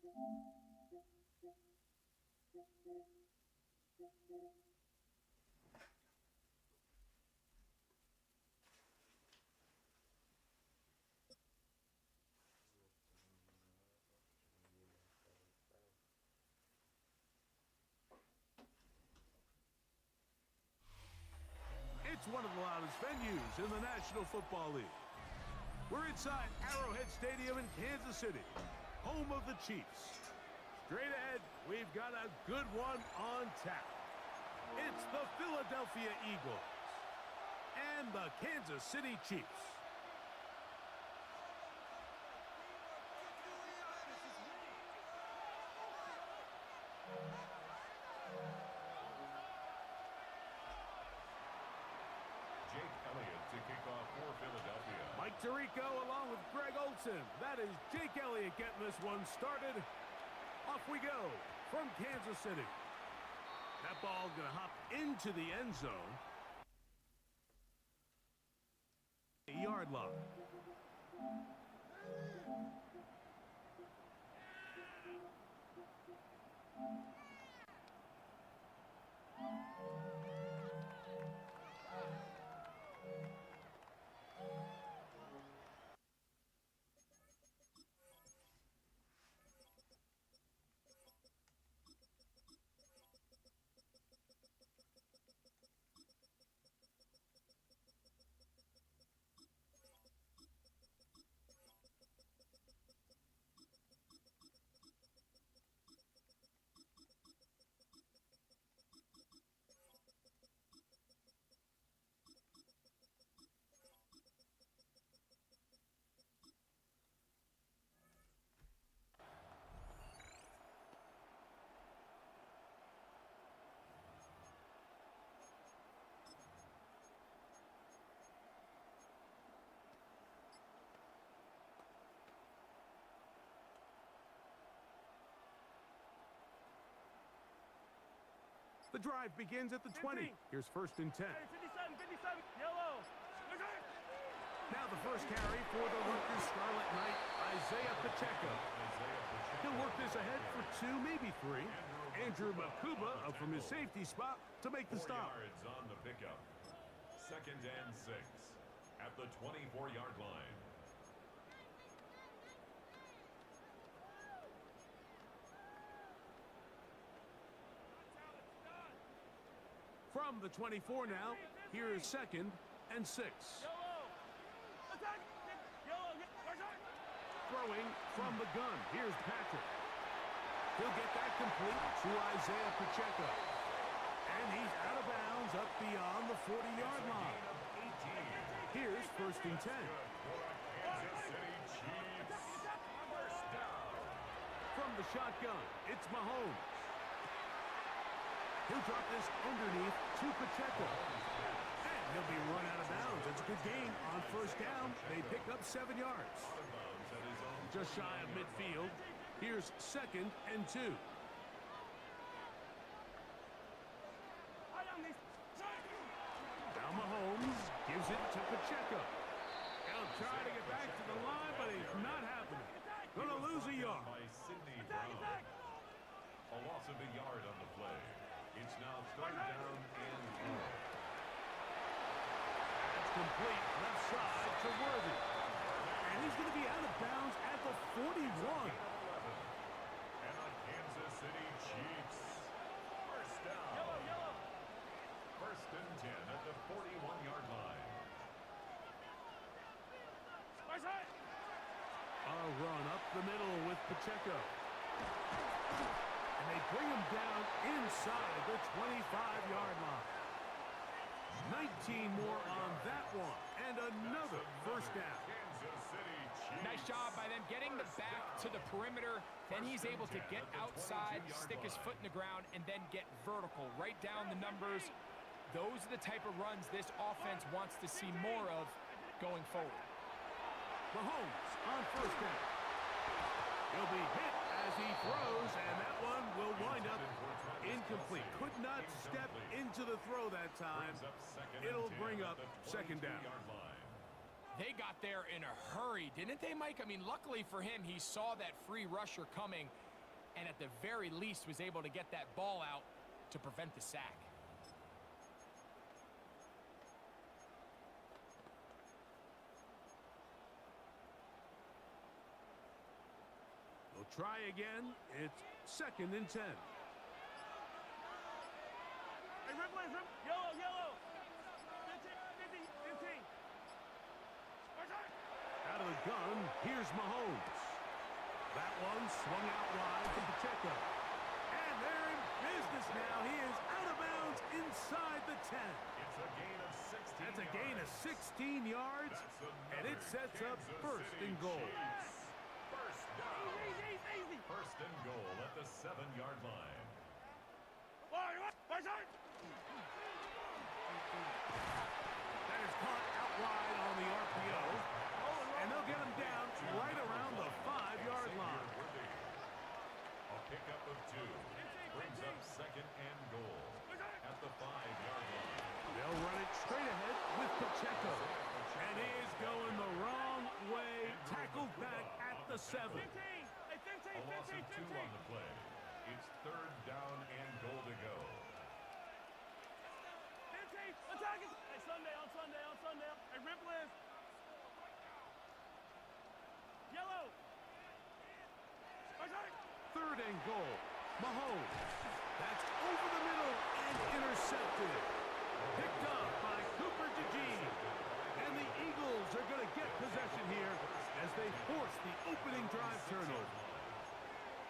It's one of the loudest venues in the National Football League. We're inside Arrowhead Stadium in Kansas City, home of the Chiefs. Straight ahead, we've got a good one on tap. It's the Philadelphia Eagles and the Kansas City Chiefs. To kick off for Philadelphia. Mike Tirico along with Greg Olsen. That is Jake Elliott getting this one started. Off we go from Kansas City. That ball going to hop into the end zone. Yard line. The drive begins at the 20. Here's 1st and 10. 57, yellow. Now the first carry for the Rutgers Scarlet Knight, Isaiah Pacheco. He'll work this ahead for 2, maybe 3. Andrew Makuba up from his safety spot to make the stop. 4 yards on the pickup. 2nd and 6 at the 24-yard line. From the 24 now, here's 2nd and 6. Throwing from the gun, here's Patrick. He'll get that complete to Isaiah Pacheco. And he's out of bounds up beyond the 40-yard line. Here's 1st and 10. From the shotgun, it's Mahomes. He'll drop this underneath to Pacheco. And he'll be run out of bounds. It's a good gain on 1st down. They pick up 7 yards. Just shy of midfield. Here's 2nd and 2. Now Mahomes gives it to Pacheco. He'll try to get back to the line, but he's not happening. Gonna lose a yard. A loss of a yard on the play. It's now 3rd down and 4. That's complete left side to Worthy. And he's going to be out of bounds at the 41. And the Kansas City Chiefs. 1st down. 1st and 10 at the 41-yard line. A run up the middle with Pacheco. And they bring him down inside the 25-yard line. 19 more on that one. And another 1st down. Nice job by them getting the back to the perimeter. Then he's able to get outside, stick his foot in the ground, and then get vertical. Right down the numbers. Those are the type of runs this offense wants to see more of going forward. Mahomes on 1st down. He'll be hit as he throws, and that one will wind up incomplete. Could not step into the throw that time. It'll bring up 2nd down. They got there in a hurry, didn't they, Mike? I mean, luckily for him, he saw that free rusher coming, and at the very least was able to get that ball out to prevent the sack. They'll try again. It's 2nd and 10. Hey, replay, yellow, yellow. 15, 15, 15. Out of the gun, here's Mahomes. That one swung out wide to Pacheco. And they're in business now. He is out of bounds inside the 10. It's a gain of 16 That's a gain of yards. 16 yards, That's and it another sets up Kansas 1st City and goal. Chiefs. First down. Easy, easy. 1st and goal at the 7-yard line. That is caught out wide on the RPO, and they'll get him down right around the 5-yard line. A pickup of 2 brings up 2nd and goal at the 5-yard line. They'll run it straight ahead with Pacheco, and he is going the wrong way, tackled back at the 7. 15. Hey, 15, A loss 15, of 2 on the play. It's 3rd down and goal to go. 15. Attack it. Hey, Sunday, on Sunday, on Sunday. Hey, replay. Yellow. 3rd and goal. Mahomes. That's over the middle and intercepted. Picked up by Cooper DeJean. And the Eagles are going to get possession here as they force the opening drive turnover.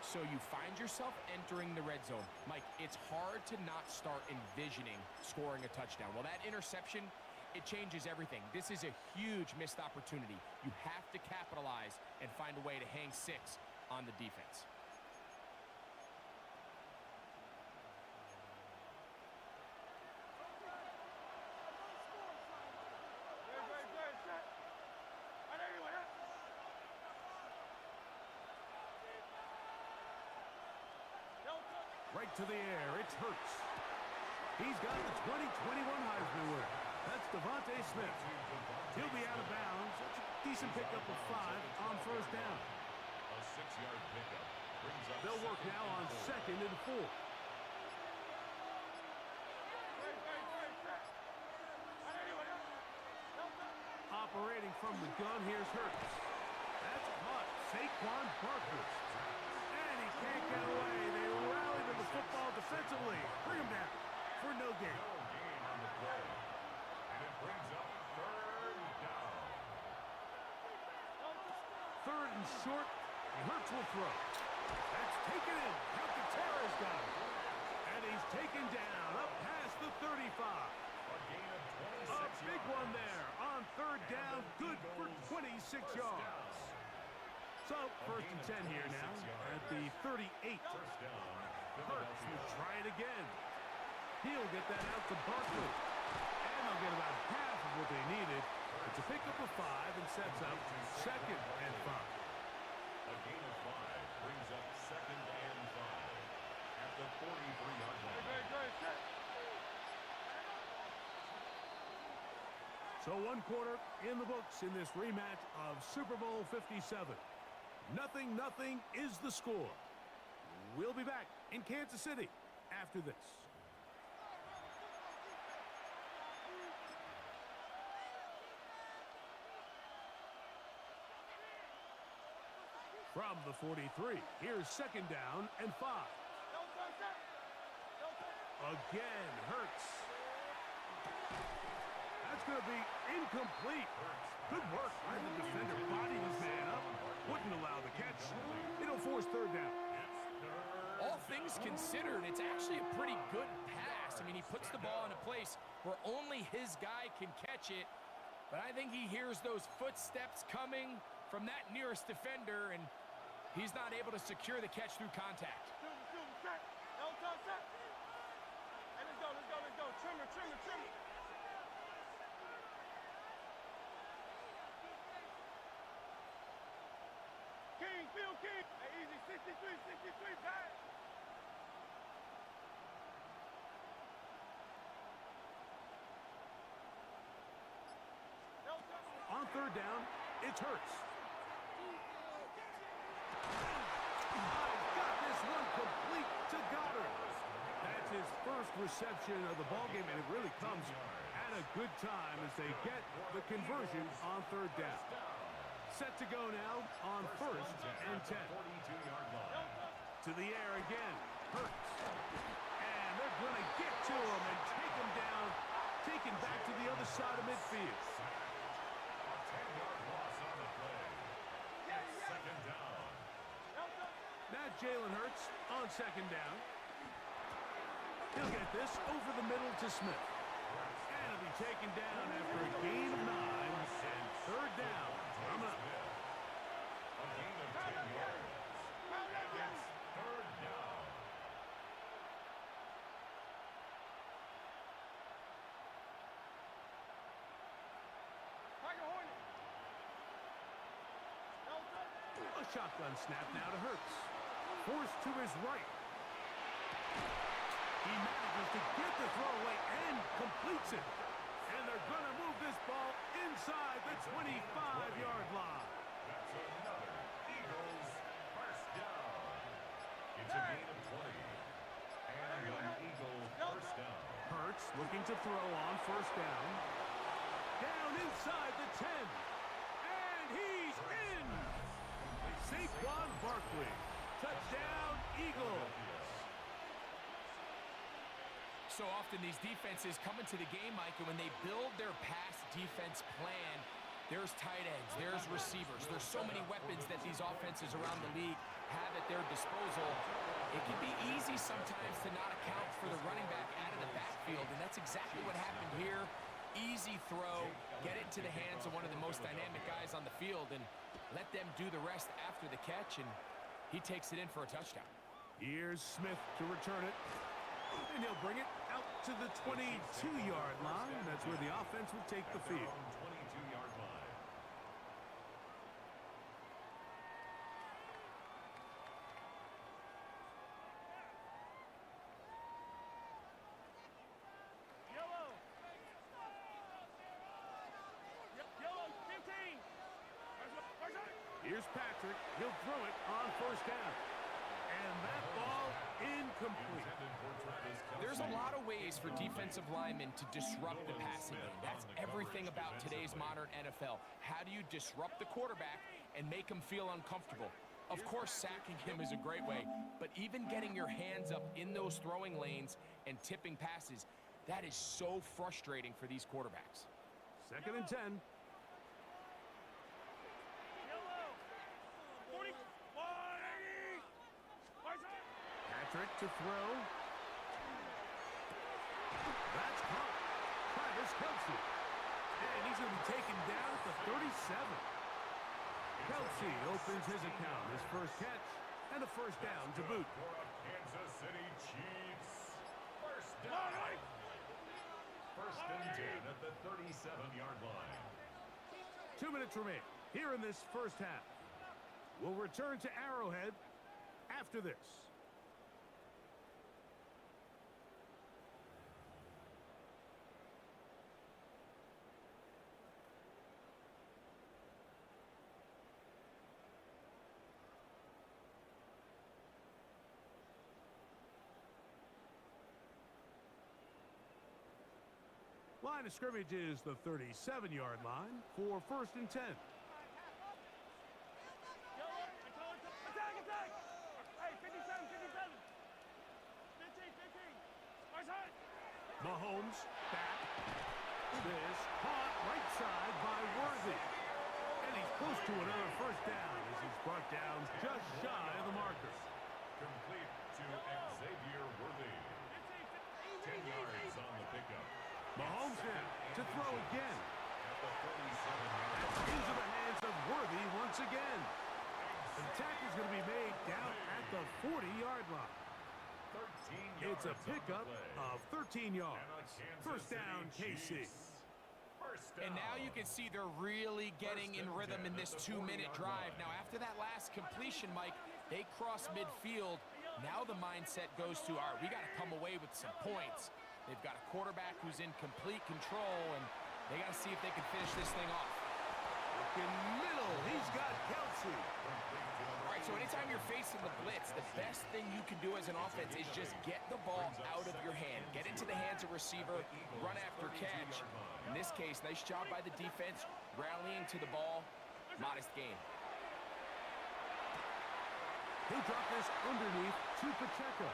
So you find yourself entering the red zone. Mike, it's hard to not start envisioning scoring a touchdown. Well, that interception, it changes everything. This is a huge missed opportunity. You have to capitalize and find a way to hang 6 on the defense. Right to the air, it's Hurts. He's got the 2021 Heisman winner. That's Devontae Smith. He'll be out of bounds. That's a decent pickup of 5 on 1st down. A 6-yard pickup brings up. They'll work now on 2nd and 4. Operating from the gun, here's Hurts. That's caught. Saquon Barkley. And he can't get away. They rally to the football defensively. Bring him down for no gain. No gain on the play. And it brings up 3rd down. 3rd and short. Hurts will throw. That's taken in. Calcaterra's got it. And he's taken down up past the 35. A gain of 26 A big yards. one there on 3rd down. Good for 26 yards. So 1st and 10 here now at the 38. 1st down. Hurts will try it again. He'll get that out to Barkley. And they'll get about half of what they needed. It's a pickup of 5 and sets up 2nd and 5. A gain of 5 brings up 2nd and 5 at the 43-yard line. So 1 quarter in the books in this rematch of Super Bowl 57. 0-0 is the score. We'll be back in Kansas City after this. From the 43, here's 2nd down and 5. Again, Hurts. That's going to be incomplete. Good work by the defender. Body his man up. Wouldn't allow the catch. It'll force 3rd down. All things considered, it's actually a pretty good pass. I mean, he puts the ball in a place where only his guy can catch it. But I think he hears those footsteps coming from that nearest defender, and he's not able to secure the catch through contact. Let's go. Trimmer. King, Bill King. Hey, easy, 63, back. On 3rd down, it's Hurts. I've got this one first reception of the ballgame, and it really comes at a good time as they get the conversion on third down. Set to go now on first and 10. 42-yard line. To the air again. Hurts. And they're going to get to him and take him down. Taken back to the other side of midfield. A 10-yard loss on the play. It's second down. Now Jalen Hurts on second down. He'll get this over the middle to Smith. And he'll be taken down after a gain of 9 and third down. Coming up. A gain of 10 yards. It's third down. A shotgun snap now to Hurts. Forced to his right. He manages to get the throw away and completes it. And they're going to move this ball inside the 25-yard line. That's another Eagles first down. It's a gain of 20. And an Eagle first down. Hurts looking to throw on first down. Down inside the 10. And he's in. Saquon Barkley. Touchdown, Eagles. So often these defenses come into the game, Mike, and when they build their pass defense plan, there's tight ends, there's receivers. There's so many weapons that these offenses around the league have at their disposal. It can be easy sometimes to not account for the running back out of the backfield, and that's exactly what happened here. Easy throw, get it to the hands of one of the most dynamic guys on the field, and let them do the rest after the catch, and he takes it in for a touchdown. Here's Smith to return it. And he'll bring it out to the 22-yard line. That's where the offense will take the field. 22-yard line. Yellow. Yellow, 15. Here's Patrick. He'll throw it on first down. And that ball incomplete. There's a lot of ways for defensive linemen to disrupt the passing game. That's everything about today's modern NFL. How do you disrupt the quarterback and make him feel uncomfortable? Of course, sacking him is a great way, but even getting your hands up in those throwing lanes and tipping passes, that is so frustrating for these quarterbacks. Second and 10. Yellow. 40. 180. Patrick to throw. That's caught. Travis Kelce. And he's going to be taken down at the 37. Kelce opens his account. His first catch and a first down to boot. For a Kansas City Chiefs. First down. First and 10 at the 37-yard line. 2 minutes remain here in this first half. We'll return to Arrowhead after this. Line of scrimmage is the 37-yard line for first and 10. Attack, attack! Hey, 57, 57. 15, 15. Where's Hunt? Mahomes back. This caught right side by Worthy. And he's close to another first down as he's brought down just shy of the marker. Complete to Xavier Worthy. 10 yards on the pickup. Mahomes now to throw again. At the 37-yard line. Into the hands of Worthy once again. The tackle's going to be made down at the 40-yard line. 13 yards It's a pickup of 13 yards. First down, KC. And now you can see they're really getting in rhythm in this 2-minute drive. Now, after that last completion, Mike, they cross midfield. Now the mindset goes to, all right, we got to come away with some points. They've got a quarterback who's in complete control, and they got to see if they can finish this thing off. In middle, he's got Kelce. All right, so anytime you're facing facing the blitz, the best thing you can do as an offense is just get the ball out of your hand. Get into the hands of receiver, run after catch. In this case, nice job by the defense, rallying to the ball. Modest gain. He'll drop this underneath to Pacheco.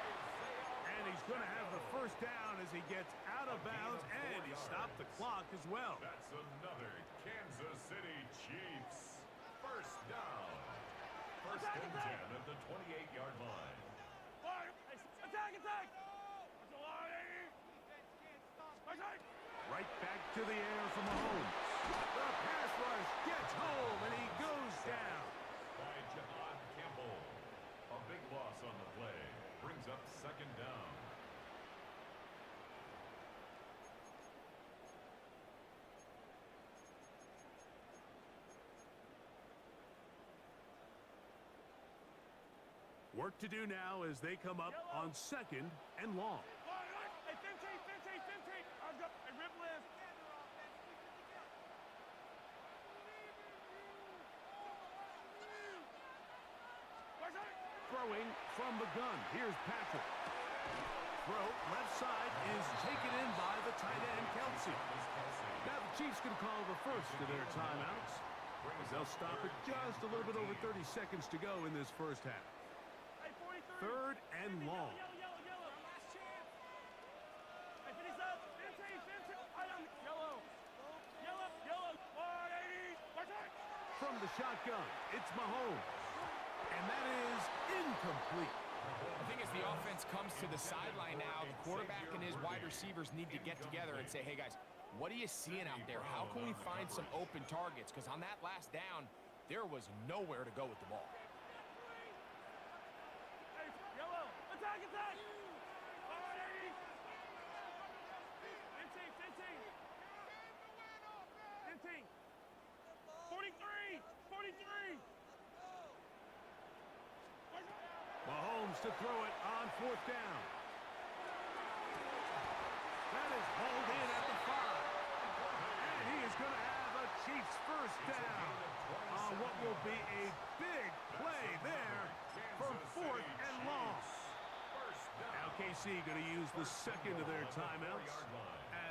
And he's going to have the first down as he gets out of bounds, and he stopped the clock as well. That's another Kansas City Chiefs first down. First and 10 at the 28-yard line. Attack! Right back to the air from Mahomes. The pass rush gets home, and he goes down. By Jahad Campbell. A big loss on the play. Brings up second down. Work to do now as they come up on second and long. Hey, 15. I'll go. Hey, rip left. Throwing from the gun. Here's Patrick. Throw left side is taken in by the tight end, Kelsey. Now the Chiefs can call the first of their timeouts, as they'll stop it just a little bit over 30 seconds to go in this first half. Hey, 43. Third and long. Yellow. Hey, 15. Yellow. 180. From the shotgun, it's Mahomes. And that is incomplete. I think as the offense comes to the sideline now, the quarterback and his wide receivers need to get together and say, hey, guys, what are you seeing out there? How can we find some open targets? Because on that last down, there was nowhere to go with the ball. Hey, yellow. Attack. 180. 15. 43. Mahomes to throw it on fourth down. That is hauled in at the 5. And he is going to have a Chiefs first down on what will be a big play there for fourth and long. Now KC going to use the second of their timeouts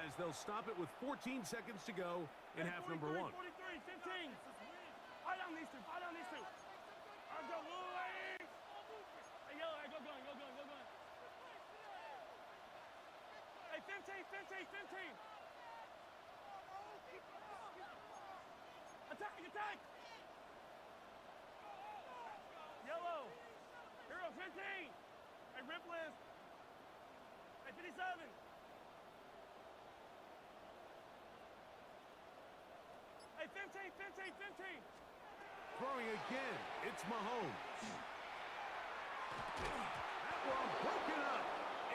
as they'll stop it with 14 seconds to go in half number 1. 43, 15. Fight on these two. I'll go away. Hey, yellow, go gun. Hey, 15. Attack. Yellow. Hero, 15. Hey, rip left. Hey, 57. Hey, 15. Throwing again, it's Mahomes. That one broken up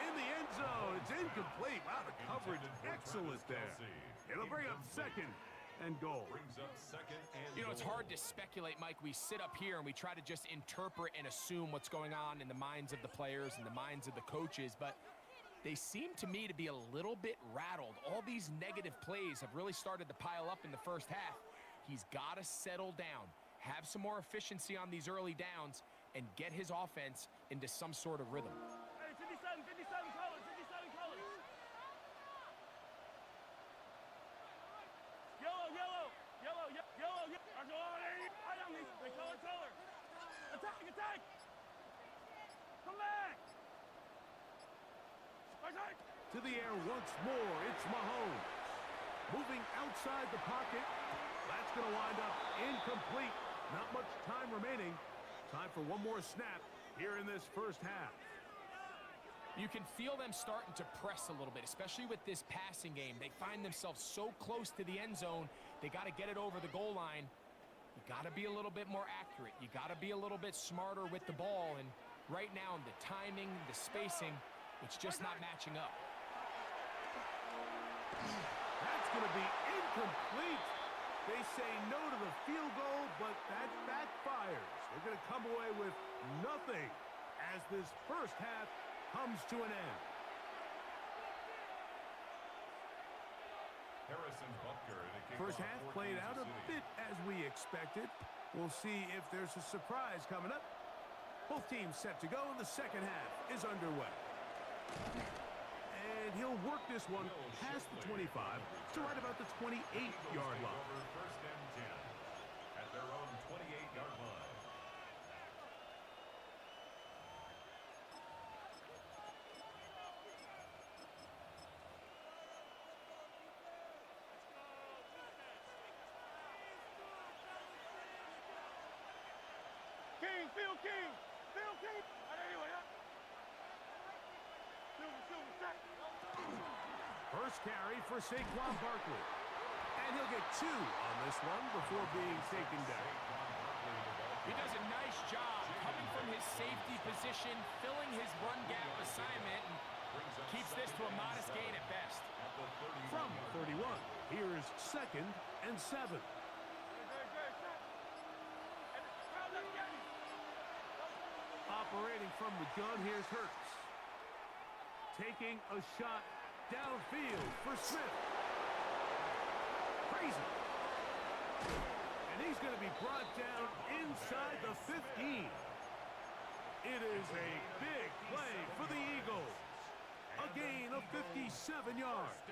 in the end zone. It's incomplete. Wow, the coverage excellent there. It'll bring up second and goal. Brings up second and You know, it's goal. hard to speculate, Mike. We sit up here and we try to just interpret and assume what's going on in the minds of the players and the minds of the coaches, but they seem to me to be a little bit rattled. All these negative plays have really started to pile up in the first half. He's got to settle down, have some more efficiency on these early downs, and get his offense into some sort of rhythm. Hey, 57 colors. Yellow. Fight on these. They color. Attack. Come back. To the air once more, it's Mahomes. Moving outside the pocket. That's going to wind up incomplete. Not much time remaining. Time for one more snap here in this first half. You can feel them starting to press a little bit, especially with this passing game. They find themselves so close to the end zone, they got to get it over the goal line. You got to be a little bit more accurate. You got to be a little bit smarter with the ball. And right now, the timing, the spacing, it's just not matching up. That's going to be incomplete. They say no to the field goal, but that backfires. They're going to come away with nothing as this first half comes to an end. Harrison Butker. First half played out a bit as we expected. We'll see if there's a surprise coming up Both teams set to go, and the second half is underway. And he'll work this one past the 25 to right about the 28-yard line. First and 10 at their own 28-yard line. King, Phil King. Phil King. Anyway, Silver, set. First carry for Saquon Barkley. And he'll get 2 on this one before being taken down. He does a nice job coming from his safety position, filling his run gap assignment, and keeps this to a modest gain at best. From 31, here's 2nd and 7. Operating from the gun, here's Hurts. Taking a shot downfield for Smith. Crazy. And he's going to be brought down inside the 15. It is a big play for the Eagles. A gain of 57 yards.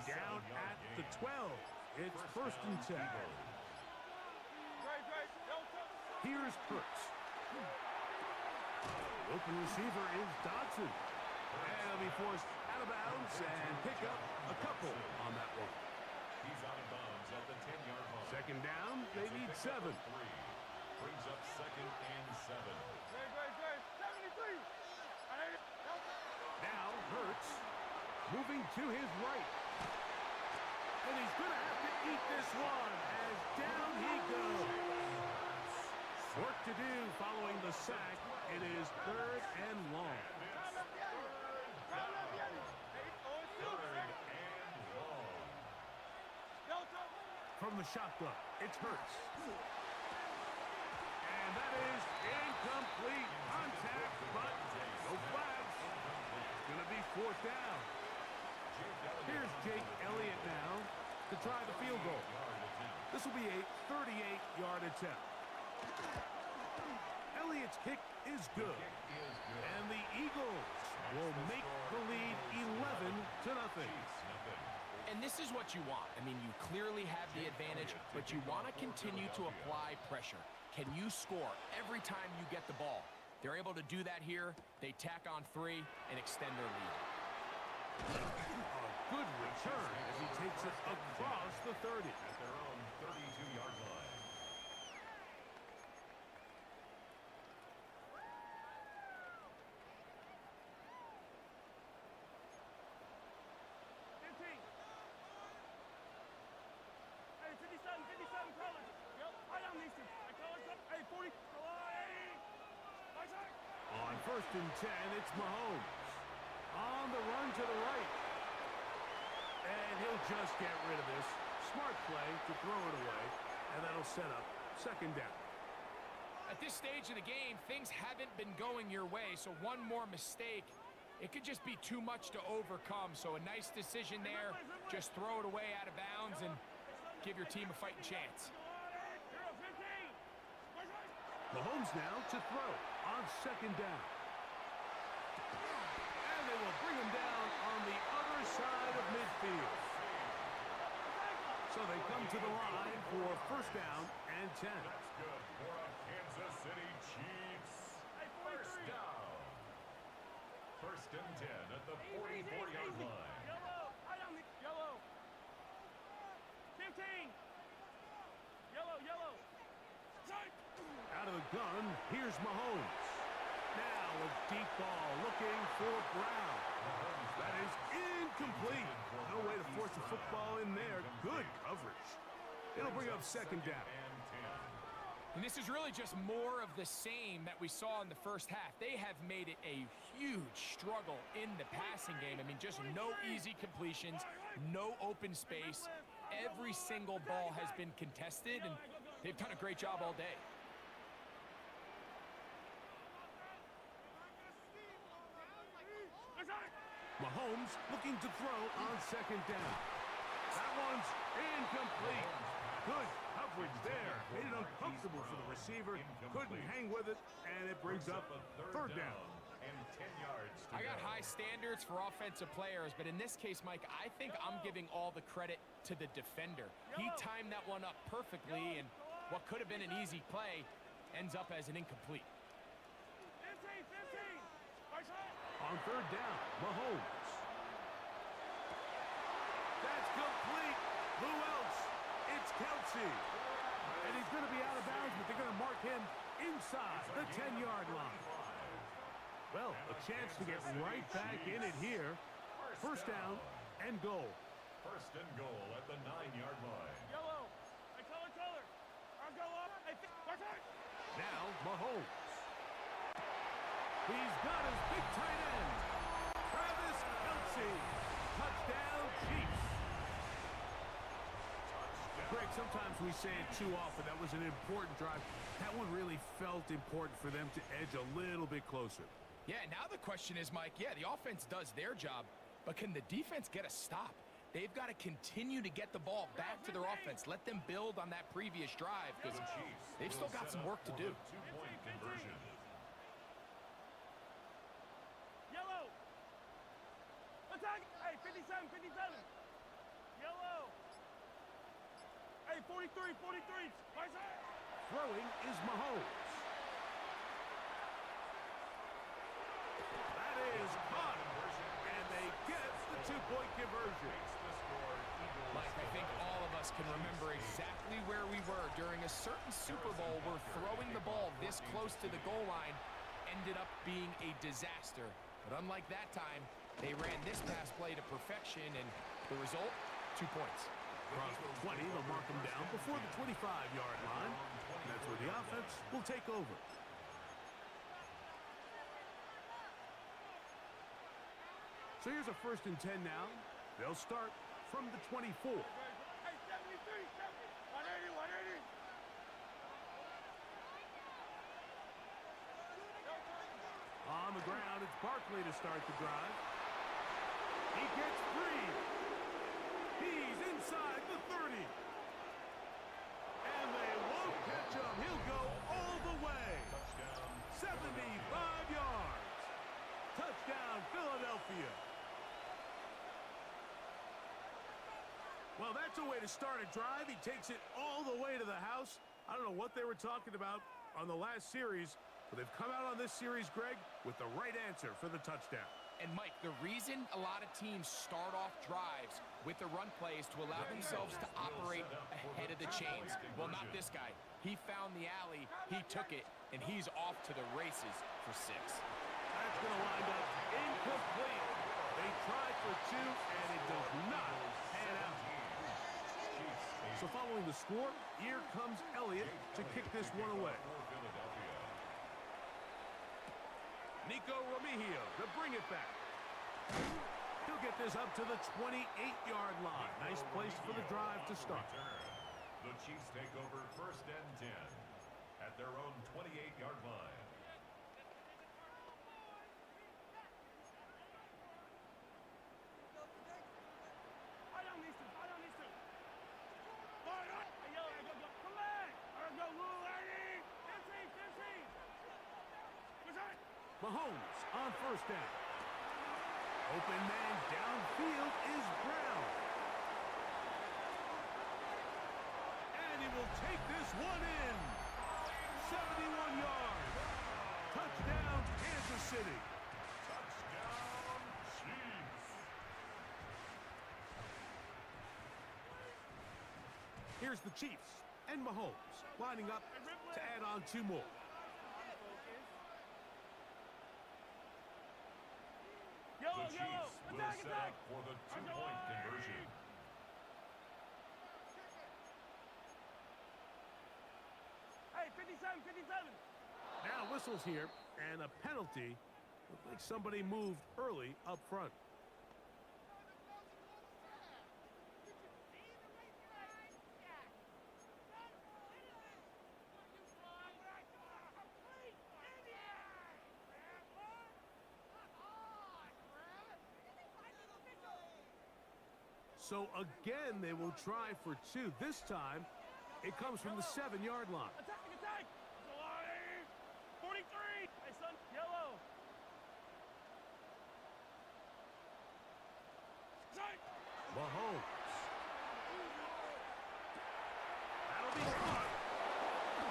Down at the 12. It's 1st and 10. Here's Hurts. Open receiver is Dodson. And he'll be forced out of bounds and pick up a couple on that one. He's out of bounds at the 10-yard line. Second down, they need 7. Brings up 2nd and 7. Now Hurts moving to his right. And he's going to have to eat this one as down he goes. Work to do following the sack. It is 3rd and long. From the shotgun, it's Hurts. And that is incomplete. Contact, but no flags. It's going to be 4th down. Here's Jake Elliott now to try the field goal. This will be a 38-yard attempt. Elliott's kick is good. And the Eagles will make the lead 11-0. And this is what you want. I mean, you clearly have the advantage, but you want to continue to apply pressure. Can you score every time you get the ball? They're able to do that here. They tack on 3 and extend their lead. A good return as he takes it across the 30. At their own 32-yard line. On 1st and 10, it's Mahomes. On the run to the right. And he'll just get rid of this. Smart play to throw it away. And that'll set up 2nd down. At this stage of the game, things haven't been going your way, so one more mistake, it could just be too much to overcome. So a nice decision there. Just throw it away out of bounds and give your team a fighting chance. Mahomes now to throw on 2nd down. And they will bring him down on the other side of midfield. So they come to the line for 1st down and 10. That's good for a Kansas City Chiefs. First down. 1st and 10 at the 44-yard line. Yellow. 15. Yellow. Out of the gun, here's Mahomes. Now a deep ball looking for Brown. That is incomplete. No way to force the football in there. Good coverage. It'll bring up 2nd down. And this is really just more of the same that we saw in the first half. They have made it a huge struggle in the passing game. I mean, just no easy completions, no open space. Every single ball has been contested, and they've done a great job all day. Mahomes looking to throw on 2nd down. That one's incomplete. Good coverage there. Made it uncomfortable for the receiver. Couldn't hang with it, and it brings up third down. And 10 yards to I got go. high standards for offensive players, but in this case, Mike, I think I'm giving all the credit to the defender. He timed that one up perfectly, and what could have been an easy play ends up as an incomplete. 15, 15. On third down, Mahomes. That's complete. Who else? It's Kelsey. And he's going to be out of bounds, but they're going to mark him inside the 10-yard line. Well, a chance to get right back in it here. First down and goal. First and goal at the 9-yard line. Yellow. Hey, color. I'll go up. Hey, Now, Mahomes. He's got his big tight end. Travis Kelsey. Touchdown, Chiefs. Greg, sometimes we say it too often. That was an important drive. That one really felt important for them to edge a little bit closer. Yeah, now the question is, Mike, yeah, the offense does their job, but can the defense get a stop? They've got to continue to get the ball back to their offense. Let them build on that previous drive because The Chiefs they've still will got set some up work to for do. the two-point conversion. Yellow. Attack. Hey, 57, 57. Yellow. Hey, 43, 43. Right side. Throwing is Mahomes. That is caught. And they get the two-point conversion. Mike, I think all of us can remember exactly where we were during a certain Super Bowl where throwing the ball this close to the goal line ended up being a disaster. But unlike that time, they ran this pass play to perfection, and the result, 2 points. Across the 20, they'll mark them down before the 25-yard line. That's where the offense will take over. So here's a 1st and 10 now. They'll start from the 24. Hey, 73, 70. 180, 180. On the ground, it's Barkley to start the drive. He gets free. He's inside the 30. And they won't catch him. He'll go all the way. 75 yards. Touchdown, Philadelphia. Well, that's a way to start a drive. He takes it all the way to the house. I don't know what they were talking about on the last series, but they've come out on this series, Greg, with the right answer for the touchdown. And Mike, the reason a lot of teams start off drives with the run play is to allow themselves to operate ahead of the chains. Well, not this guy. He found the alley, he took it, and he's off to the races for 6. That's going to wind up incomplete. They tried for 2, and it does not pan out. So following the score, here comes Elliott to kick this one away. Nico Remigio to bring it back. He'll get this up to the 28-yard line. Nice place for the drive to start. The Chiefs take over 1st and 10 at their own 28-yard line. I don't need to. Hey, yellow, go. Come back. I'll go, little lady. 15, 15. What's that? Mahomes on 1st down. Open man downfield is Brown. And he will take this one in. 71 yards. Touchdown, Kansas City. Touchdown, Chiefs. Here's the Chiefs and Mahomes lining up to add on 2 more. Yellow, The Chiefs will attack, set attack. up for the two-point conversion. Hey, 57, 57. Now whistles here, and a penalty. Looks like somebody moved early up front. So again, they will try for 2. This time, It comes from the 7-yard line. Attack, attack! Line! 43! Hey, son, yellow! Strike! Mahomes. That'll be caught.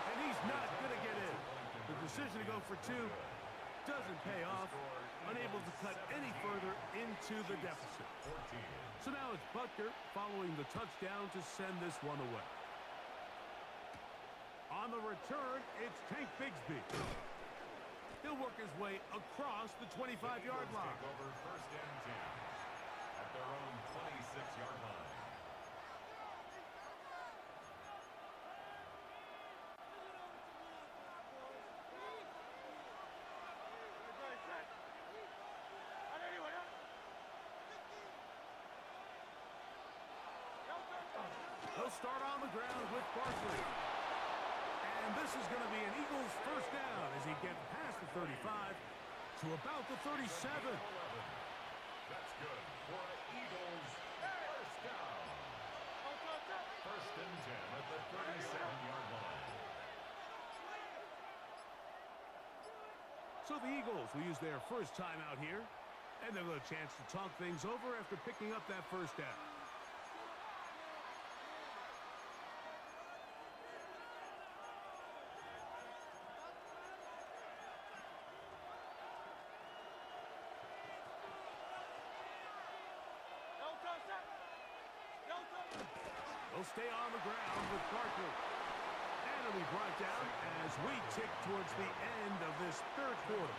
And he's not going to get in. The decision to go for 2 doesn't pay off. Unable to cut any further into the deficit. So now it's Butker following the touchdown to send this one away. On the return, it's Tank Bigsby. He'll work his way across the 25-yard line. Take over first and 10 at their own 26-yard line. They'll start on the ground with Barkley. And this is going to be an Eagles first down as he gets past the 35 to about the 37. That's good for an Eagles first down. First and 10 at the 37-yard line. So the Eagles will use their first time out here, and they'll have a chance to talk things over after picking up that first down. They'll stay on the ground with Barkley. And it'll be brought down as we tick towards the end of this third quarter.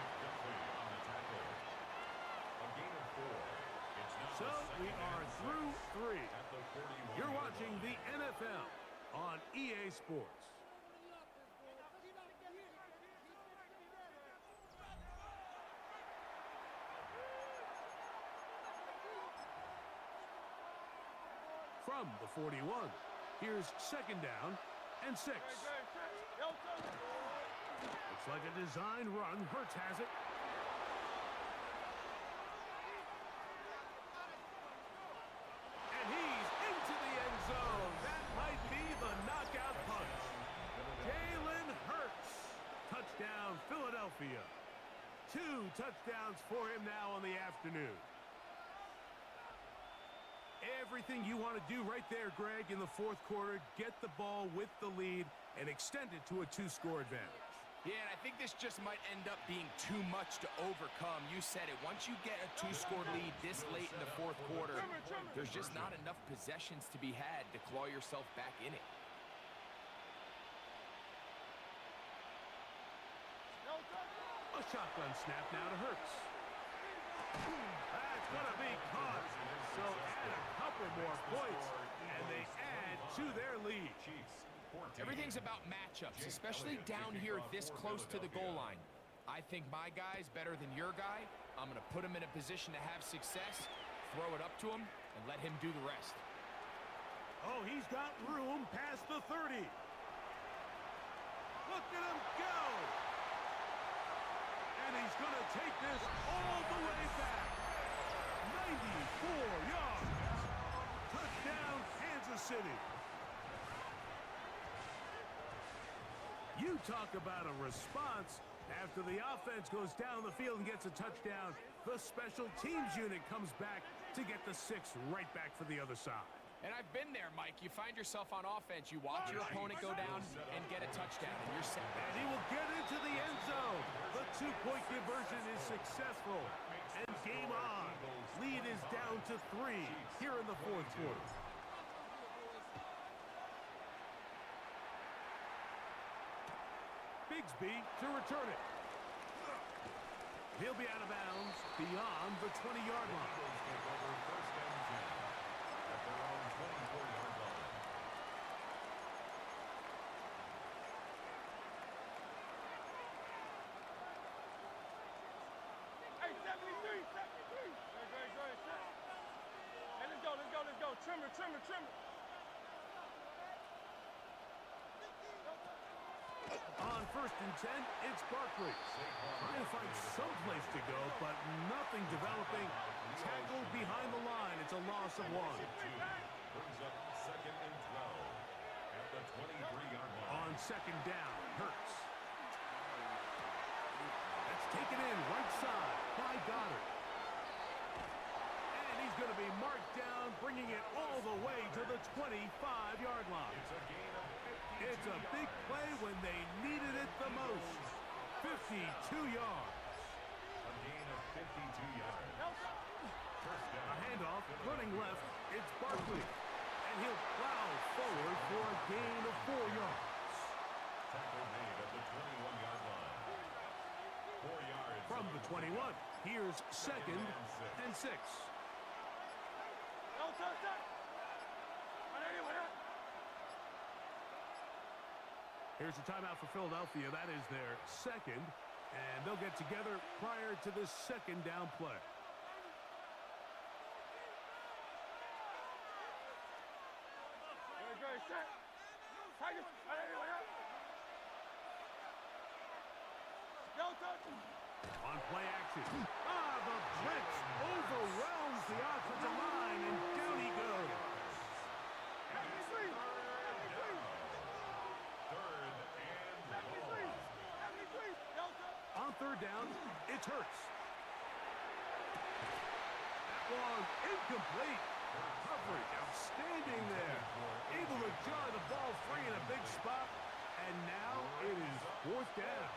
So we are through 3. You're watching the NFL on EA Sports. From the 41, here's second down and 6. Looks like a design run. Hurts has it. And he's into the end zone. That might be the knockout punch. Jalen Hurts. Touchdown, Philadelphia. 2 touchdowns for him now on the afternoon. Everything you want to do right there, Greg, in the fourth quarter. Get the ball with the lead and extend it to a 2-score advantage. Yeah, and I think this just might end up being too much to overcome. You said it. Once you get a 2-score lead this late in the fourth quarter, there's just not enough possessions to be had to claw yourself back in it. A shotgun snap now to Hurts. That's going to be caught. So add a couple more points, and they add to their lead. Everything's about matchups, especially down here this close to the goal line. I think my guy's better than your guy. I'm going to put him in a position to have success, throw it up to him, and let him do the rest. Oh, he's got room past the 30. Look at him go. And he's going to take this all the way back. 94 yards. Touchdown, Kansas City. You talk about a response. After the offense goes down the field and gets a touchdown, the special teams unit comes back to get the 6 right back for the other side. And I've been there, Mike. You find yourself on offense. You watch your opponent go down and get a touchdown, and you're set. And he will get into the end zone. The 2-point conversion is successful. And game on. Lead is down to 3 here in the fourth quarter. Bigsby to return it. He'll be out of bounds beyond the 20-yard line. Hey, 73, 73. Hey, let's go. Trimmer. On first and 10, it's Barkley. Trying to find some place to go, but nothing developing. Tackled behind the line. It's a loss of 1. Brings up second and 12 at the 23-yard line. On second down, Hurts. That's taken in right side by Goddard. And he's going to be marked down, bringing it all the way to the 25-yard line. It's a gain of 52 It's a big play when they needed it the most. 52 yards. A gain of 52 yards. First A down. handoff, running left, it's Barkley. And he'll plow forward for a gain of 4 yards. Tackle made at the 21-yard line. 4 yards. From the 21, here's second and 6. Here's a timeout for Philadelphia. That is their second. And they'll get together prior to this second down play. On play action. The blitz overwhelms the offensive line, and down he goes. On third down, it's Hurts. That one incomplete. Coverage outstanding there. Able to jar the ball free in a big spot. And now it is fourth down.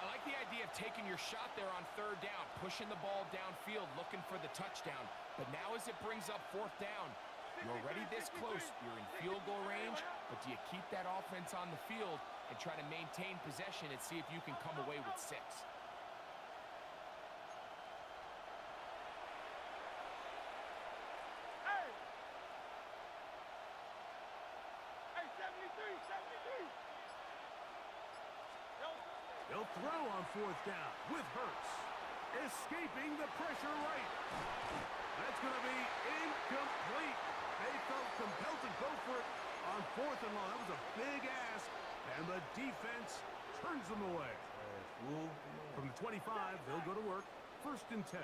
I like the idea of taking your shot there on third down, pushing the ball downfield, looking for the touchdown. But now as it brings up fourth down, you're already this close. You're in field goal range, but do you keep that offense on the field and try to maintain possession and see if you can come away with 6? They'll throw on fourth down with Hurts. Escaping the pressure right. That's going to be incomplete. They felt compelled to go for it on fourth and long. That was a big ask, and the defense turns them away. From the 25, they'll go to work. First and 10.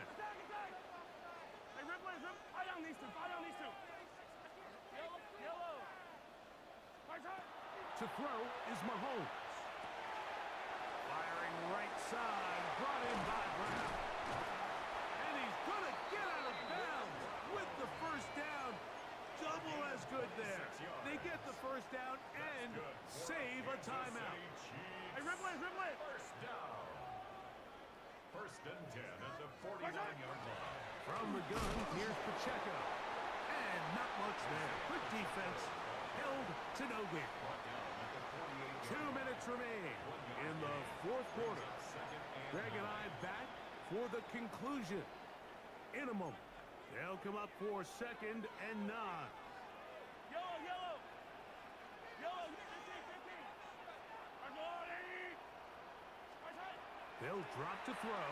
To throw is Mahomes. Firing right side, brought in by Brown. And he's going to get out of bounds with the first down. Double as good there. They get the first down and save a timeout. First down. First and 10 at the 49-yard line. From the gun, here's Pacheco. And not much there. Good defense. Held to no gain. 2 minutes remain in the fourth quarter. Greg and I back for the conclusion. In a moment, they'll come up for second and 9. They'll drop to throw.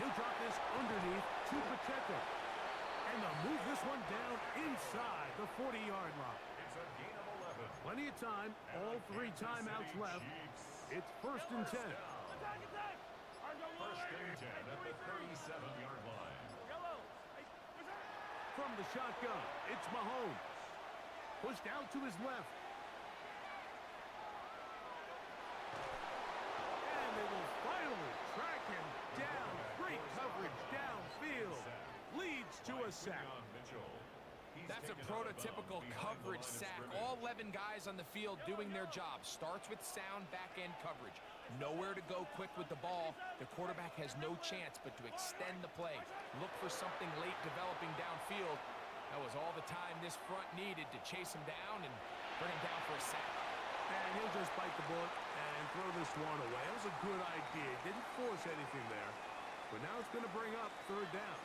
He'll drop this underneath to Pacheco. And they'll move this one down inside the 40-yard line. It's a gain of 11. Plenty of time. All 3 timeouts left. It's first and 10. First and 10 at the 37-yard line. From the shotgun, it's Mahomes. Pushed out to his left. And they will finally track him down. Great coverage downfield. Leads to a sack. That's a prototypical coverage sack. All 11 guys on the field doing their job. Starts with sound back-end coverage. Nowhere to go quick with the ball. The quarterback has no chance but to extend the play. Look for something late developing downfield. That was all the time this front needed to chase him down and bring him down for a sack. And he'll just bite the bullet and throw this one away. That was a good idea. Didn't force anything there. But now it's going to bring up third down.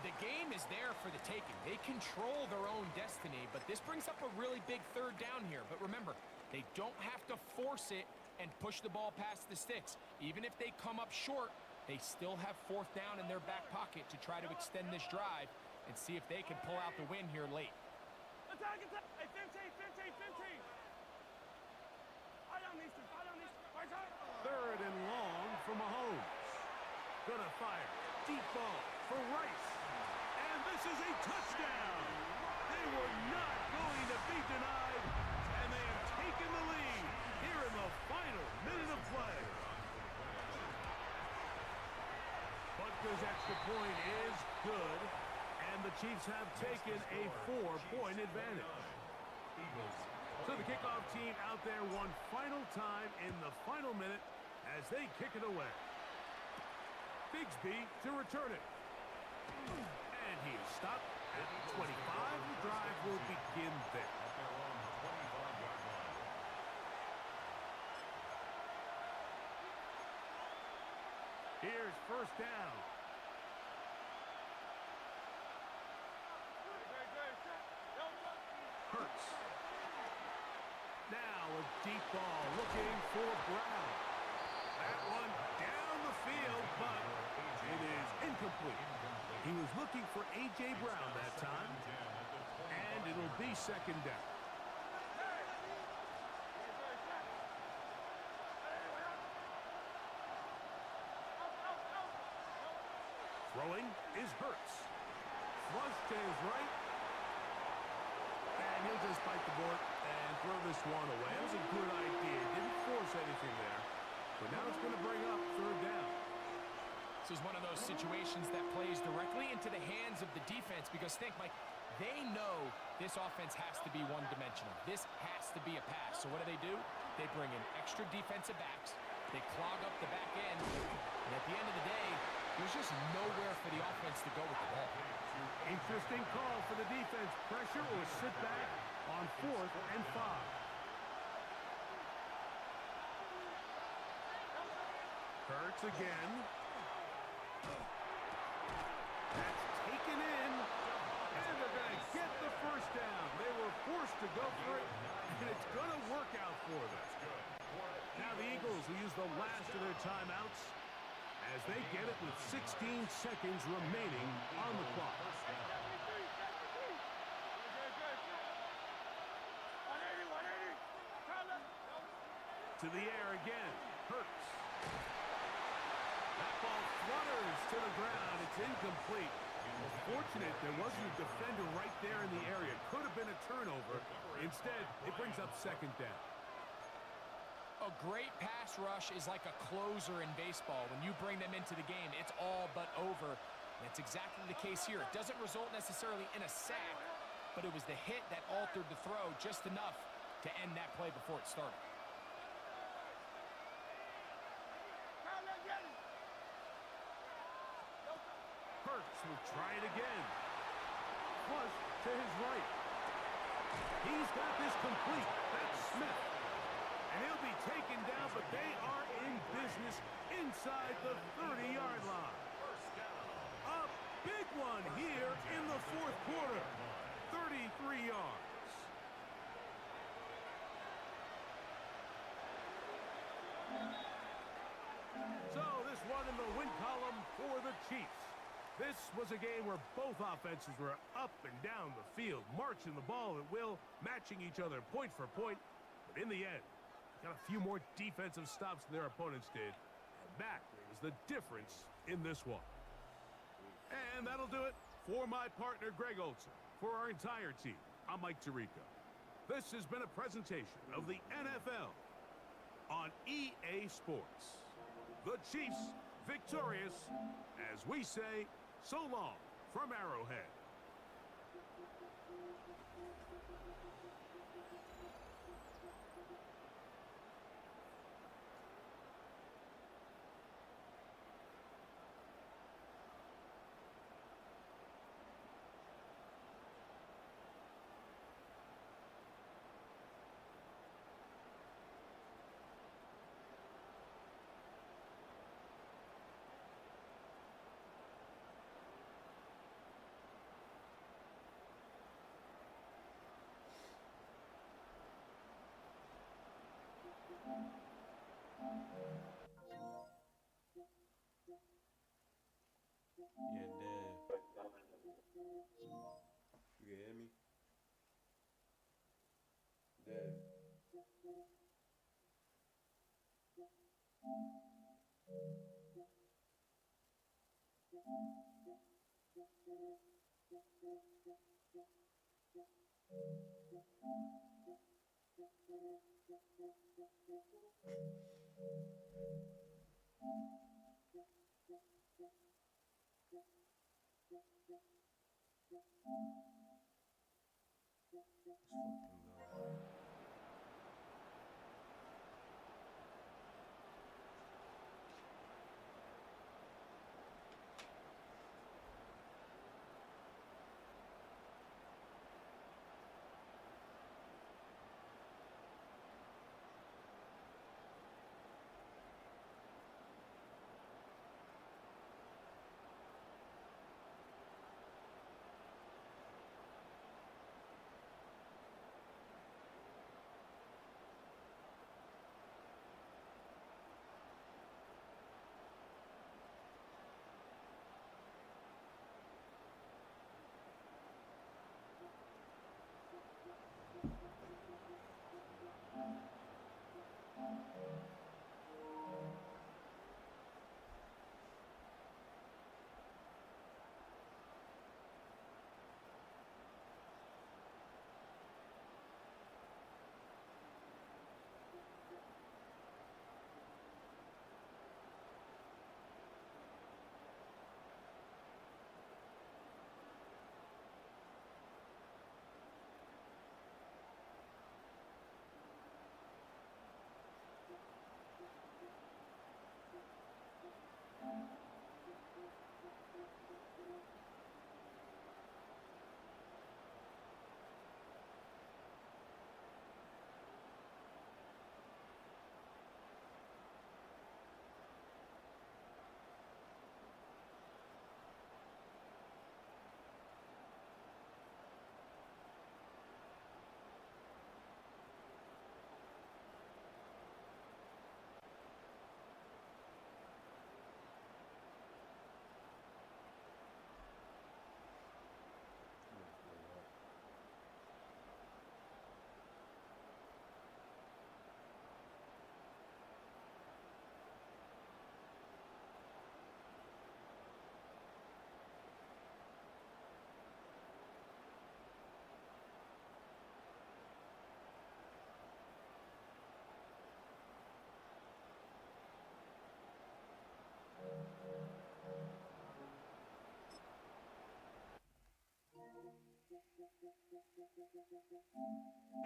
The game is there for the taking. They control their own destiny, but this brings up a really big third down here. But remember, they don't have to force it and push the ball past the sticks. Even if they come up short, they still have fourth down in their back pocket to try to extend this drive and see if they can pull out the win here late. Third and long for Mahomes. Gonna fire. Deep ball for Rice. And this is a touchdown. They were not going to be denied, and they have taken the lead here in the final minute of play. Butker's extra point is good, and the Chiefs have taken a 4-point advantage. So the kickoff team out there one final time in the final minute as they kick it away. Bigsby to return it. And he is stopped at 25. The drive will begin there. Here's first down. Hurts. Now a deep ball looking for Brown. That one down the field, but it is incomplete. He was looking for A.J. Brown that time, and it'll be second down. Throwing is Hurts. Flush to his right. And he'll just bite the bullet and throw this one away. That was a good idea. Didn't force anything there. But now it's going to bring up third down. This is one of those situations that plays directly into the hands of the defense because think, Mike, they know this offense has to be one-dimensional. This has to be a pass. So what do? They bring in extra defensive backs. They clog up the back end. And at the end of the day, there's just nowhere for the offense to go with the ball. Interesting call for the defense. Pressure or sit back on 4th and 5. Hurts again. That's taken in. And they're going to get the first down. They were forced to go for it, and it's going to work out for them. Now the Eagles will use the last of their timeouts as they get it with 16 seconds remaining on the clock. To the air again. Hurts. That ball flutters to the ground. It's incomplete. Fortunate there wasn't a defender right there in the area. Could have been a turnover. Instead, it brings up second down. A great pass rush is like a closer in baseball. When you bring them into the game, it's all but over. That's exactly the case here. It doesn't result necessarily in a sack, but it was the hit that altered the throw just enough to end that play before it started. Hurts will try it again. Flush to his right. He's got this complete. That's Smith. And he'll be taken down, but they are in business inside the 30-yard line. A big one here in the fourth quarter. 33 yards. So this one in the win column for the Chiefs. This was a game where both offenses were up and down the field, marching the ball at will, matching each other point for point. But in the end, got a few more defensive stops than their opponents did. And that was the difference in this one. And that'll do it for my partner, Greg Olson. For our entire team, I'm Mike Tirico. This has been a presentation of the NFL on EA Sports. The Chiefs victorious, as we say, so long from Arrowhead. Yeah, Dad. You can hear me? Dad. Let's fucking go.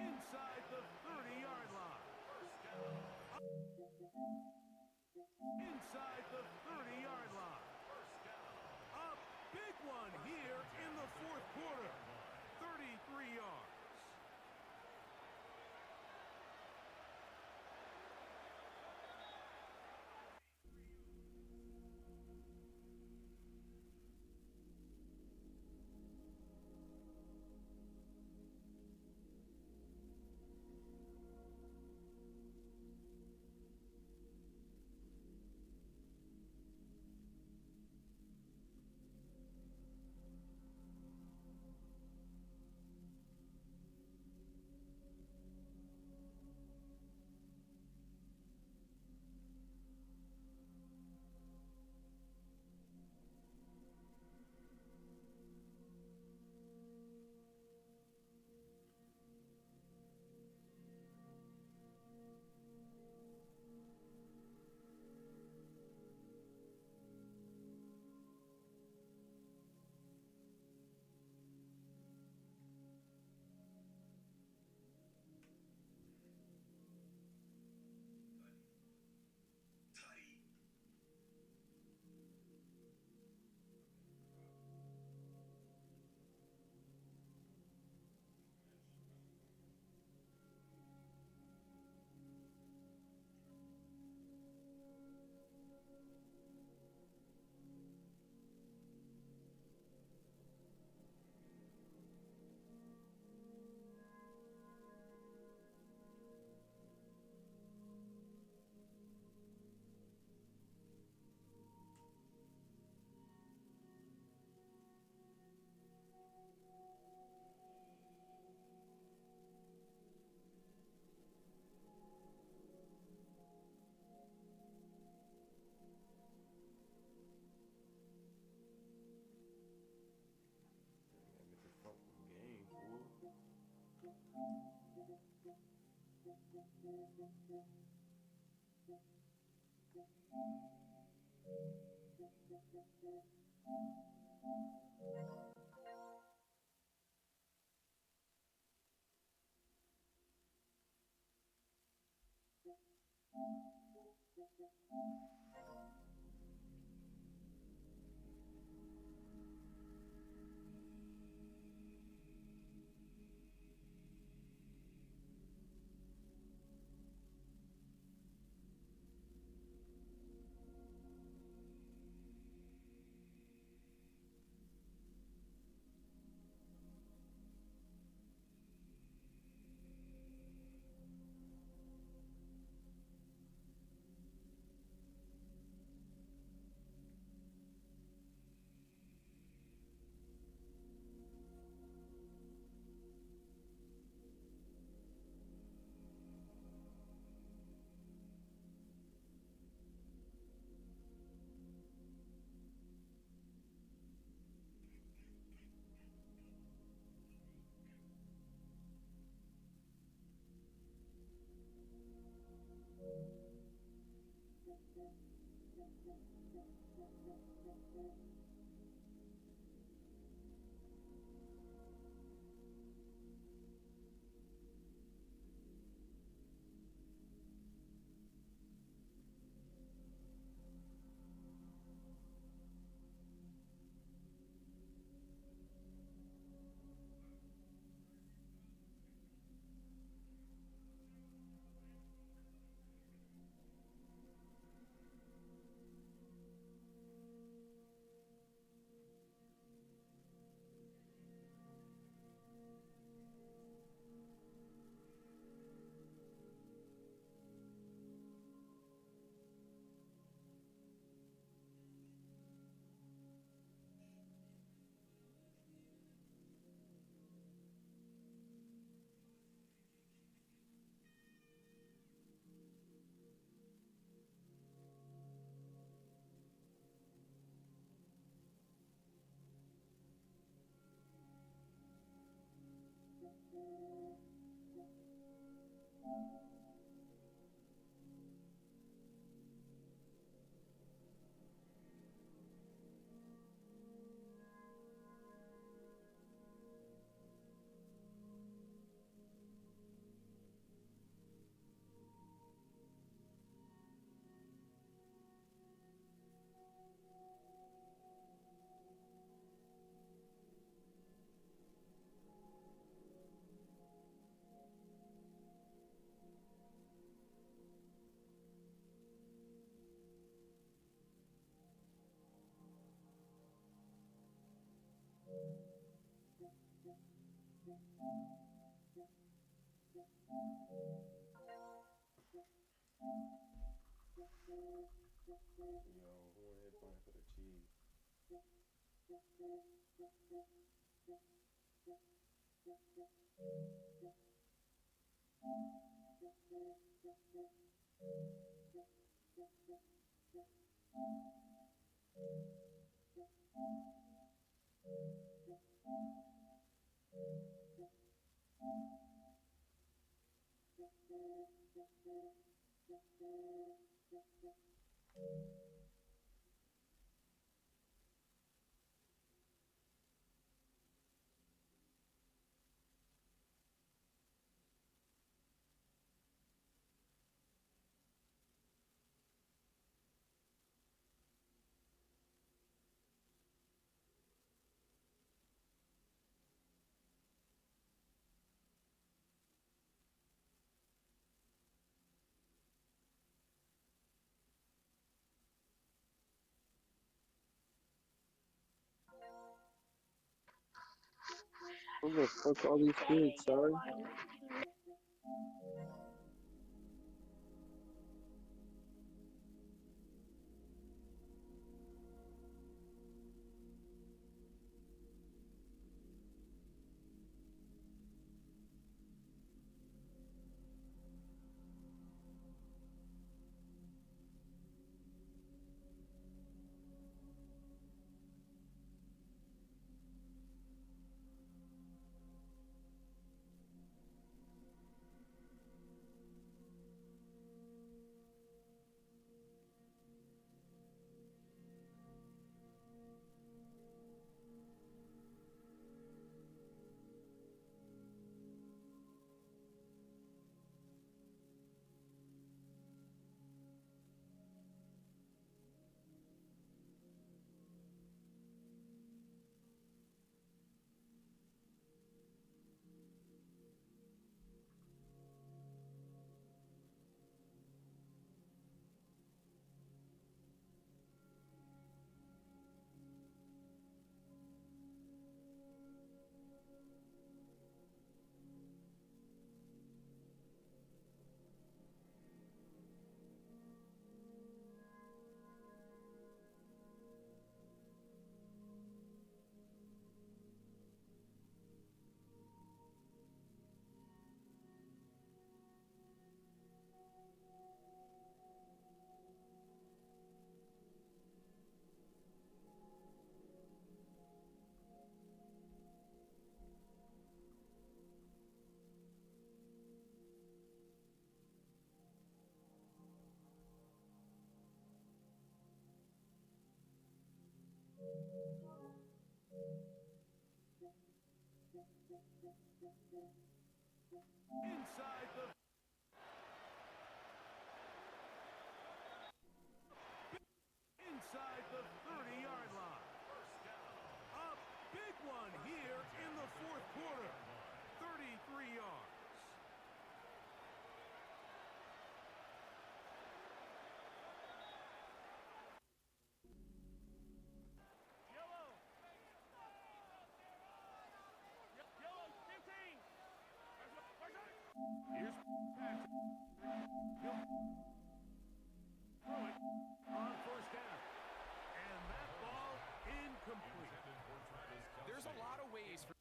Inside the 30-yard line. Inside the 30-yard line. A big one here in the fourth quarter. 33 yards. Yo, who went ahead playing for the Chiefs? Who the fuck all these kids, sorry? inside the inside the 30-yard line. A big one here in the fourth quarter. 33 yards. Yellow. Yellow, 15. Here's Patrick. He'll throw it on first down. And that ball incomplete. There's a lot of ways for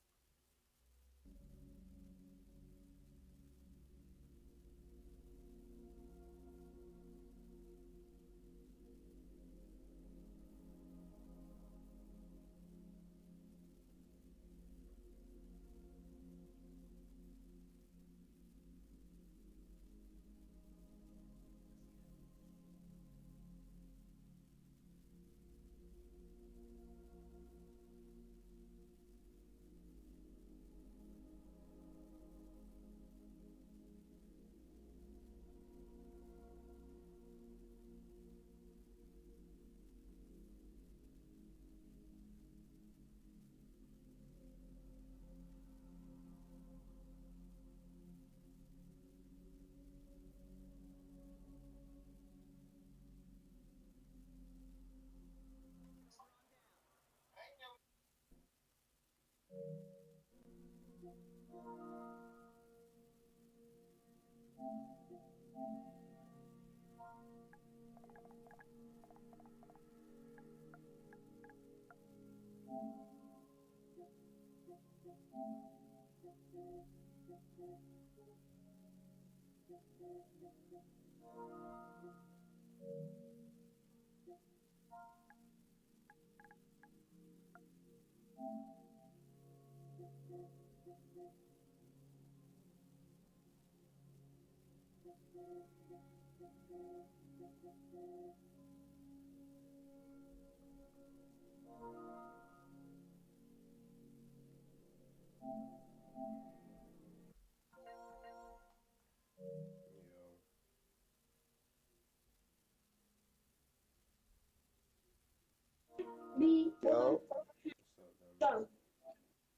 Yo, What's up, man?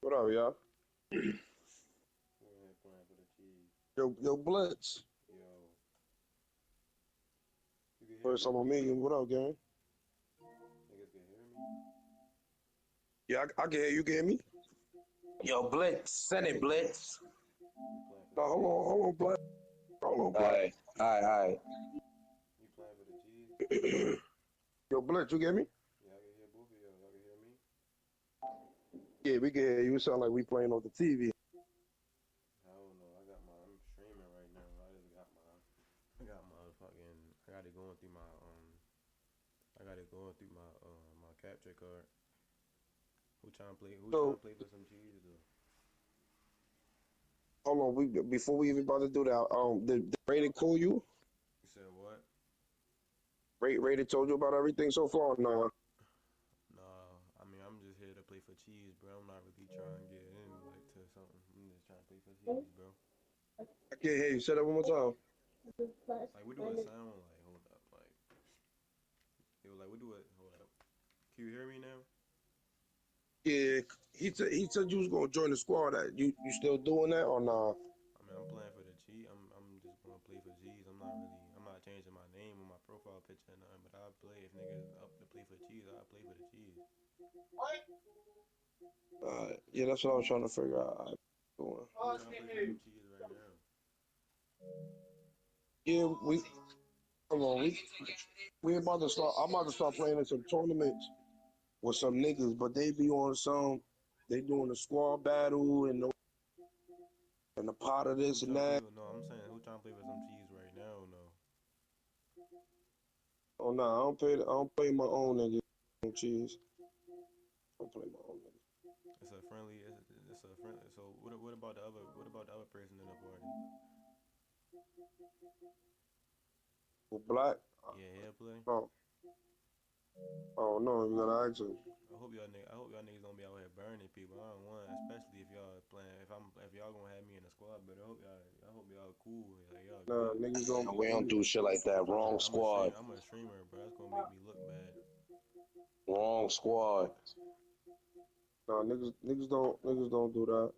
what up, y'all? We're in here playing for the cheese. Yo, Blitz. Yo. You can hear First me? time on me. What up, gang? Niggas can hear me? Yeah, I can hear you. Can hear me? Yo, Blitz, send it, Blitz. We playing for No, the hold on, Blitz. Hold on, Blitz. Alright. You playing for the cheese? Yo, Blitz, you get me? Yeah, I can hear both of y'all. Y'all can hear me? Yeah, we can hear you. It sound like we playing on the TV. I don't know. I'm streaming right now. I got it going through my capture card. Who trying to play for some cheese though? Hold on, before we even about to do that, did Rated call you? You said what? Rated told you about everything so far? No. No, I mean I'm just here to play for cheese, bro. I'm not really trying to get in like to something. I'm just trying to play for cheese, bro. I can't hear you. Say that one more time. Like what do it sound like? Hold up, like what do it? Hold up. Can you hear me now? Yeah, he said you was gonna join the squad. You still doing that or nah? I mean I'm playing for the cheese. I'm just gonna play for cheese. I'm not changing my name or my profile picture or nothing. But I'll play if niggas up to play for cheese. I'll play for the cheese. Yeah, that's what I was trying to figure out. Doing. I'm trying to play for some cheese right now. Yeah, hold on, we about to start. I'm about to start playing in some tournaments with some niggas, but they be on they doing the squad battle and the pot of this and that. No, I'm saying who trying to play for some cheese right now? No. Oh no, I don't play my own niggas. Cheese. I don't play my own niggas. It's a friendly. So what about the other person in the party? With Black. Yeah, he'll play. Oh. Oh no, you gotta ask him. I hope y'all niggas don't be out here burning people. I don't want, especially if y'all playing. If y'all gonna have me in the squad, but I hope y'all cool. Like y'all Nah, good. niggas don't. We don't do shit like that. Wrong squad. I'm a streamer, bro. That's gonna make me look bad. Wrong squad. Nah, niggas don't do that.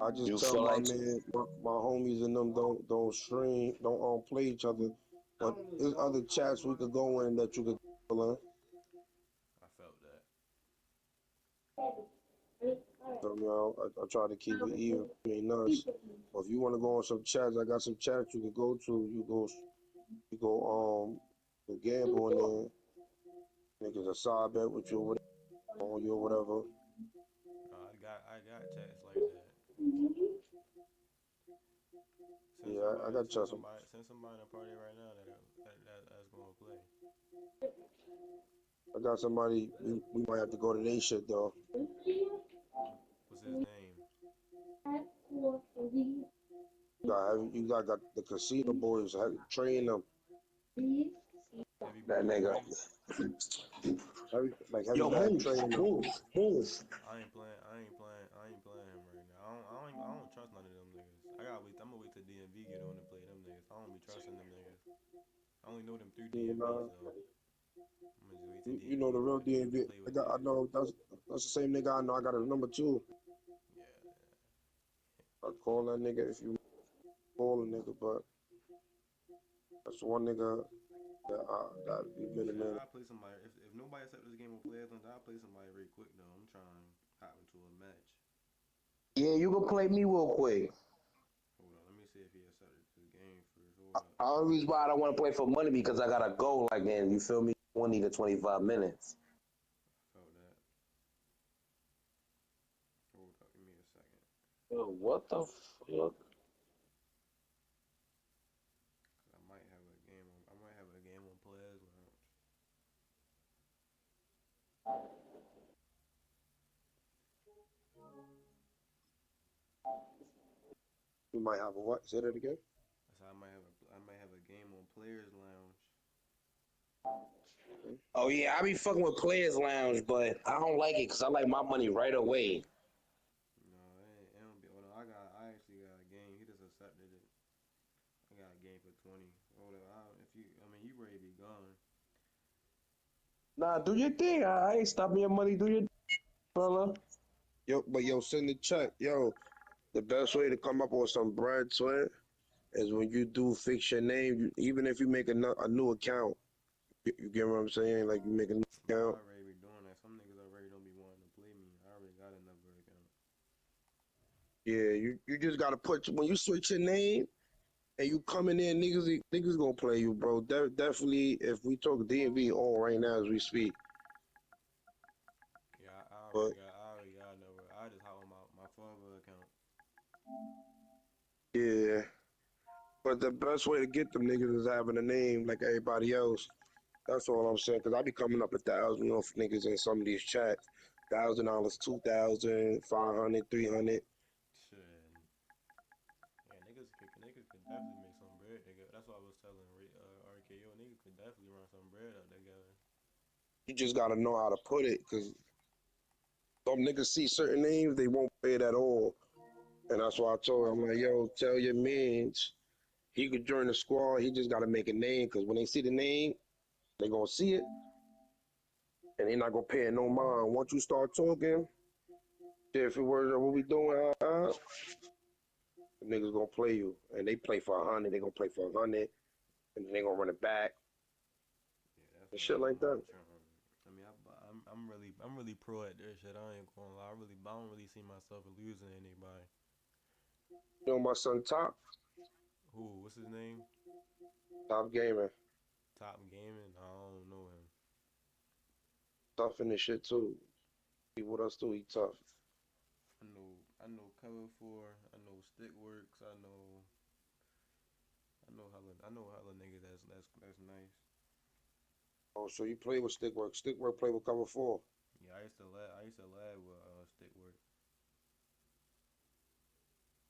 I just You tell feel my like man, my homies and them don't stream, don't play each other. But there's other chats we could go in that you could in. I felt that. So, you know, I try to keep it even between us. But if you want to go on some chats, I got some chats you can go to. You gamble in there. Niggas a side bet with you, whatever, on you or whatever. I got chats like that. Yeah, I got chats. Send somebody in a party right now that's gonna play. I got somebody. We might have to go to their shit though. What's his name? You got the casino boys. Have train them. Heavy that boy nigga. Dre. Have Yo, you bad move, train them. move, move. I ain't playing him right now. I don't trust none of them niggas. I'm gonna wait till DMV get on and play them niggas. I don't be trusting them niggas. I only know them through You DMV, know, so I'm gonna just wait till you know DMV the get on real and DMV. play with I niggas. know that's the same nigga I know. I got his number too. Yeah. I call that nigga if you call a nigga, but that's one nigga that you been a Shit, minute. I'll play somebody. If nobody set this game on players, I'll play somebody real quick though. I'm trying to hop into a match. Yeah, you can play me real quick. Hold on, let me see if he accepted this game first. Hold up. The only reason why I don't want to play for money because I gotta go like in, you feel me, 20 to 25 minutes. Felt that. Hold up, give me a second. Yo, what the fuck? I might have a game on. I might have a game on players lounge. You might have a what? Say that again. So I might have a game on players lounge. Oh yeah, I be fucking with Players Lounge, but I don't like it because I like my money right away. No, it don't be. Hold on, I actually got a game. He just accepted it. I got a game for 20. Hold up, you ready to be gone? Nah, do your thing. I ain't stopping your money. Do your fella. Yo, send the check. Yo, the best way to come up with some bread, sweat, is when you do fix your name. Even if you make a new account, you get what I'm saying? Like you make a new Bro, account. I already be doing that. Some niggas already don't be wanting to play me. I already got another account. Yeah, you just gotta put when you switch your name and you coming in, niggas gonna play you, bro. Definitely, if we talk DMV on right now as we speak, Yeah, but I already got another. I just hop on my father account. yeah, but the best way to get them niggas is having a name like everybody else. That's all I'm saying. Cause I be coming up 1,000 off niggas in some of these chats. $1,000, 2,000, 500, 300. Shit. Yeah, niggas could definitely make some bread. That's what I was telling RKO. Niggas could definitely run some bread up together. You just gotta know how to put it. Cause some niggas see certain names, they won't play it at all. And that's why I told him, I'm like, yo, tell your mans he could join the squad. He just gotta make a name. Cause when they see the name, they gonna see it. And they not gonna pay it no mind. Once you start talking, different words of what we doing, the niggas gonna play you. And they play for 100, they gonna play for 100, and then they gonna run it back. Yeah, that's And what shit like I'm that. trying. I'm really pro at this shit. I ain't gonna lie. I don't really see myself losing anybody. You know my son Top? Who? What's his name? Top Gaming. Top Gaming. I don't know him. Tough in this shit too. He with us too, he tough. I know Cover 4. I know Stickworks. I know hella niggas that's nice. Oh, so you play with Stickwork. Stickwork play with Cover 4. Yeah, I used to lab with Stickwork.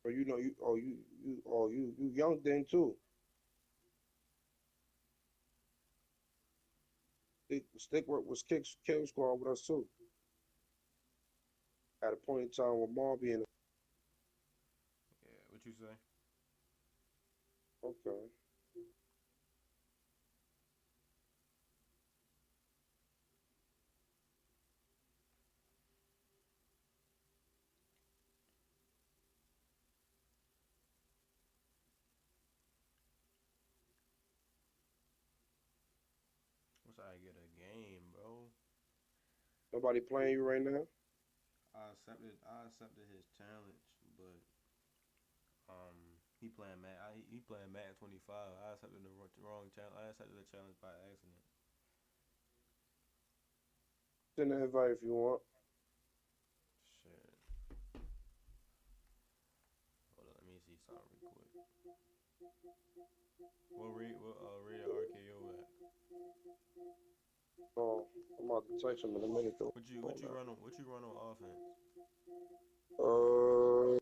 But you know you young then too. Stick work was kill squad with us too. At a point in time with Marby and Yeah, what you say? okay. Wish I get a game, bro. Nobody playing you right now? I accepted his challenge, but he playing Matt. He playing Madden 25. I accepted the wrong challenge. I accepted the challenge by accident. Send an invite if you want. Shit. Hold on, let me see something real quick. What rated RKO at? Oh, I'm about to text him in a minute though. What you run on offense? Uh,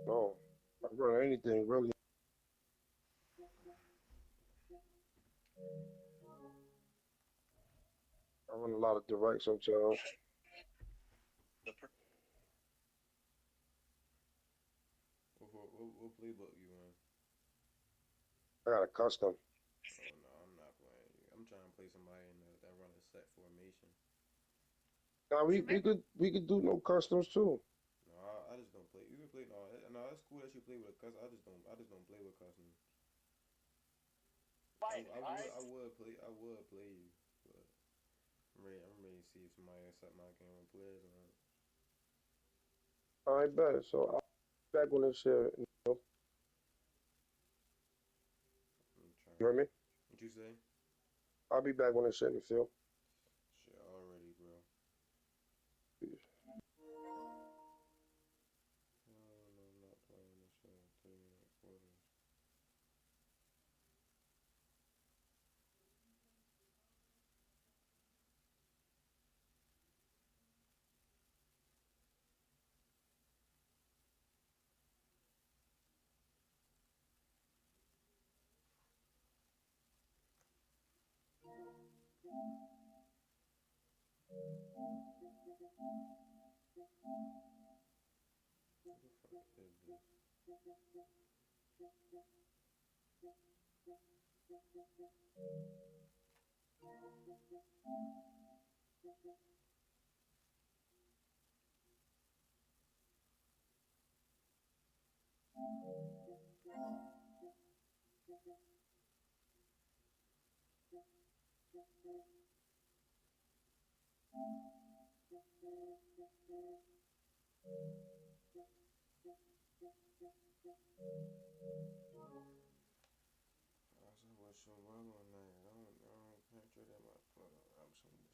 no, I run anything really. I run a lot of direct sometimes. What playbook you run? I got a custom. Oh no, I'm not playing you. I'm trying to play somebody that run a set formation. Now we could do no customs too. No, I just don't play. You can play. No, no, that's cool that you play with a custom. I just don't play with customs. I would play you, but I'm ready to see if somebody accept my game with players or not. All right, better. So I'll be back on this shit. I'm You trying. heard me? What you say? I'll be back on this shit in the field. Shit, already, bro. No, no, I'm not playing this shit. 3 minute quarters. Who the fuck is this? I said, what's your well on that? I don't penetrate that my I'm some this.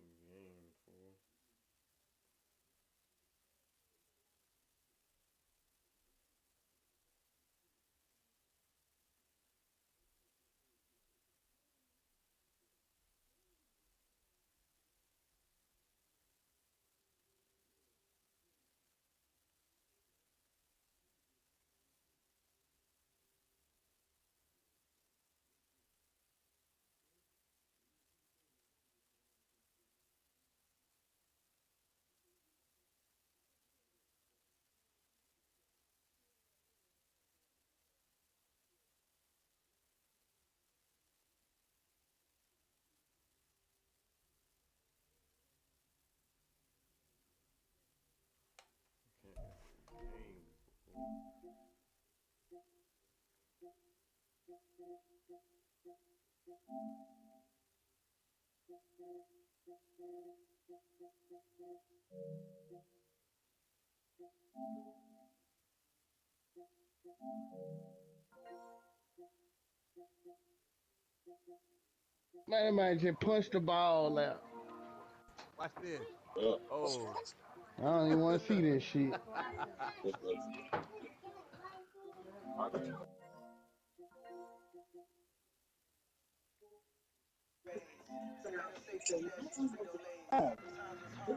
some game, fool. Can't get no game, fool. Man, that man just punched the ball out. Watch this. Yeah. Oh. I don't even want to see this shit.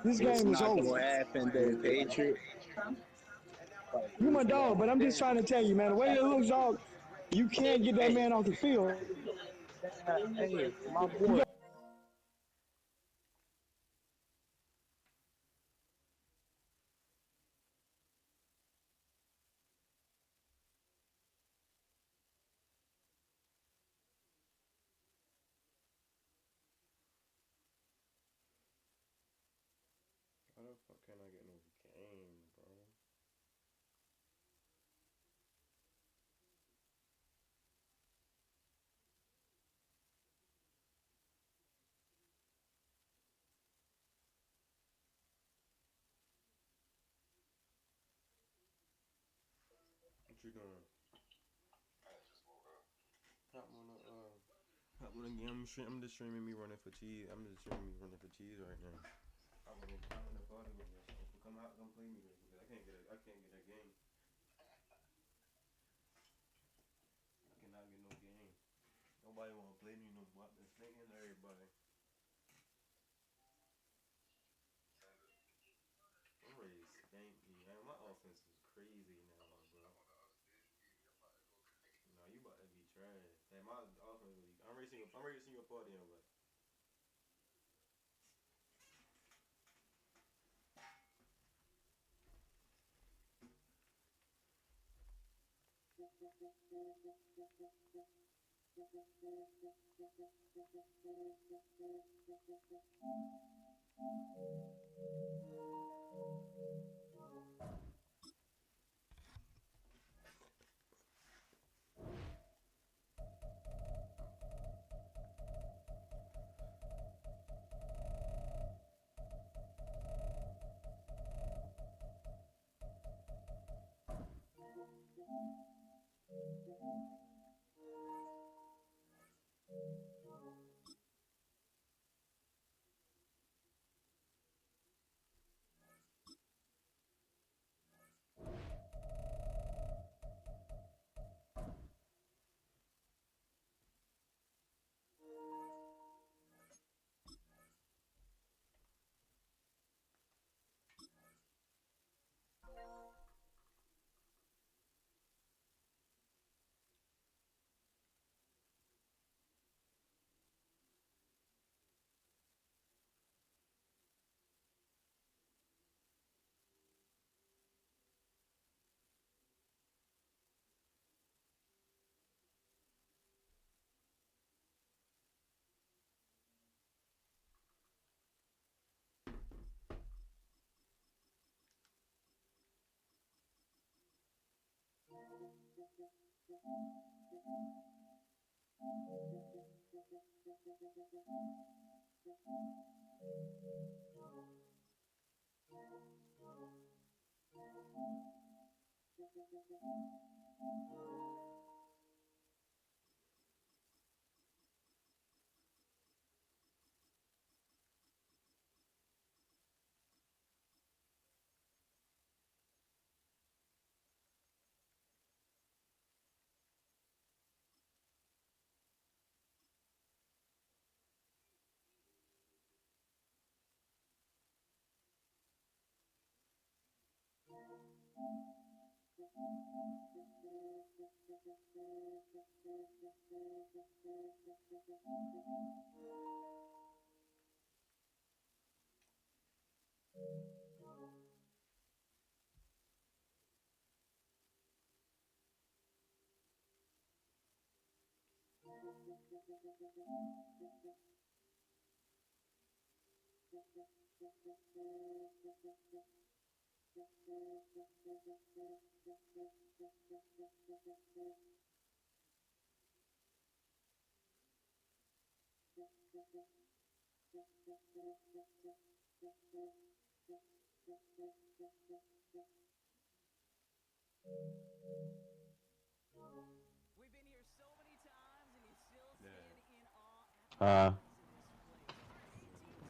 This It's game is not over. gonna happen though, Patriot. You my dog, but I'm just trying to tell you, man. The way it looks, dog, you can't get that Hey, man off the field. hey, my You boy. got How the fuck can I get no game, bro? What you doing? Hop on the hop on the game. I'm just streaming me running for cheese. I'm just streaming me running for cheese right now. I want to party with you. So come out, come play me because I can't get a game. I cannot get no game. Nobody want to play me no more. I've been thinking everybody. I'm ready to spank me, man. My offense is crazy now, bro. No, you about to be trash. Hey, my offense really. I'm ready to see your party in, but.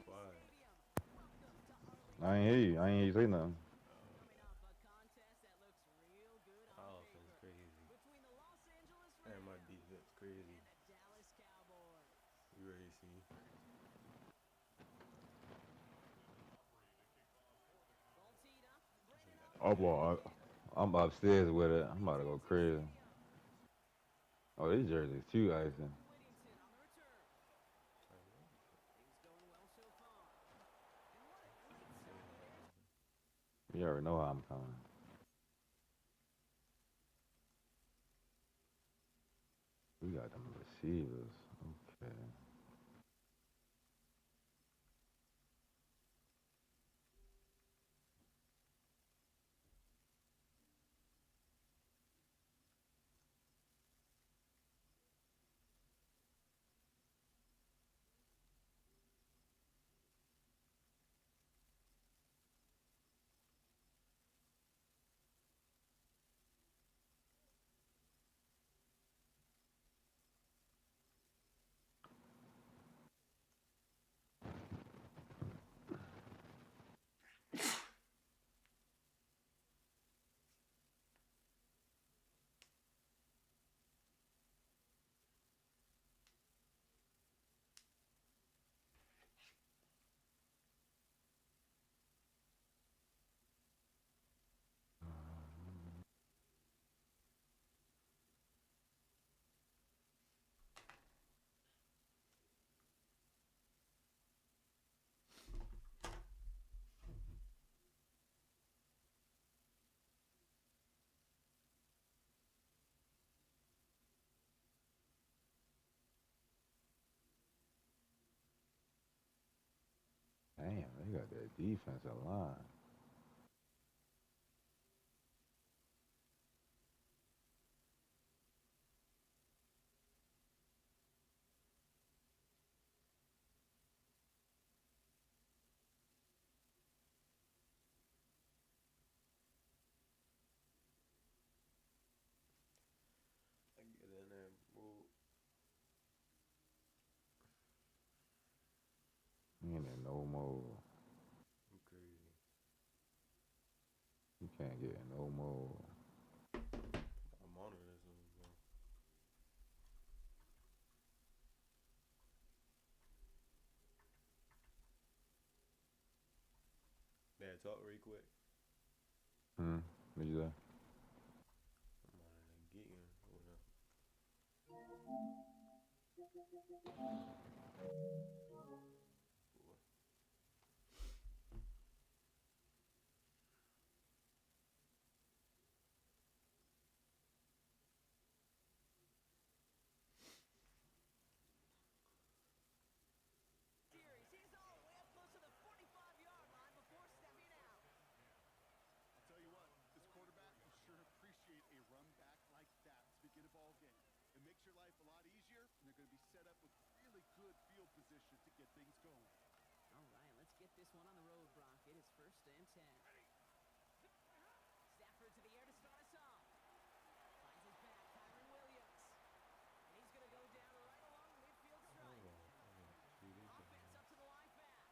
Quiet. I ain't hear you. I ain't hear you say nothing. Our offense crazy. And my defense crazy. You ready to see? Oh boy, I'm upstairs with it. I'm about to go crazy. Oh, these jerseys too icing. You already know how I'm coming. We got them receivers. Okay. Damn, they got that defensive line. I get in there, move. You ain't in no more. I'm crazy. You can't get in no more. I'm on this one, bro. Dad, talk real quick. What you say? I'm on it and geeking. Hold up. I'll tell you what, this quarterback will sure appreciate a run back like that to begin a ball game. It makes your life a lot easier, and they're going to be set up with really good field position to get things going. All right, let's get this one on the road, Brock. It is 1st and 10. Stafford to the air to start us off. Finds his back, Kyron Williams. And he's going to go down right along the midfield stripe. Offense up to the line fast.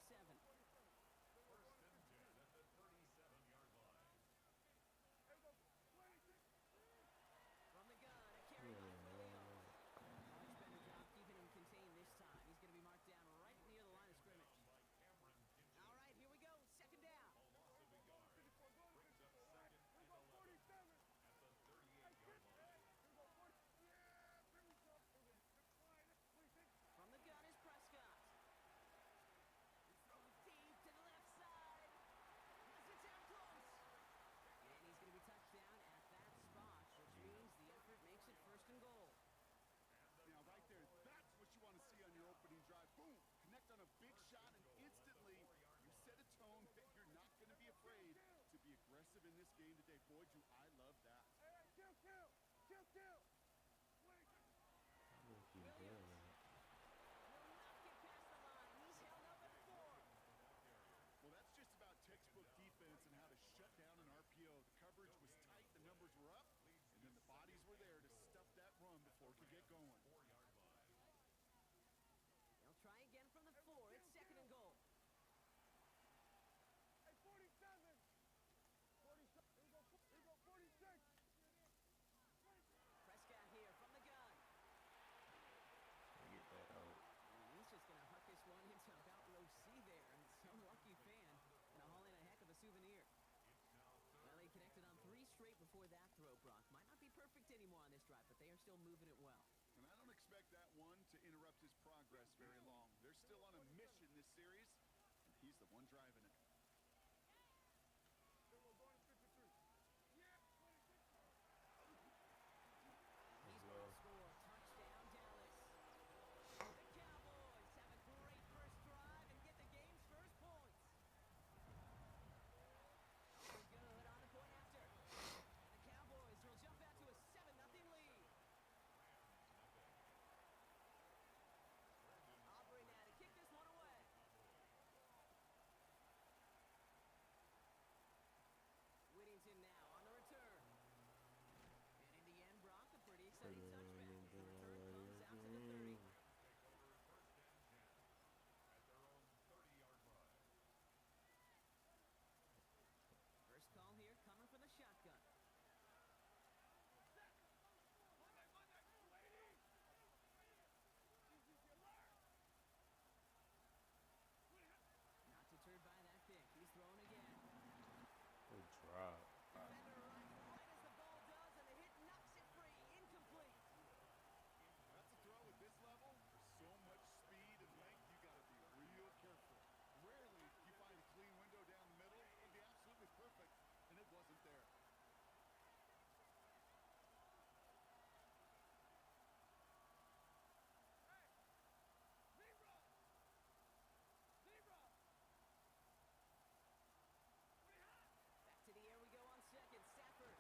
37. First and 10 at the 37-yard line. From the gun, a carry by Williams. Much better job keeping him contained this time. He's going to be marked down right near the line of scrimmage. All right, here we go. Second down. A loss of a yard. Brings up second and 11 at the 38-yard line. From the gun is Prescott. He's throwing deep to the left side. Has it down close. And he's going to be touched down at that spot, which means the effort makes it first and goal. Now, right there, that's what you want to see on your opening drive. Boom! Connect on a big shot, and instantly you set a tone that you're not going to be afraid to be aggressive in this game today. Boy, do I love that. Will not get past the line. He's held up at 4. Well, that's just about textbook defense and how to shut down an RPO. The coverage was tight, the numbers were up, and then the bodies were there to stuff that run before it could get going. They'll try again from the 4. It's second and goal. Prescott here from the gun. Get that out. And he's just going to huck this one into about row C there. And some lucky fan going to haul in a heck of a souvenir. Well, he connected on 3 straight before that throw, Brock. Might not be perfect anymore on this drive, but they are still moving it well. And I don't expect that one to interrupt his progress very long. They're still on a mission this series, and he's the one driving it. He's going to score. Touchdown, Dallas. The Cowboys have a great first drive and get the game's first points. We're good on the point after. The Cowboys will jump out to a 7-0 lead. Aubrey now to kick this one away. Whittington now on the return. And in the end, Brock, a pretty exciting touchback. The return comes out to the 30. First call here coming from the shotgun. Not deterred by that pick. He's thrown again. Good drop. Defender arrives right as the ball does, and the hit knocks it free. Incomplete. That's a throw at this level. There's so much speed and length, you got to be real careful. Rarely you find a clean window down the middle. It would be absolutely perfect, and it wasn't there. Back to the air we go on second. Stafford.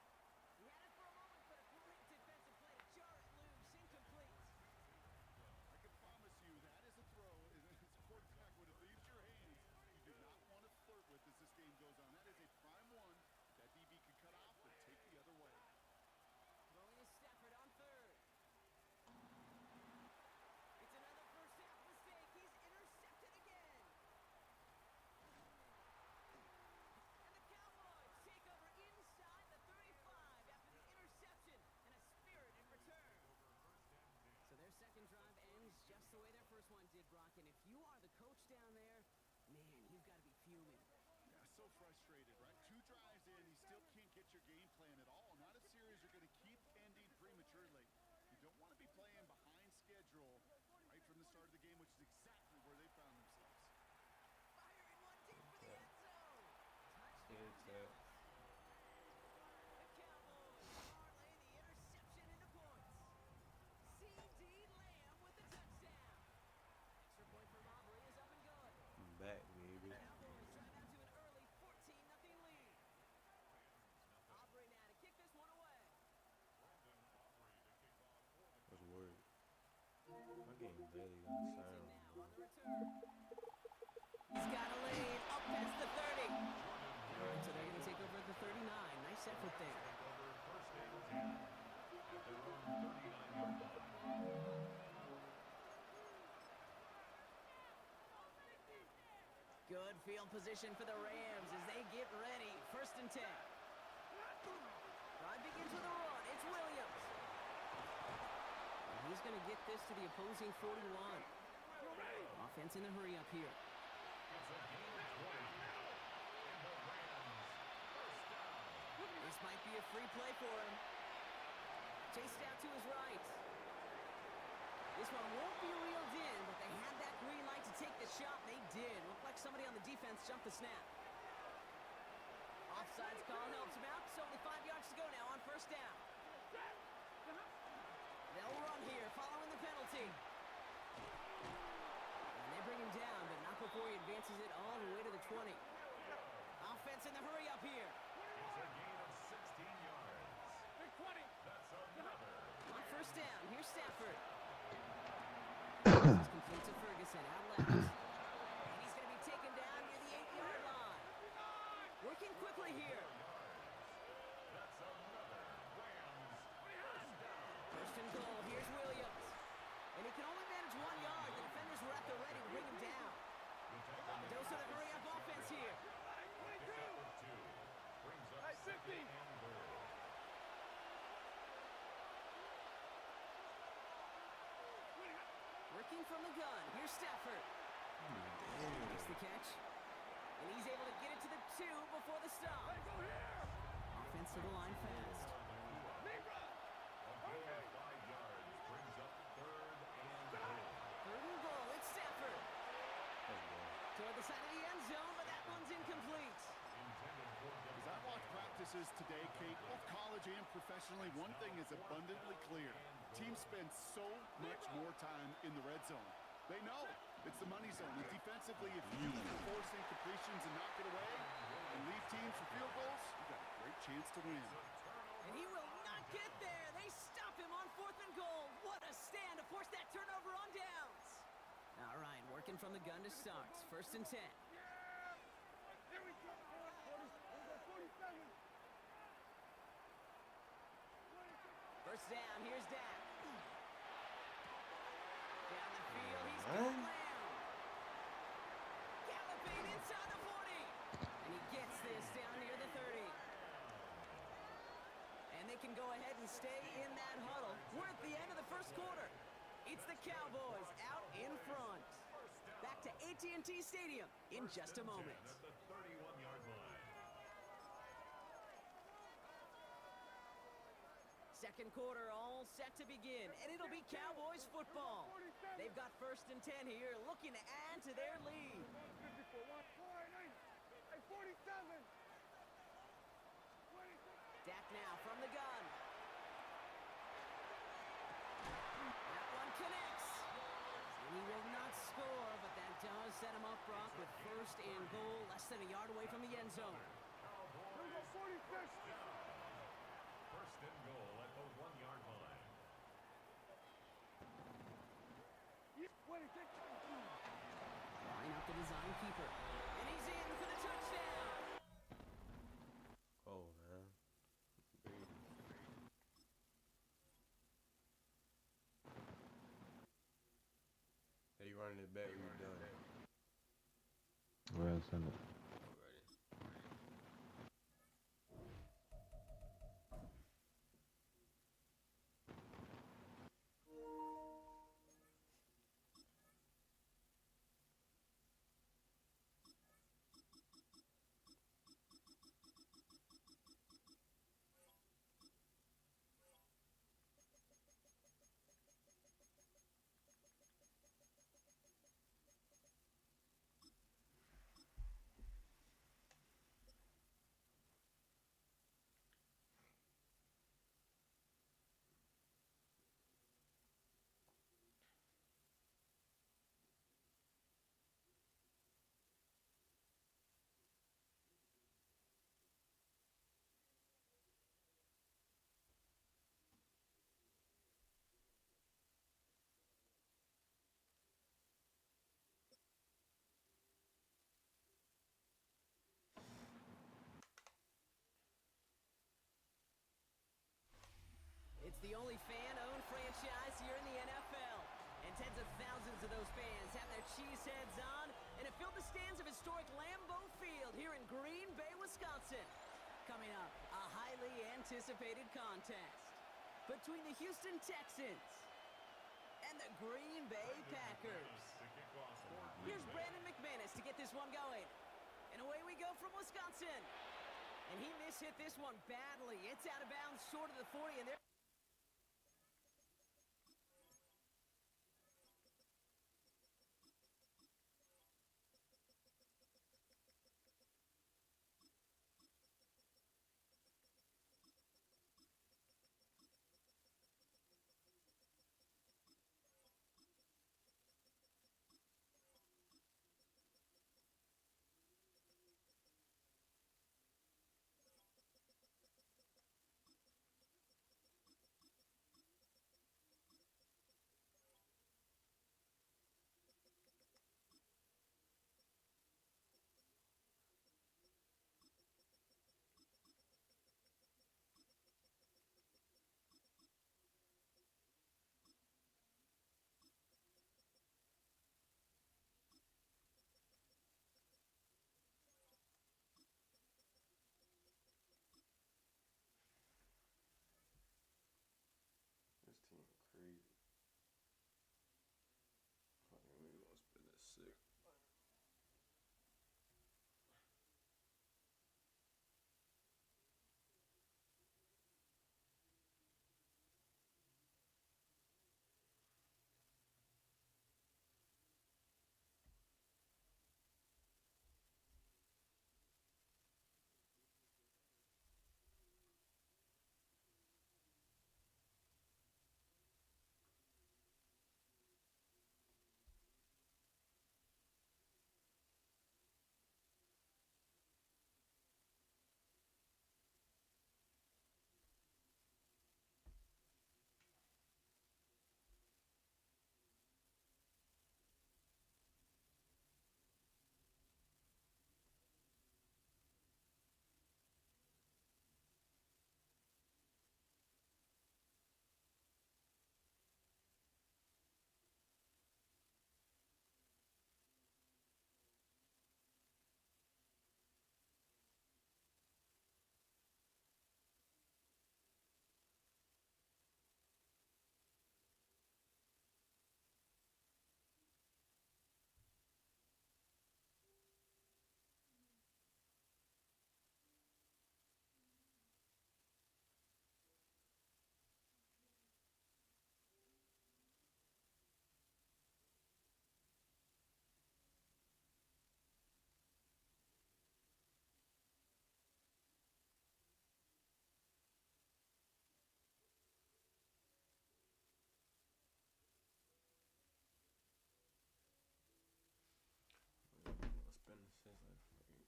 He had it for a moment, but a great defensive play to jar it loose. Incomplete. I can promise you that is a throw as a quarterback when it leaves your hands. You do not want to flirt with as this game goes on. That is a prime one that DB can cut off and take the other way. Throwing is Stafford on third. It's another first half mistake. He's intercepted again. And the Cowboys take over inside the 35 after the interception and a spirited return. So their second drive ends just the way their first one did, Brock. And if you are the coach down there, man, you've got to be fuming. Yeah, so frustrated, right? 2 drives in, you still can't get your game plan at all. Not a series you're going to keep ending prematurely. You don't want to be playing behind schedule right from the start of the game, which is exactly where they found themselves. Firing one deep for the end zone. Touchdown, It's Dallas. The Cowboys parlay the interception into points. C.D. Lamb with the touchdown. Extra point for Aubrey is up and good. back, baby. The Cowboys drive out to an early 14-0 lead. Aubrey now to kick this one away. What's the word? My game barely got sound. Now on the return. He's got a lane up past the 30. All right, so they're going to take over at the 39. Nice effort there. First and 10 at their own 39-yard line. Good field position for the Rams as they get ready. 1st and 10. Drive begins with a run. It's Williams. And he's going to get this to the opposing 41. Offense in the hurry up here. This might be a free play for him. Chased out to his right. This one won't be reeled in, but they had that green light to take the shot, and they did. Looked like somebody on the defense jumped the snap. Offsides call helps him out. It's only 5 yards to go now on 1st down. They'll run here following the penalty. And they bring him down, but not before he advances it all the way to the 20. Offense in the hurry up here. It's a gain of 16 yards. Big 20. That's another. On 1st down, here's Stafford. This is complete to Ferguson out left. And he's going to be taken down near the 8-yard line. Working quickly here. That's another. Rams. 1st and goal. Here's Williams. And he can only manage 1 yard. The defenders were at the ready to bring him down. The dose of the hurry-up offense here. Brings up 2nd and goal. Working from the gun. Here's Stafford. Makes the catch. And he's able to get it to the 2 before the stop. Offense to the line fast. A gain of 5 yards brings up 3rd and goal. 3rd and goal. It's Stafford. Toward the side of the end zone, but that one's incomplete. As I watch practices today, Kate, both college and professionally, one thing is abundantly clear. Teams spend so much more time in the red zone. They know it's the money zone. And defensively, if you can force incompletions and knock it away and leave teams for field goals, you've got a great chance to win. And he will not get there. They stop him on 4th and goal. What a stand to force that turnover on downs. All right, working from the gun to start. 1st and 10. First down, here's Dak. Down the field, he's got Lamb. Galloping inside the 40. And he gets this down near the 30. And they can go ahead and stay in that huddle. We're at the end of the 1st quarter. It's the Cowboys out in front. Back to AT&T Stadium in just a moment. At the 31-yard line. 2nd quarter all set to begin, and it'll be Cowboys football. They've got 1st and 10 here, looking to add to their lead. Dak now from the gun. That one connects. And he will not score, but that does set him up, Brock, with 1st and goal, less than a yard away from the end zone. 1st and goal at the 1-yard line. Line up the design keeper. And he's in for the touchdown. Oh, man. Hey, you running it back when you're done. Go ahead and send it. It's the only fan-owned franchise here in the NFL. And tens of thousands of those fans have their cheese heads on and filled the stands of historic Lambeau Field here in Green Bay, Wisconsin. Coming up, a highly anticipated contest between the Houston Texans and the Green Bay Packers. Here's Brandon McManus to get this one going. And away we go from Wisconsin. And he mishit this one badly. It's out of bounds short of the 40, and there. This team crazy. Fucking we gonna spend this sick.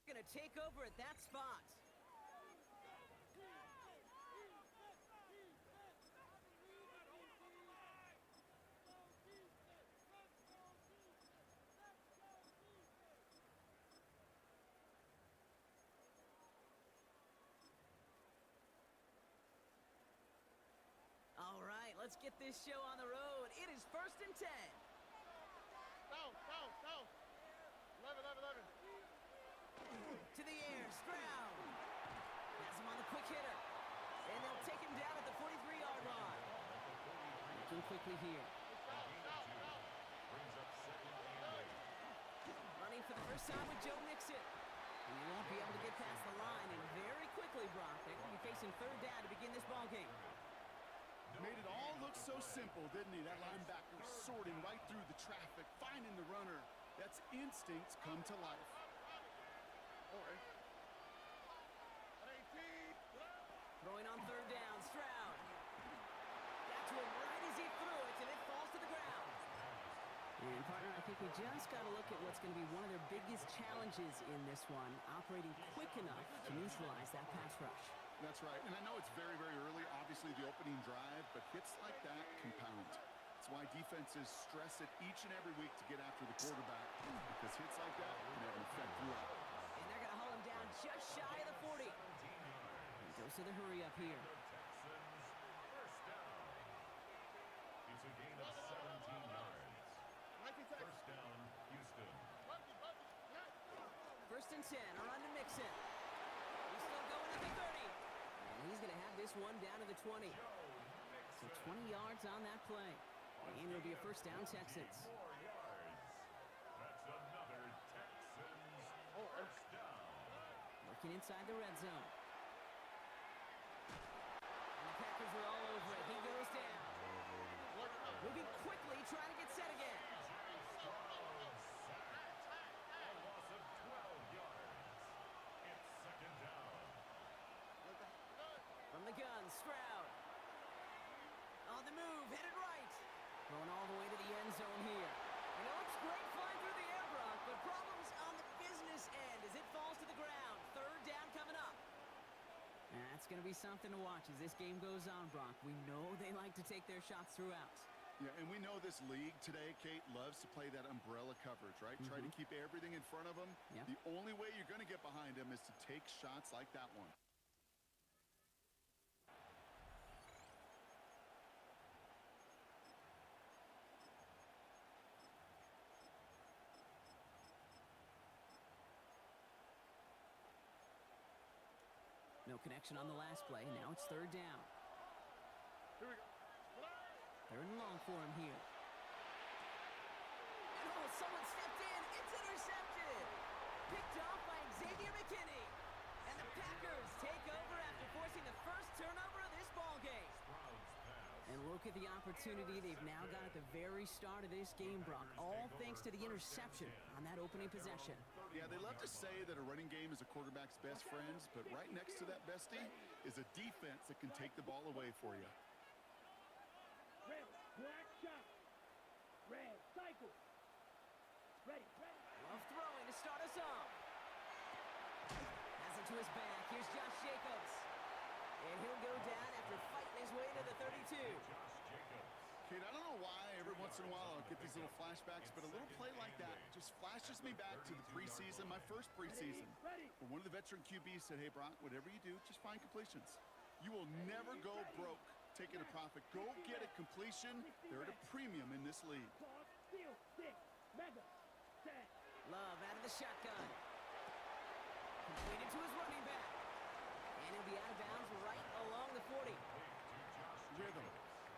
Gonna take over at that spot. All right, let's get this show on the road. It is 1st and 10. Go, go, go. 11, 11, 11. To the air, Stroud. Has him on the quick hitter. And they'll take him down at the 43-yard line. Looking quickly here. Running for the first time with Joe Mixon. And he won't be able to get past the line. And very quickly, Brock, they're going to be facing 3rd down to begin this ballgame. Made it all look so simple, didn't he? That linebacker sorting right through the traffic, finding the runner. That's instincts come to life. Throwing on 3rd down, Stroud. Got to him right as he threw it, and it falls to the ground. And, partner, I think we just got to look at what's going to be one of their biggest challenges in this one, operating quick enough to neutralize that pass rush. That's right, and I know it's very, very early, obviously the opening drive, but hits like that compound. That's why defenses stress it each and every week to get after the quarterback, because hits like that can have an effect throughout. And they're going to haul him down just shy of the 40. He goes to the hurry up here. It's a gain of 17 yards. First down, Houston. and 10. A run to Mixon. He's still going at the 30. And he's going to have this one down to the 20. So 20 yards on that play. And it'll be a first down, Texans. 4 yards. That's another Texans first down. Working inside the red zone. And the Packers are all over it. He goes down. Moving quickly, trying to get set again. A loss of 12 yards. It's second down. From the gun, Stroud. On the move, headed right. Going all the way to the end zone here. And it looks great flying through the air, Brock, but problems on the business end as it falls to the ground. Third down coming up. That's going to be something to watch as this game goes on, Brock. We know they like to take their shots throughout. Yeah, and we know this league today, Kate, loves to play that umbrella coverage, right? Try to keep everything in front of them. Yep. The only way you're going to get behind them is to take shots like that one. No connection on the last play. Now it's third down. Here we go. Third and long for him here. And oh, someone stepped in. It's intercepted. Picked off by Xavier McKinney. And the Packers take over after forcing the first turnover of this ball game. And look at the opportunity they've now got at the very start of this game, Brock. All thanks to the interception on that opening possession. Yeah, they love to say that a running game is a quarterback's best friends, but right next to that bestie is a defense that can take the ball away for you. Red, black shot. Red, cycle. Ready. Love throwing to start us off. Has it to his back. Here's Josh Jacobs. And he'll go down after fighting his way to the 32. Kate, I don't know why every once in a while I'll get these little flashbacks, but a little play like that just flashes me back to the preseason, my first preseason. Where one of the veteran QBs said, hey, Brock, whatever you do, just find completions. You will never go broke taking a profit. Go get a completion. They're at a premium in this league. Love out of the shotgun. Completed to his running back. And he'll be out of bounds right along the 40. Rhythm.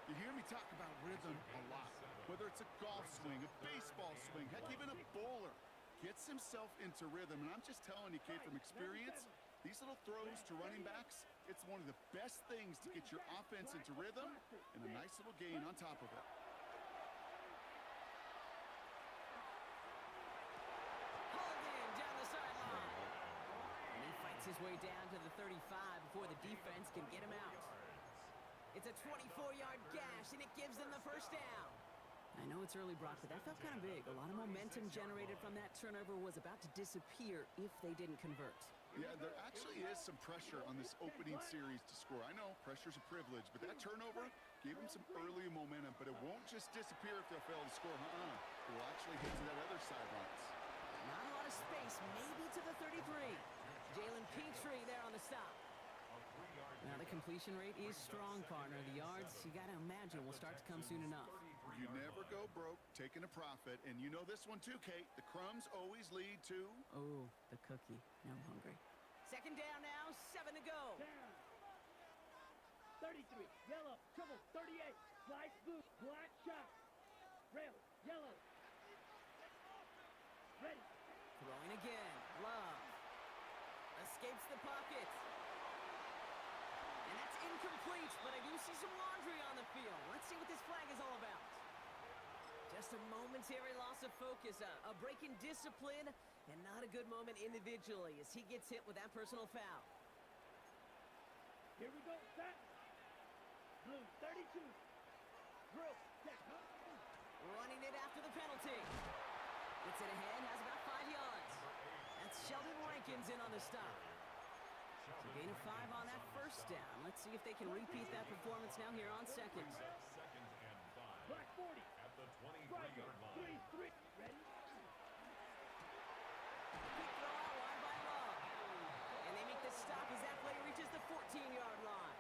You hear me talk about rhythm a lot. Whether it's a golf swing, a baseball swing, heck, even a bowler gets himself into rhythm. And I'm just telling you, Kate, from experience, these little throws to running backs, it's one of the best things to get your offense into rhythm and a nice little gain on top of it. Hauled in down the sideline. And he fights his way down to the 35 before the defense can get him out. It's a 24-yard gash, and it gives them the first down. I know it's early, Brock, but that felt kind of big. A lot of momentum generated from that turnover was about to disappear if they didn't convert. Yeah, there actually is some pressure on this opening series to score. I know pressure's a privilege, but that turnover gave them some early momentum, but it won't just disappear if they fail to score. It will actually hit to that other sidelines. Not a lot of space, maybe to the 33. Jalen Petrie there on the stop. Now the completion rate is strong, partner. The yards, you got to imagine, will start to come soon enough. You never go broke taking a profit, and you know this one too, Kate. The crumbs always lead to... Oh, the cookie. Now I'm hungry. Second down now, 7 to go. Down. 33, yellow, trouble, 38, slice boot, black shot. Rail, yellow. Ready. Throwing again. Love. Escapes the pocket. And that's incomplete, but I do see some laundry on the field. Let's see what this flag is all about. Just a momentary loss of focus, a break in discipline, and not a good moment individually as he gets hit with that personal foul. Here we go, set. Blue, 32. Drill, check. Running it after the penalty. Gets it ahead, has about 5 yards. That's Sheldon Rankins in on the stop. So gain of 5 on that first down. Let's see if they can repeat that performance now here on second. Second and 5. Black 40. At the 23-yard line. 3, ready. Quick throw out wide by Love. And they make the stop as that play reaches the 14-yard line.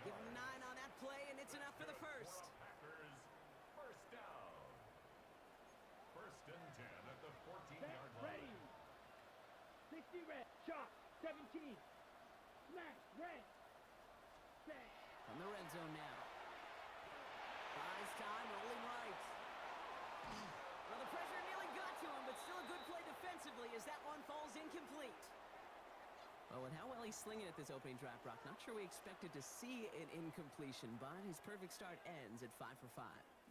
Give them 9 on that play, and it's enough for the first. Packers first down. First and 10 at the 14-yard line. Ready. From the red zone now. Buys time, rolling right. Well, the pressure nearly got to him, but still a good play defensively as that one falls incomplete. Well, with how well he's slinging at this opening drive, Brock, not sure we expected to see an incompletion, but his perfect start ends at 5 for 5.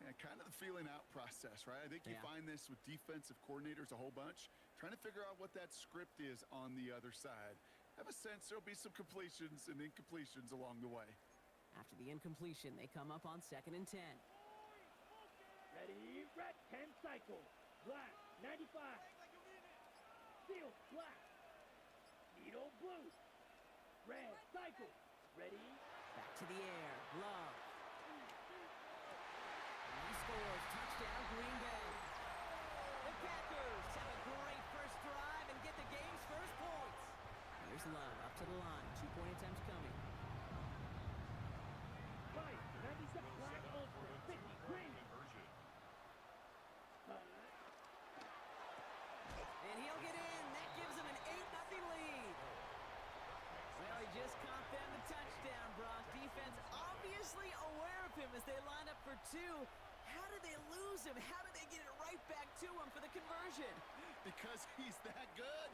Yeah, kind of the feeling out process, right? I think you find this with defensive coordinators a whole bunch, trying to figure out what that script is on the other side. Have a sense there'll be some completions and incompletions along the way. After the incompletion, they come up on 2nd and 10. Ready, red, 10 cycle. Black, 95. Steel, black. Needle, blue. Red, cycle. Ready. Back to the air. Love. And he scores. Touchdown, Green Bay. The Packers have a great first drive and get the game's first points. Here's Love up to the line. 2-point attempts coming. White, 97, black, ultra, 50, green. And he'll get in. That gives him an 8-0 lead. Well, he just caught them the touchdown, Brock. Defense obviously aware of him as they line up for 2. How did they lose him? How did they get it right back to him for the conversion? Because he's that good.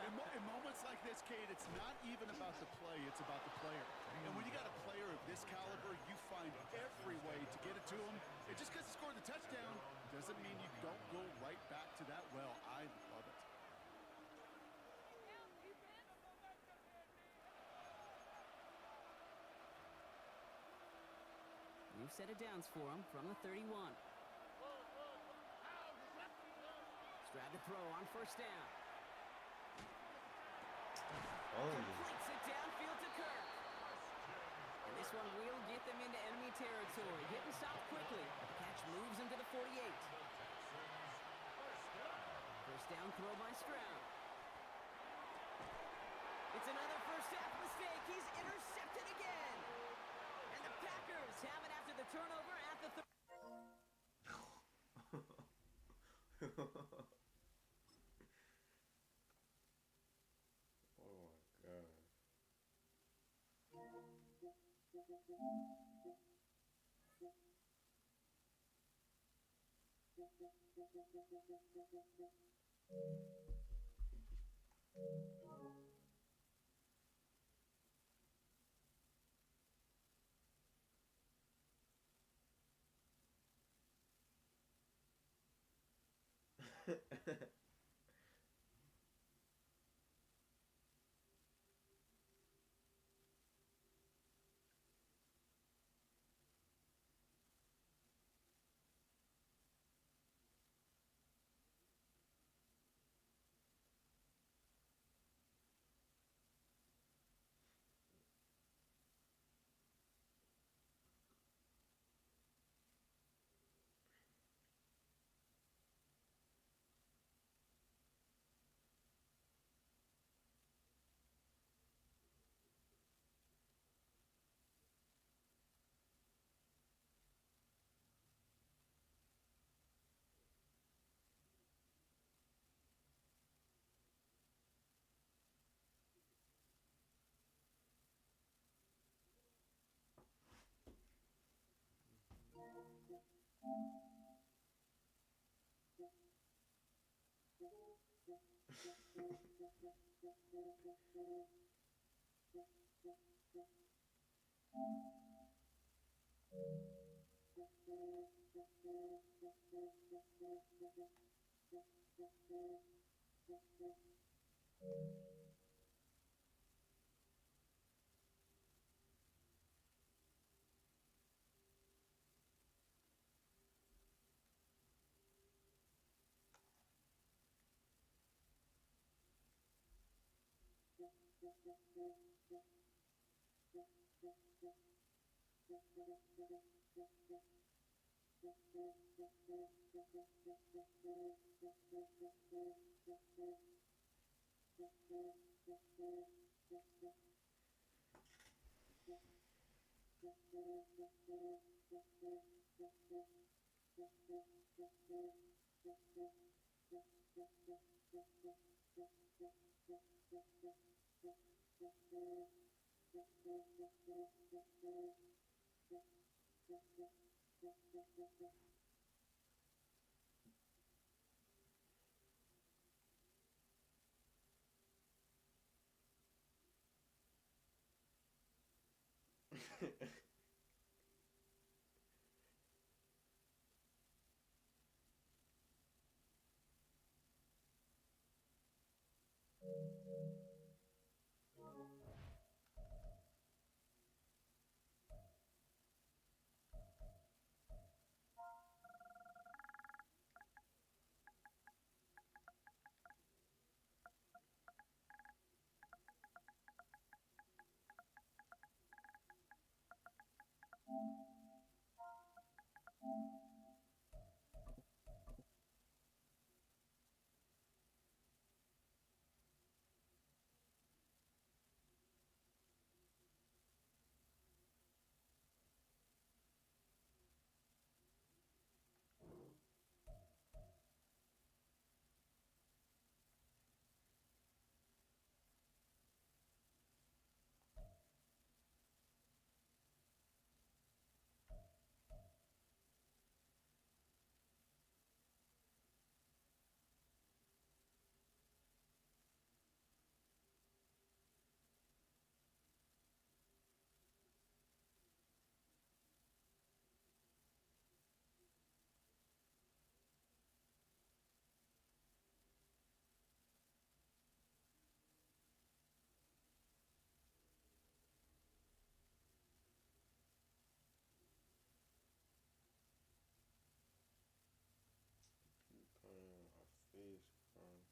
In moments like this, Kate, it's not even about the play, it's about the player. And when you got a player of this caliber, you find every way to get it to him. And just because he scored the touchdown doesn't mean you don't go right back to that well. I love it. New set of downs for him from the 31. Strap the throw on 1st down. Completes it downfield to Kirk. And this one will get them into enemy territory. Hit and stop quickly. The catch moves him to the 48. 1st down throw by Stroud. It's another first half mistake. He's intercepted again. And the Packers have it after the turnover at the Oh my God. My face, crying.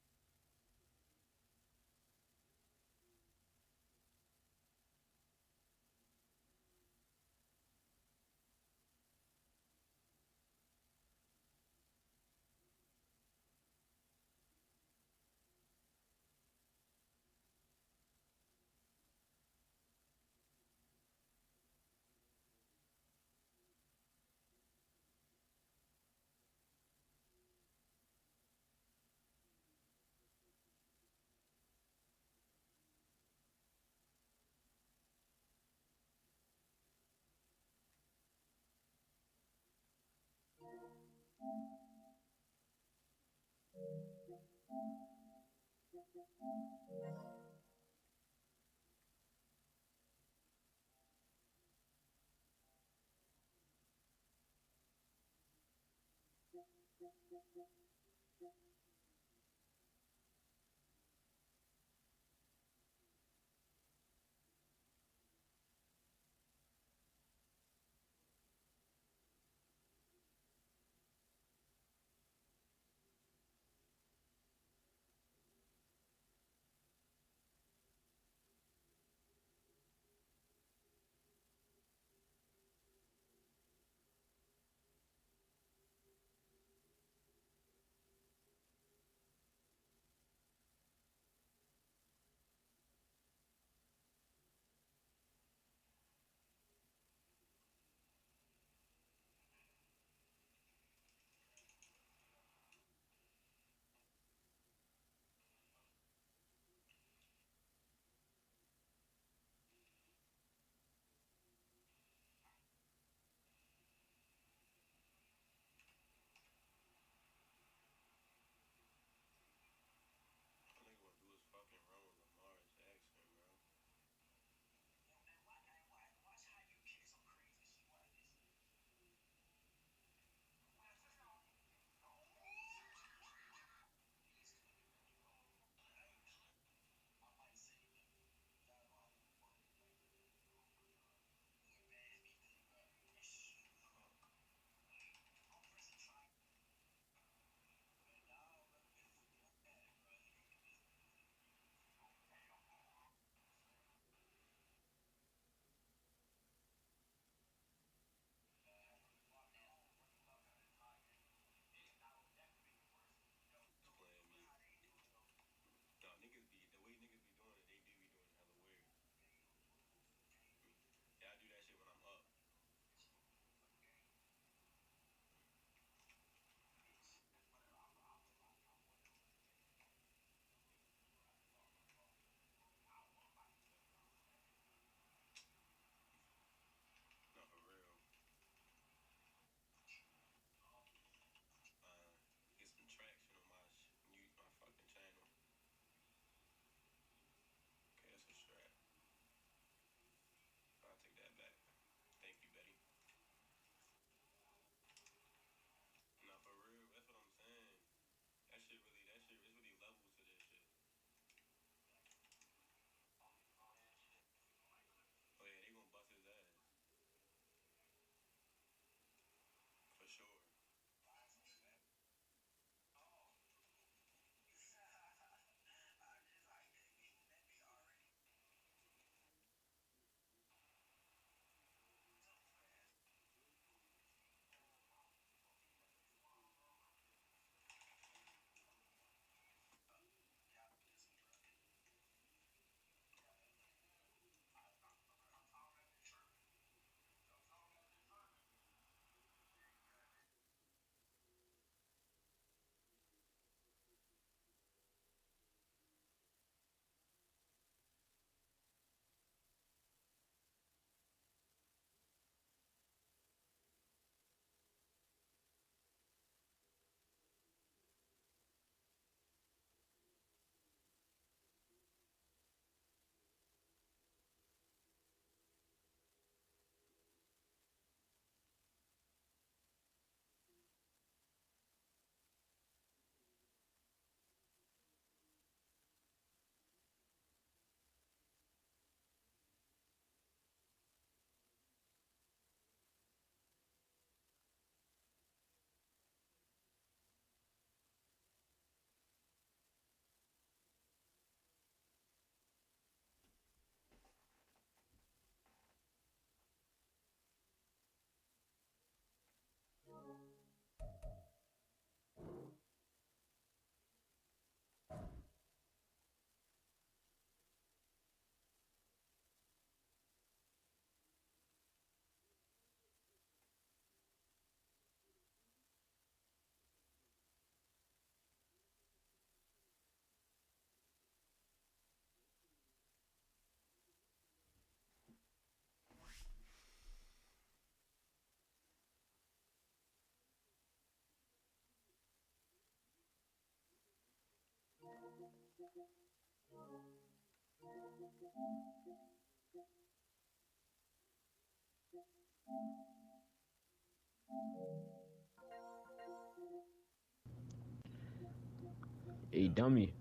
Hey, dummy.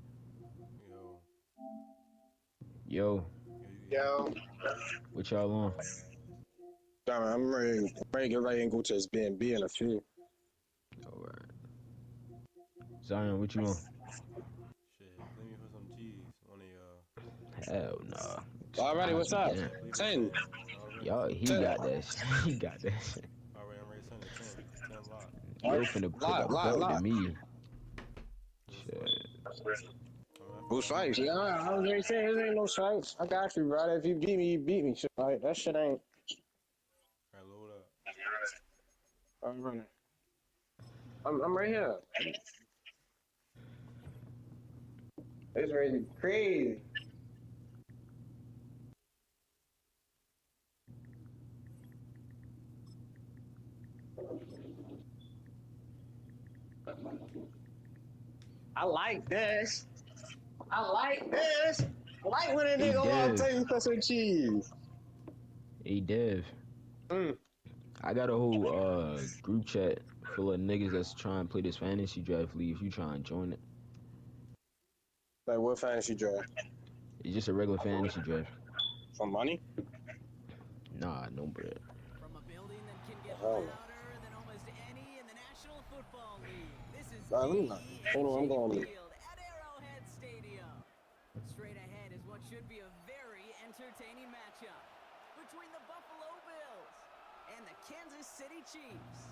Yo. Yo. Yo. What y'all on? I'm ready to get ready and go to this B&B in a few. All right. Zion, what you on? Shit, let me for some cheese. One of y'all. Hell nah. Alrighty, what's up? Damn. 10. Already. Y'all, he 10. got that shit. He got that shit. Already, I'm ready to send it. 10. 10 lock. Yo finna put a Lot. belt to me. Shit. Who's fights? Yeah, I was already saying, there ain't no fights. I got you, brother. If you beat me, you beat me. Shit, like, that shit ain't. Alright, load up. I'm running. I'm right here. It's really crazy. I like this. I like this. I like when a Hey, nigga walk Dev. take me for some cheese. Hey, Dev. I got a whole group chat full of niggas that's trying to play this fantasy draft league. If you trying to join it. Like, what fantasy draft? It's just a regular fantasy draft. For money? Nah, no bread. From a building that can get Hell louder than almost any in the National Football League. This is no. Hold on, I'm going. Field at Arrowhead Stadium. Straight ahead is what should be a very entertaining matchup between the Buffalo Bills and the Kansas City Chiefs.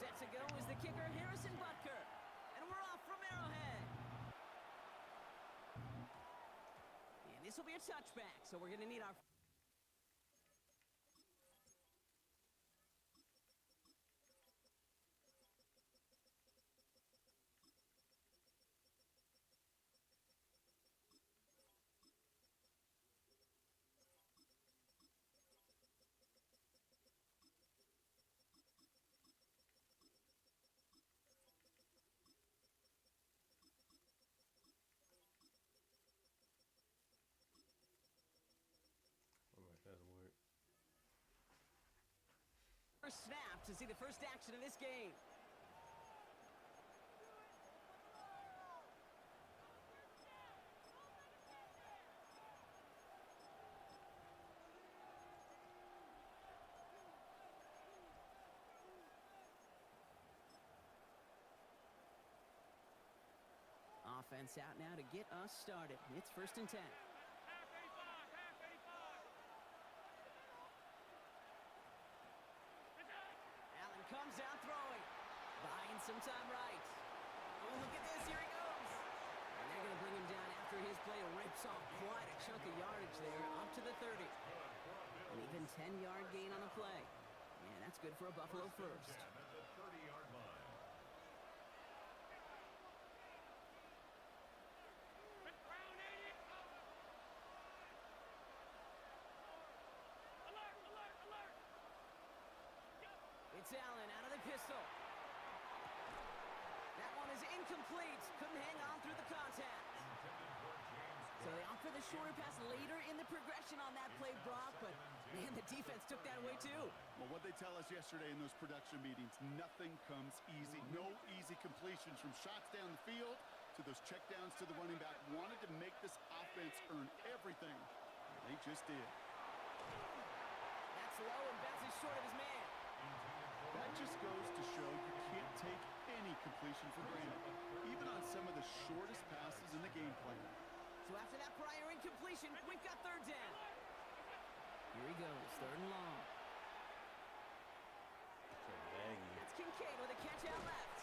Set to go is the kicker, Harrison Butker. And we're off from Arrowhead. And this will be a touchback, so we're going to need our... Alright, that's work. First snap to see the first action of this game. Offense out now to get us started. It's 1st and 10. Allen comes down throwing. Buying some time right. Oh, look at this. Here he goes. And they're going to bring him down after his play rips off quite a chunk of yardage there up to the 30. An even 10-yard gain on the play. And that's good for a Buffalo first. It's Allen out of the pistol. That one is incomplete. Couldn't hang on through the contact. So they opt for the shorter pass later in the progression on that play, Brock, but man, the defense took that away too. Well, what they tell us yesterday in those production meetings, nothing comes easy. No easy completions from shots down the field to those checkdowns to the running back. Wanted to make this offense earn everything. They just did. That's low and bounces short of his man. That just goes to show you can't take any completion for granted, even on some of the shortest passes in the game plan. So after that prior incompletion, we've got 3rd down. Here he goes, 3rd and long. That's Kincaid with a catch out left.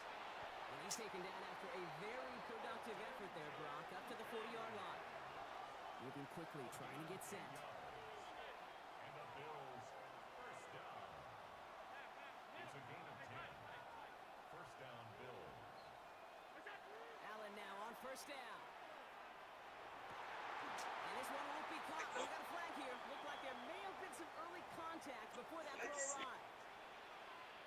And he's taken down after a very productive effort there, Brock, up to the 40-yard line. Moving quickly, trying to get set. Allen now on 1st down. And this one won't be caught. We got a flag here. Looked like there may have been some early contact before that throw arrived.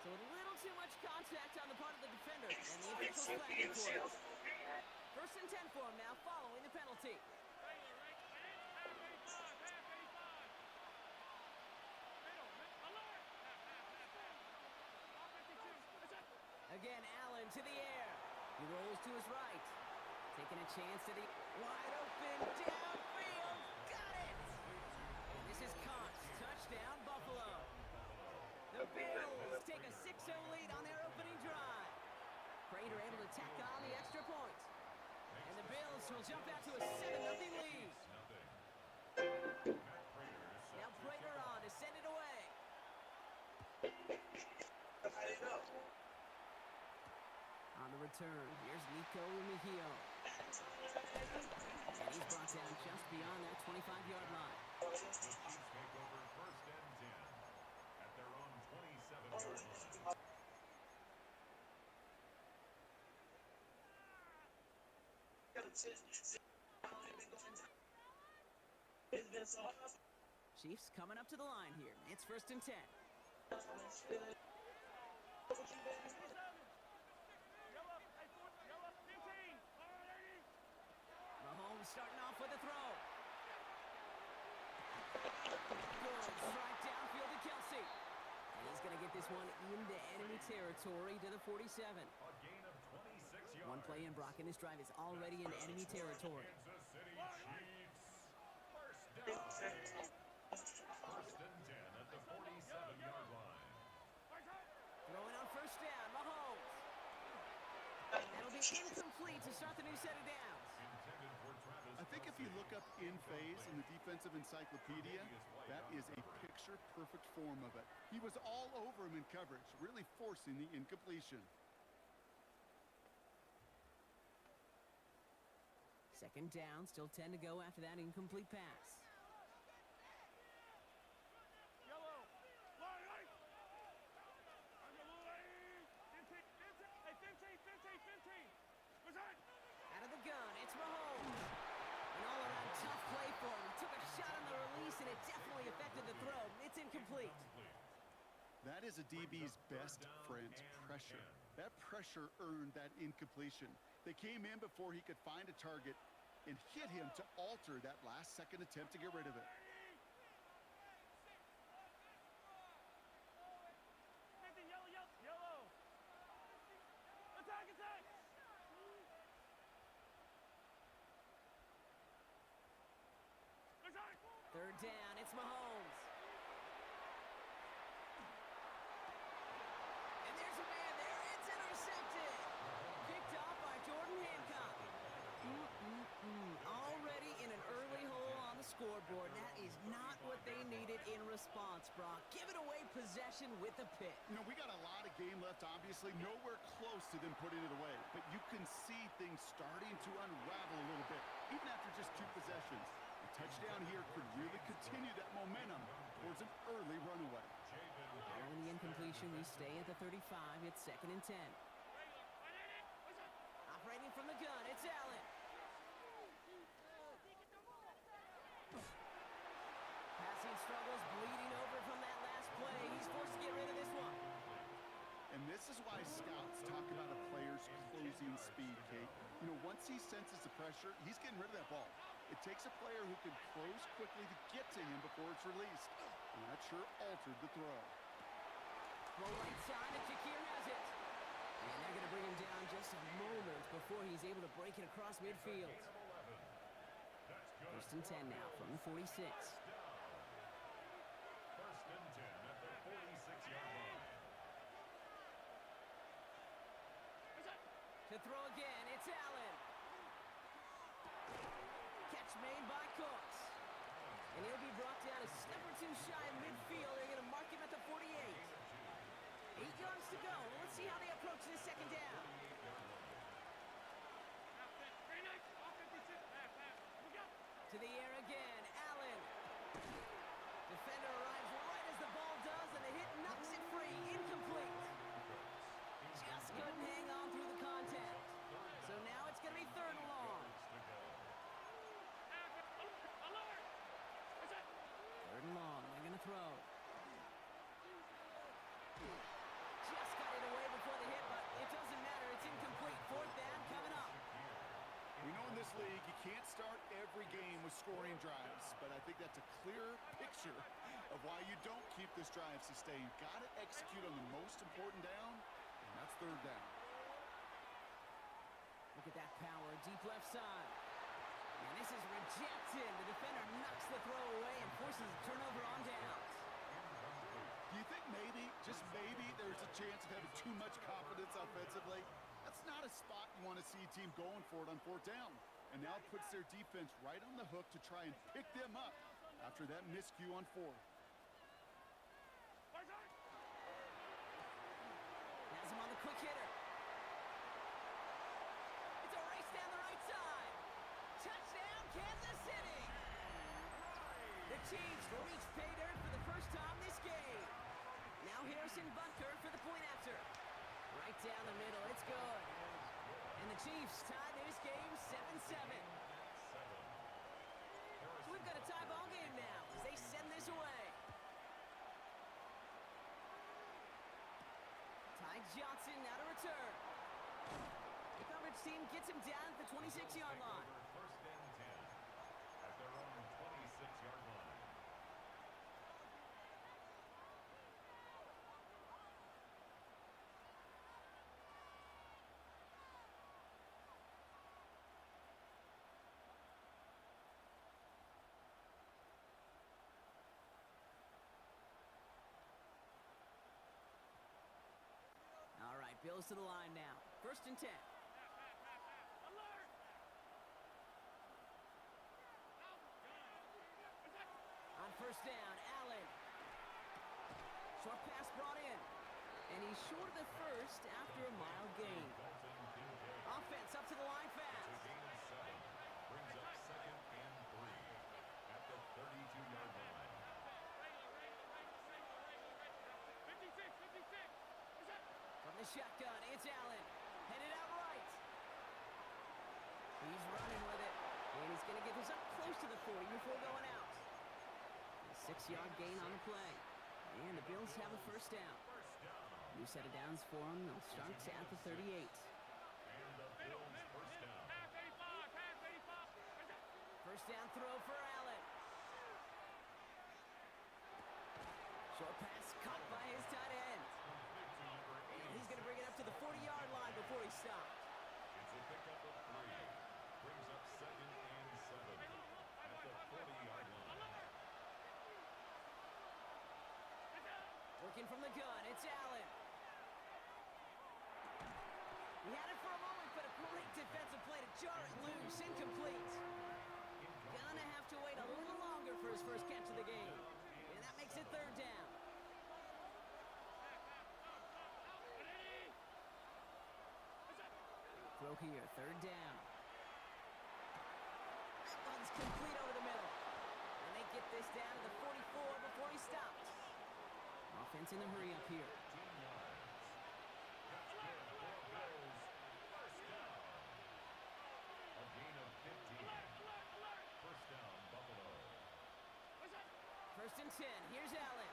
So a little too much contact on the part of the defender, and the officials flagged it for it. First and 10 for him now, following the penalty. Again, Allen to the air. He rolls to his right. Taking a chance at the wide open downfield. Got it! And this is caught. Touchdown, Buffalo. The Bills take a 6-0 lead on their opening drive. Prater able to tack on the extra point. And the Bills will jump out to a 7-0 lead. Now Prater on to send it away. On the return, here's Nico Mejio. And he's brought down just beyond that 25-yard line. The Chiefs take over first and 10 at their own 27-yard line. Chiefs coming up to the line here. It's first and 10. Mahomes starting off with a throw. Good strike downfield to Kelsey. And he's going to get this one into enemy territory to the 47. A gain of 26 yards. One play in, Brock, and this drive is already in enemy territory. Kansas City Chiefs. First down. First and 10 at the 47-yard line. Throwing on first down, Mahomes. That'll be incomplete to start the new set of downs. I think if you look up in phase in the defensive encyclopedia, that is a picture-perfect form of it. He was all over him in coverage, really forcing the incompletion. Second down, still 10 to go after that incomplete pass. Out of the gun, it's Mahomes. An all-around tough play for him. He took a shot on the release, and it definitely affected the throw. It's incomplete. That is a DB's best friend, pressure. That pressure earned that incompletion. They came in before he could find a target and hit him to alter that last-second attempt to get rid of it. Third down, it's Mahomes. And there's a man there. It's intercepted. Picked off by Jordan Hancock. Already in an early hole on the scoreboard. That is not what they needed in response, Brock. Give it away possession with a pick. You know, we got a lot of game left, obviously. Nowhere close to them putting it away. But you can see things starting to unravel a little bit, even after just 2 possessions. A touchdown here could really continue that momentum towards an early runaway. Following the incompletion, we stay at the 35. It's second and 10. Operating from the gun, it's Allen. Passing struggles, bleeding over from that last play. He's forced to get rid of this one. And this is why scouts talk about a player's closing speed, Kate. You know, once he senses the pressure, he's getting rid of that ball. It takes a player who can close quickly to get to him before it's released. And that sure altered the throw. Throw right side, and Shakir has it. And they're going to bring him down just a moment before he's able to break it across midfield. First and 10 now from the 46. First and 10 at the 46-yard line. To throw again, it's Allen. Catch made by Cooks. And he'll be brought down a step or two shy of midfield. They're going to mark him at the 48. 8 yards to go. Let's see how they approach this second down. To the air again, Allen. Defender arrives right as the ball does, and the hit knocks it free. Incomplete. Just couldn't hang on through the contact. So now it's going to be third and long. Third and long. They're going to throw. Just got it away before the hit, but it doesn't matter. It's incomplete. Fourth down coming up. can't start every game with scoring drives, but I think that's a clear picture of why you don't keep this drive sustained. Got to execute on the most important down, and that's third down. Look at that power, deep left side. And this is rejected. The defender knocks the throw away and forces a turnover on downs. Do you think maybe, just maybe, there's a chance of having too much confidence offensively? That's not a spot you want to see a team going for it on fourth down. And now it puts their defense right on the hook to try and pick them up after that miscue on fourth. Has him on the quick hitter. It's a race down the right side. Touchdown, Kansas City. The Chiefs will reach pay dirt for the first time this game. Now Harrison Butker for the point after. Right down the middle, it's good. And the Chiefs tie this game 7-7. So we've got a tie ball game now as they send this away. Ty Johnson now to return. The coverage team gets him down at the 26-yard line. First and 10 at their own 26-yard line. All right, Bills to the line now. First and 10. On first down, Allen. Short pass brought in. And he's short of the first after a mild gain. Offense up to the line fast. Brings up second and 3 at the 32-yard line. From the shotgun, it's Allen. Headed out right. He's running with it. And he's going to get this up close to the 40 before going out. A 6-yard gain on the play. And the Bills have a first down. New set of downs for them. They'll start at the 38. And the Bills first down. First down throw for Allen. Short pass caught by his tight end. And he's going to bring it up to the 40-yard line before he stops. It's a pickup of 3. Brings up second and 7 at the 40-yard line. Working from the gun, it's Allen. He had it for a moment, but a great defensive play to jar it loose. Incomplete. Gonna have to wait a little longer for his first catch of the game. And that makes it third down. Throw here, third down. That one's complete over the middle. And they get this down to the 44 before he stops. Offense in the hurry up here. A gain of 15. First down, Buffalo. First and 10. Here's Allen.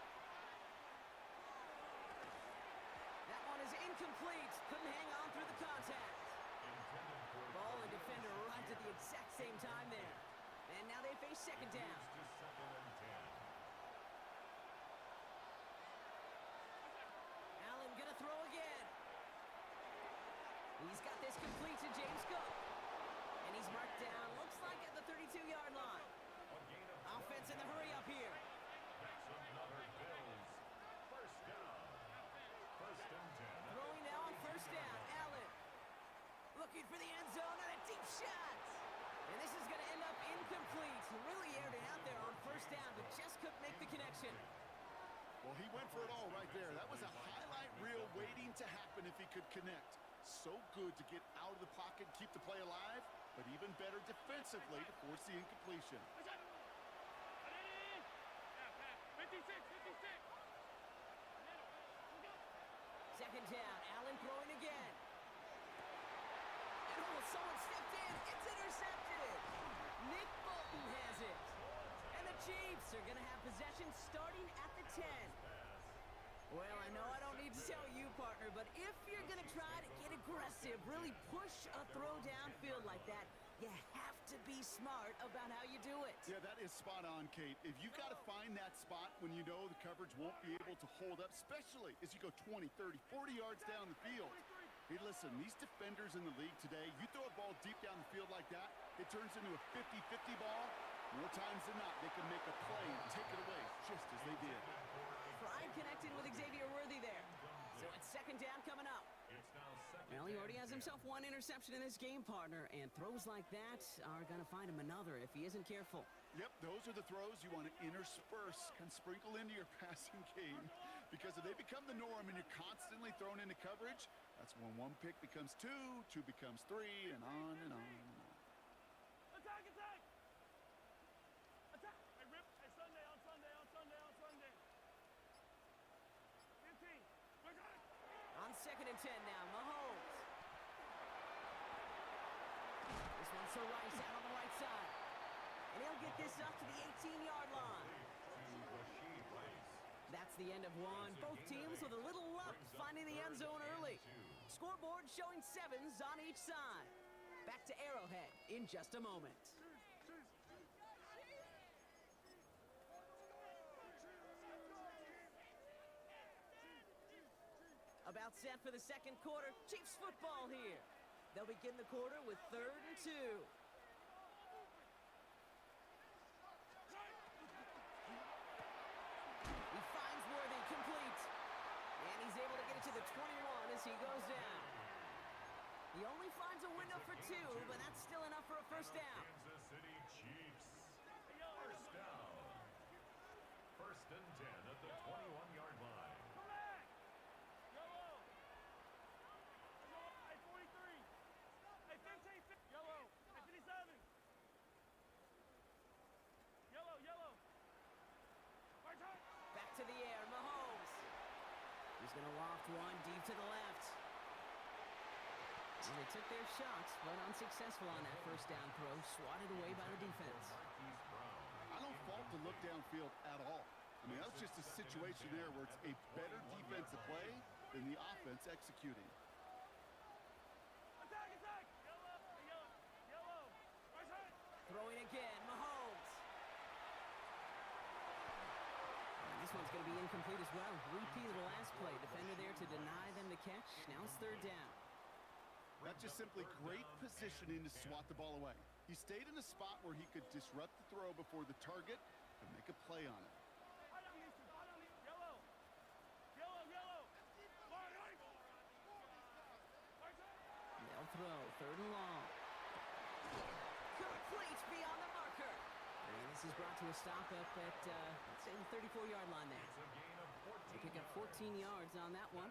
That one is incomplete. Couldn't hang on through the contact. Ball and defender arrived at the exact same time there. And now they face second down. Allen gonna throw again. He's got this complete to James Cook. And he's marked down, looks like at the 32-yard line. Offense in the hurry up here. That's another Bills. First down. First and 10. Throwing now on first down. Allen looking for the end zone and a deep shot. And this is going to end up incomplete. Really aired it out there on first down, but just couldn't make the connection. Well, he went for it all right there. That was a highlight reel waiting to happen if he could connect. So good to get out of the pocket and keep the play alive, but even better defensively to force the incompletion. Second down, Allen throwing again. And oh, someone stepped in. It's intercepted. Nick Bolton has it. And the Chiefs are going to have possession starting at the 10. Well, I know I don't need to tell you, partner, but if you're going to try to get aggressive, really push a throw downfield like that, You have to be smart about how you do it. Yeah, that is spot on, Kate. If you've got to find that spot when you know the coverage won't be able to hold up, especially as you go 20, 30, 40 yards down the field. Hey, listen, these defenders in the league today, you throw a ball deep down the field like that, it turns into a 50-50 ball. More times than not, they can make a play and take it away, just as they did. Pride connected with Xavier Worthy there. So it's second down coming up. Well, he already has himself one interception in this game, partner, and throws like that are going to find him another if he isn't careful. Yep, those are the throws you want to intersperse and sprinkle into your passing game, because if they become the norm and you're constantly thrown into coverage, that's when one pick becomes two becomes three, and on and on and on. Attack, attack! Attack! Hey, Rip, hey, Sunday, on Sunday, on Sunday, on Sunday. 15. We're good. On second and 10 now, Mahomes. This one's to Rice out on the right side. And he'll get this up to the 18-yard line. That's the end of one. Both teams with a little luck finding the end zone early. Scoreboard showing 7s on each side. Back to Arrowhead in just a moment. About set for the second quarter. Chiefs football here. They'll begin the quarter with 3rd and 2. He finds Worthy complete. And he's able to get it to the 21 as he goes down. He only finds a window for 2, but that's still enough for a first down. Kansas City Chiefs. First down. First and 10 at the 21-yard line. Yellow. Hey, 43. Hey, 15. Yellow. Hey, 57. Yellow, yellow. Right side. Back to the air, Mahomes. He's going to loft one deep to the left. And they took their shots, but unsuccessful on that first down throw, swatted away by the defense. I don't fault the look downfield at all. I mean, that's just a situation there where it's a better defensive play than the offense executing. Attack, attack. Yellow, yellow, yellow. Right side. Throwing again, Mahomes. And this one's going to be incomplete as well. Repeat of the last play. Defender there to deny them the catch. Now it's 3rd down. That's just simply great positioning to swat the ball away. He stayed in a spot where he could disrupt the throw before the target and make a play on it. Yellow. Yellow, yellow. Right. They'll throw 3rd and long. Complete beyond the marker. And this is brought to a stop up at, let's say, the 34-yard line there. They pick up 14 yards on that one.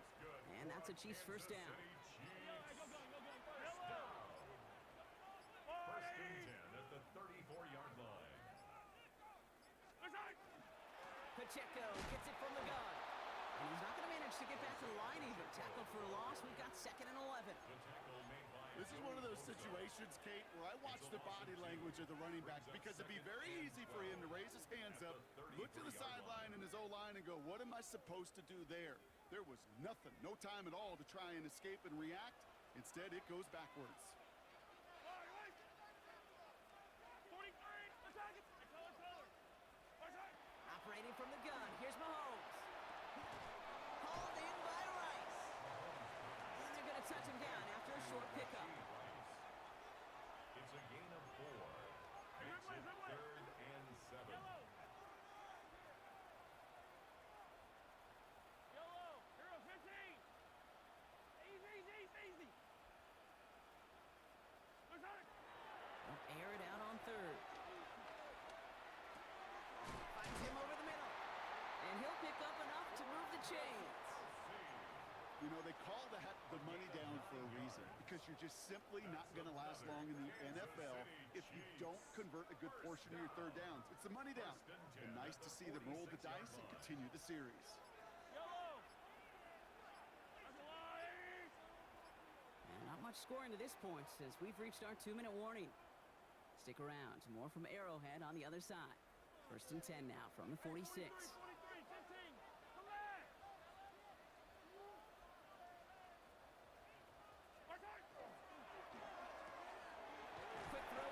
And that's a Chiefs first down. First and 10 at the 34-yard line. Pacheco gets it from the gun. And he's not going to manage to get back to the line either. Tackled for a loss. We've got 2nd and 11. This is one of those situations, Kate, where I watch the body language of the running backs, because it'd be very easy for him to raise his hands up, look to the sideline and his O-line and go, what am I supposed to do there? There was nothing, no time at all to try and escape and react. Instead, it goes backwards. Operating from the gun. Here's Mahomes. Hauled in by Rice. And they're going to touch him down after a short pickup. It's a gain of 4. Makes it 3rd and 7. Yellow. Hero 15. Easy. They'll air it out on 3rd. Finds him over the middle. And he'll pick up enough to move the chains. You know, they call that the money down for a reason, because you're just simply not going to last long in the NFL if you don't convert a good portion of your 3rd downs. It's the money down. And nice to see them roll the dice and continue the series. And not much scoring to this point as we've reached our 2-minute warning. Stick around. More from Arrowhead on the other side. First and 10 now from the 46. Quick throw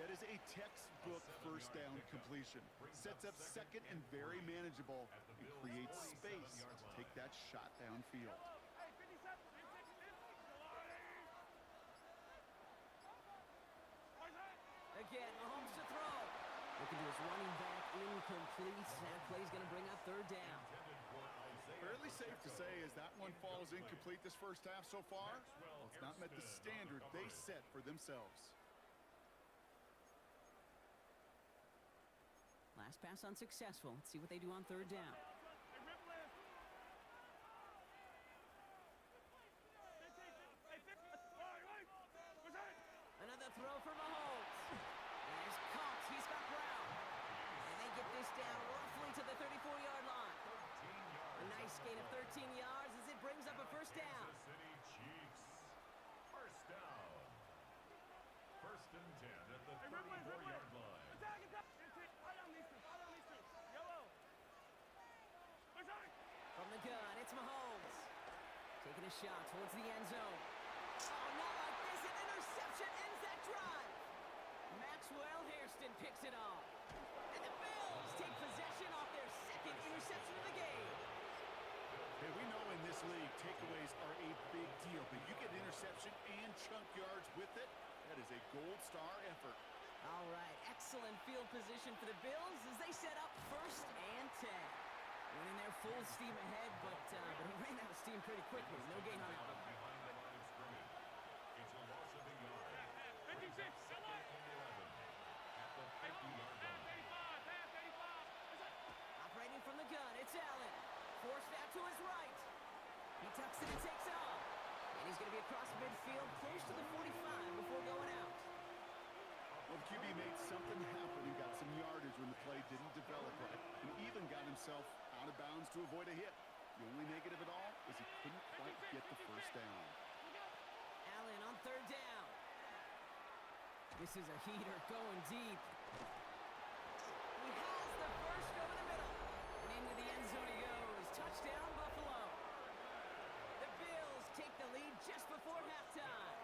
That is a textbook first down completion. Sets up second and very manageable and creates space to take that shot downfield. Hey, 57, 50. Again, Mahomes to throw. Looking to his running back, incomplete. That play's going to bring up third down. Fairly safe to say as that one falls incomplete this first half so far, well, it's not met the standard they set for themselves. Last pass unsuccessful. Let's see what they do on third down. Another throw for Mahomes. And he's caught. He's got Brown. And they get this down roughly to the 34-yard line. A nice gain of 13 yards as it brings up a first down. First down. First and 10 at the 34-yard line. Attack, attack. Right on these two. Right on these two. Yellow. From the gun, it's Mahomes. Taking a shot towards the end zone. Oh, not like this. An interception ends that drive. Maxwell Hairston picks it off. And the Bills take possession off their second interception of the game. Hey, we know in this league, takeaways are a big deal, but you get interception and chunk yards with it. That is a gold star effort. All right, excellent field position for the Bills as they set up first and 10. Went in there full steam ahead, but he ran out of steam pretty quickly. No gain on that one. Behind the line of scrimmage. It's a loss of a yard. 56. At the 50-yard line. 35. Operating from the gun, it's Allen. Forced out to his right. He tucks it and takes off. And he's going to be across midfield, close to the 45 before going out. Well, the QB made something happen and got some yardage when the play didn't develop right, and even got himself out of bounds to avoid a hit. The only negative at all is he couldn't quite get the first down. Allen on third down. This is a heater going deep. He has the first over the middle. And into the end zone he goes. Touchdown, Buffalo. The Bills take the lead just before halftime.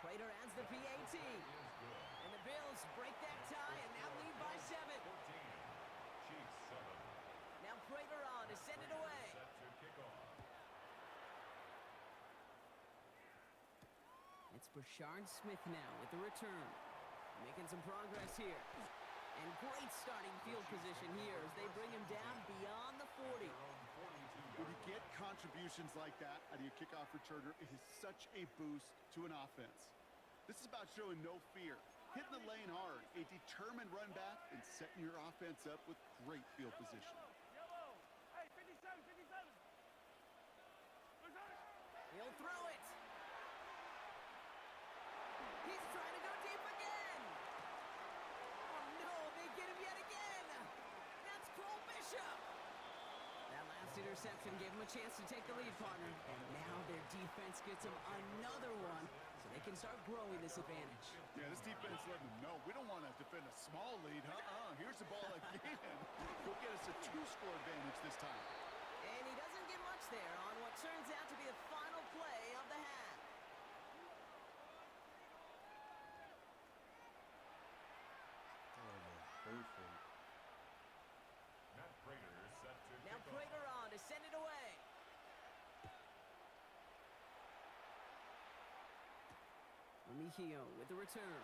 Prater adds the PAT. And the Bills break that tie and now lead by 7. Chiefs 7. Now Prater on to send it away. Set to kick off. It's Brashard Smith now with the return. Making some progress here. And great starting field position here as they bring him down beyond the 40. When you get contributions like that out of your kickoff returner, it is such a boost to an offense. This is about showing no fear, hitting the lane hard, a determined run back, and setting your offense up with great field position. Yellow. Hey, 57, 57. He'll throw it. He's trying to go deep again. Oh, no, they get him yet again. That's Cole Bishop. That last interception gave him a chance to take the lead, partner. And now their defense gets them another one so they can start growing this advantage. Yeah, this defense letting them know we don't want to defend a small lead. Here's the ball again. Go get us a 2-score advantage this time. And he doesn't get much there on what turns out to be the final play of the half. Matt Prater set to Now kick off. Prater on to send it away. Remigio with the return.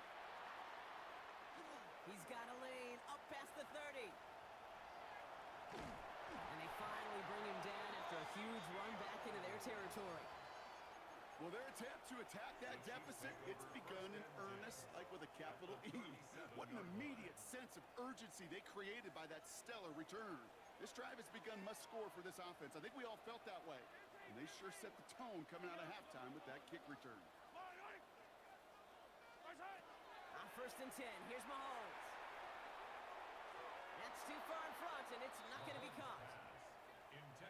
He's got a lane up past the 30. And they finally bring him down after a huge run back into their territory. Well, their attempt to attack that deficit, it's begun in earnest, like with a capital E. What an immediate sense of urgency they created by that stellar return. This drive has begun must-score for this offense. I think we all felt that way. And they sure set the tone coming out of halftime with that kick return. On first and 10, here's Mahomes. That's too far in front, and it's not going to be caught.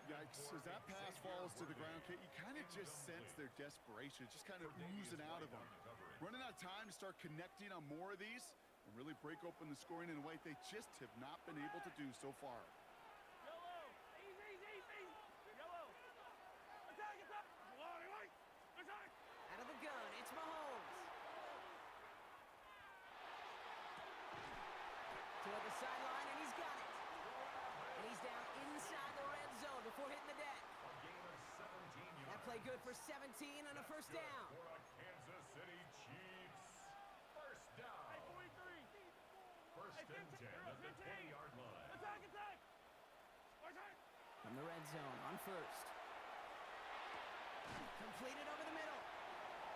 Yikes, as that pass falls to the ground, Kate, you kind of just sense their desperation, just kind of oozing out of them. Running out of time to start connecting on more of these and really break open the scoring in a way they just have not been able to do so far. Yellow. Easy, easy. Yellow. Attack, attack. Attack. Out of the gun, it's Mahomes. good for 17 on a first down. For a Kansas City Chiefs first down. Hey, 43. First and 10 at the 20-yard line. Attack, attack. Attack. From the red zone on first. Completed over the middle.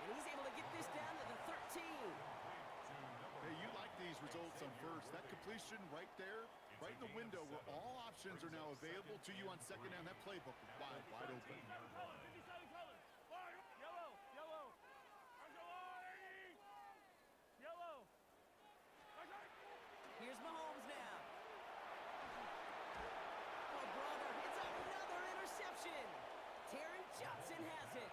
And he's able to get this down to the 13. Hey, you like these results on first. That completion right there, right in the window where all options are now available to you on second down. That playbook is wide open. 57 colors. Fire. Yellow. Yellow. Yellow. Attack. Here's Mahomes now. Oh, brother, it's another interception. Terran Johnson has it.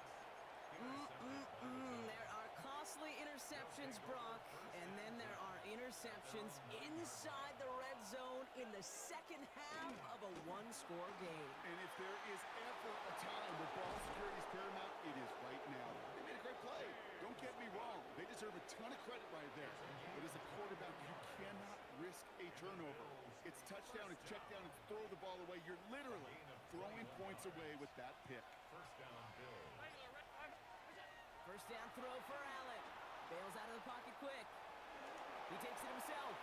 There are costly interceptions, Brock, and then there are interceptions inside the red zone in the second half of a one-score game. And if there is ever a time where ball security is paramount, it is right now. They made a great play. Don't get me wrong. They deserve a ton of credit right there. But as a quarterback, you cannot risk a turnover. It's touchdown, it's check down, it's throw the ball away. You're literally throwing points away with that pick. First down, Bill. First down throw for Allen. Bails out of the pocket quick. He takes it himself.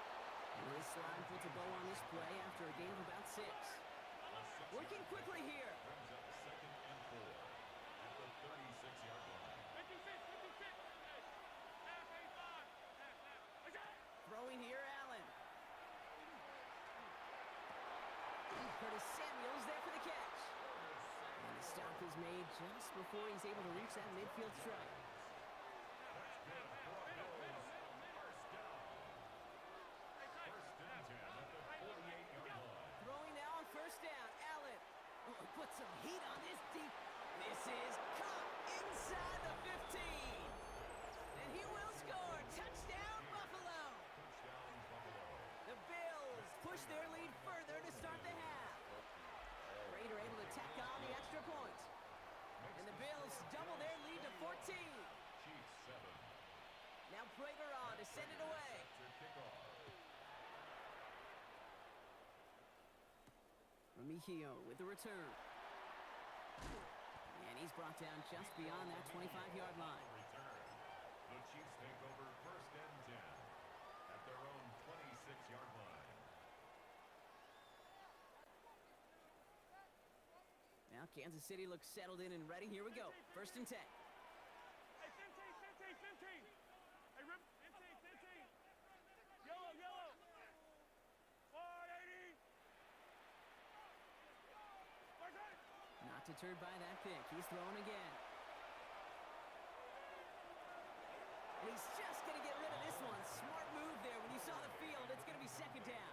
And his slide puts a bow on this play after a gain of about 6. Working quickly here. Brings up second and 4 at the 36-yard line. 56. Throwing here, Allen. Curtis Samuel's there for the catch. And the stop is made just before he's able to reach that midfield strike. Throwing now on first down, Allen. Oh, put some heat on this deep. This is caught inside the 15. And he will score. Touchdown, Buffalo. The Bills push their lead further to start the half. Raider able to tack on the extra point. And the Bills double their lead to 14. Chiefs 7. Now Prager on to send it away. Remigio with the return. And he's brought down just beyond that 25-yard line. The Chiefs take over first and 10 at their own 26-yard line. Now Kansas City looks settled in and ready. Here we go. First and 10. Hey, 15. Hey, Rip, 15. Yellow. 480. Not deterred by that pick. He's throwing again. And he's just going to get rid of this one. Smart move there. When you saw the field, it's going to be second down.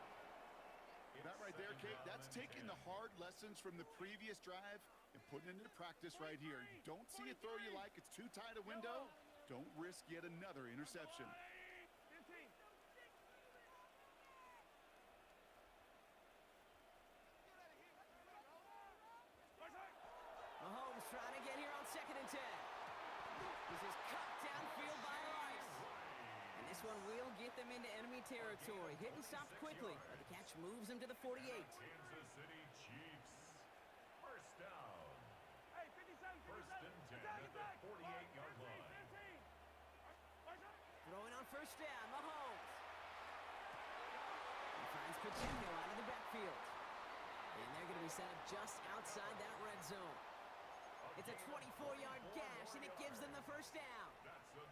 That right there, Kate, that's taking the hard lessons from the previous drive and putting it into practice right here. You don't see a throw you like, it's too tight a window. Don't risk yet another interception. 15. Mahomes trying to get here on second and 10. This is cut downfield by Rice. And this one will get them into enemy territory. Hit and stopped quickly. But the catch moves him to the 48. Kansas City Chiefs first down. Hey, 57. First and 10 at the 48-yard line. 15. Throwing on first down, Mahomes. He finds Pacheco out of the backfield. And they're going to be set up just outside that red zone. It's a 24-yard gash, and it gives them the first down.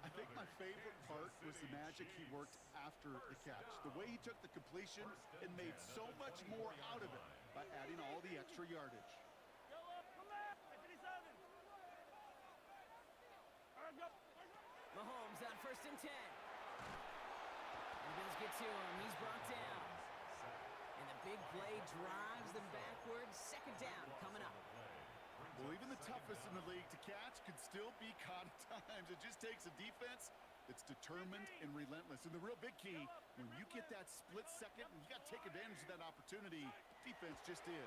I think my favorite part was the magic he worked after the catch. The way he took the completion and made so much more out of it by adding all the extra yardage. Yellow, come back. Hey, 57. Mahomes on first and 10. The Bills get to him. He's brought down. And the big play drives them backwards. Second down coming up. Well, even the toughest in the league to catch could still be caught at times. It just takes a defense that's determined and relentless. And the real big key, when you get that split second, you got to take advantage of that opportunity. Defense just did.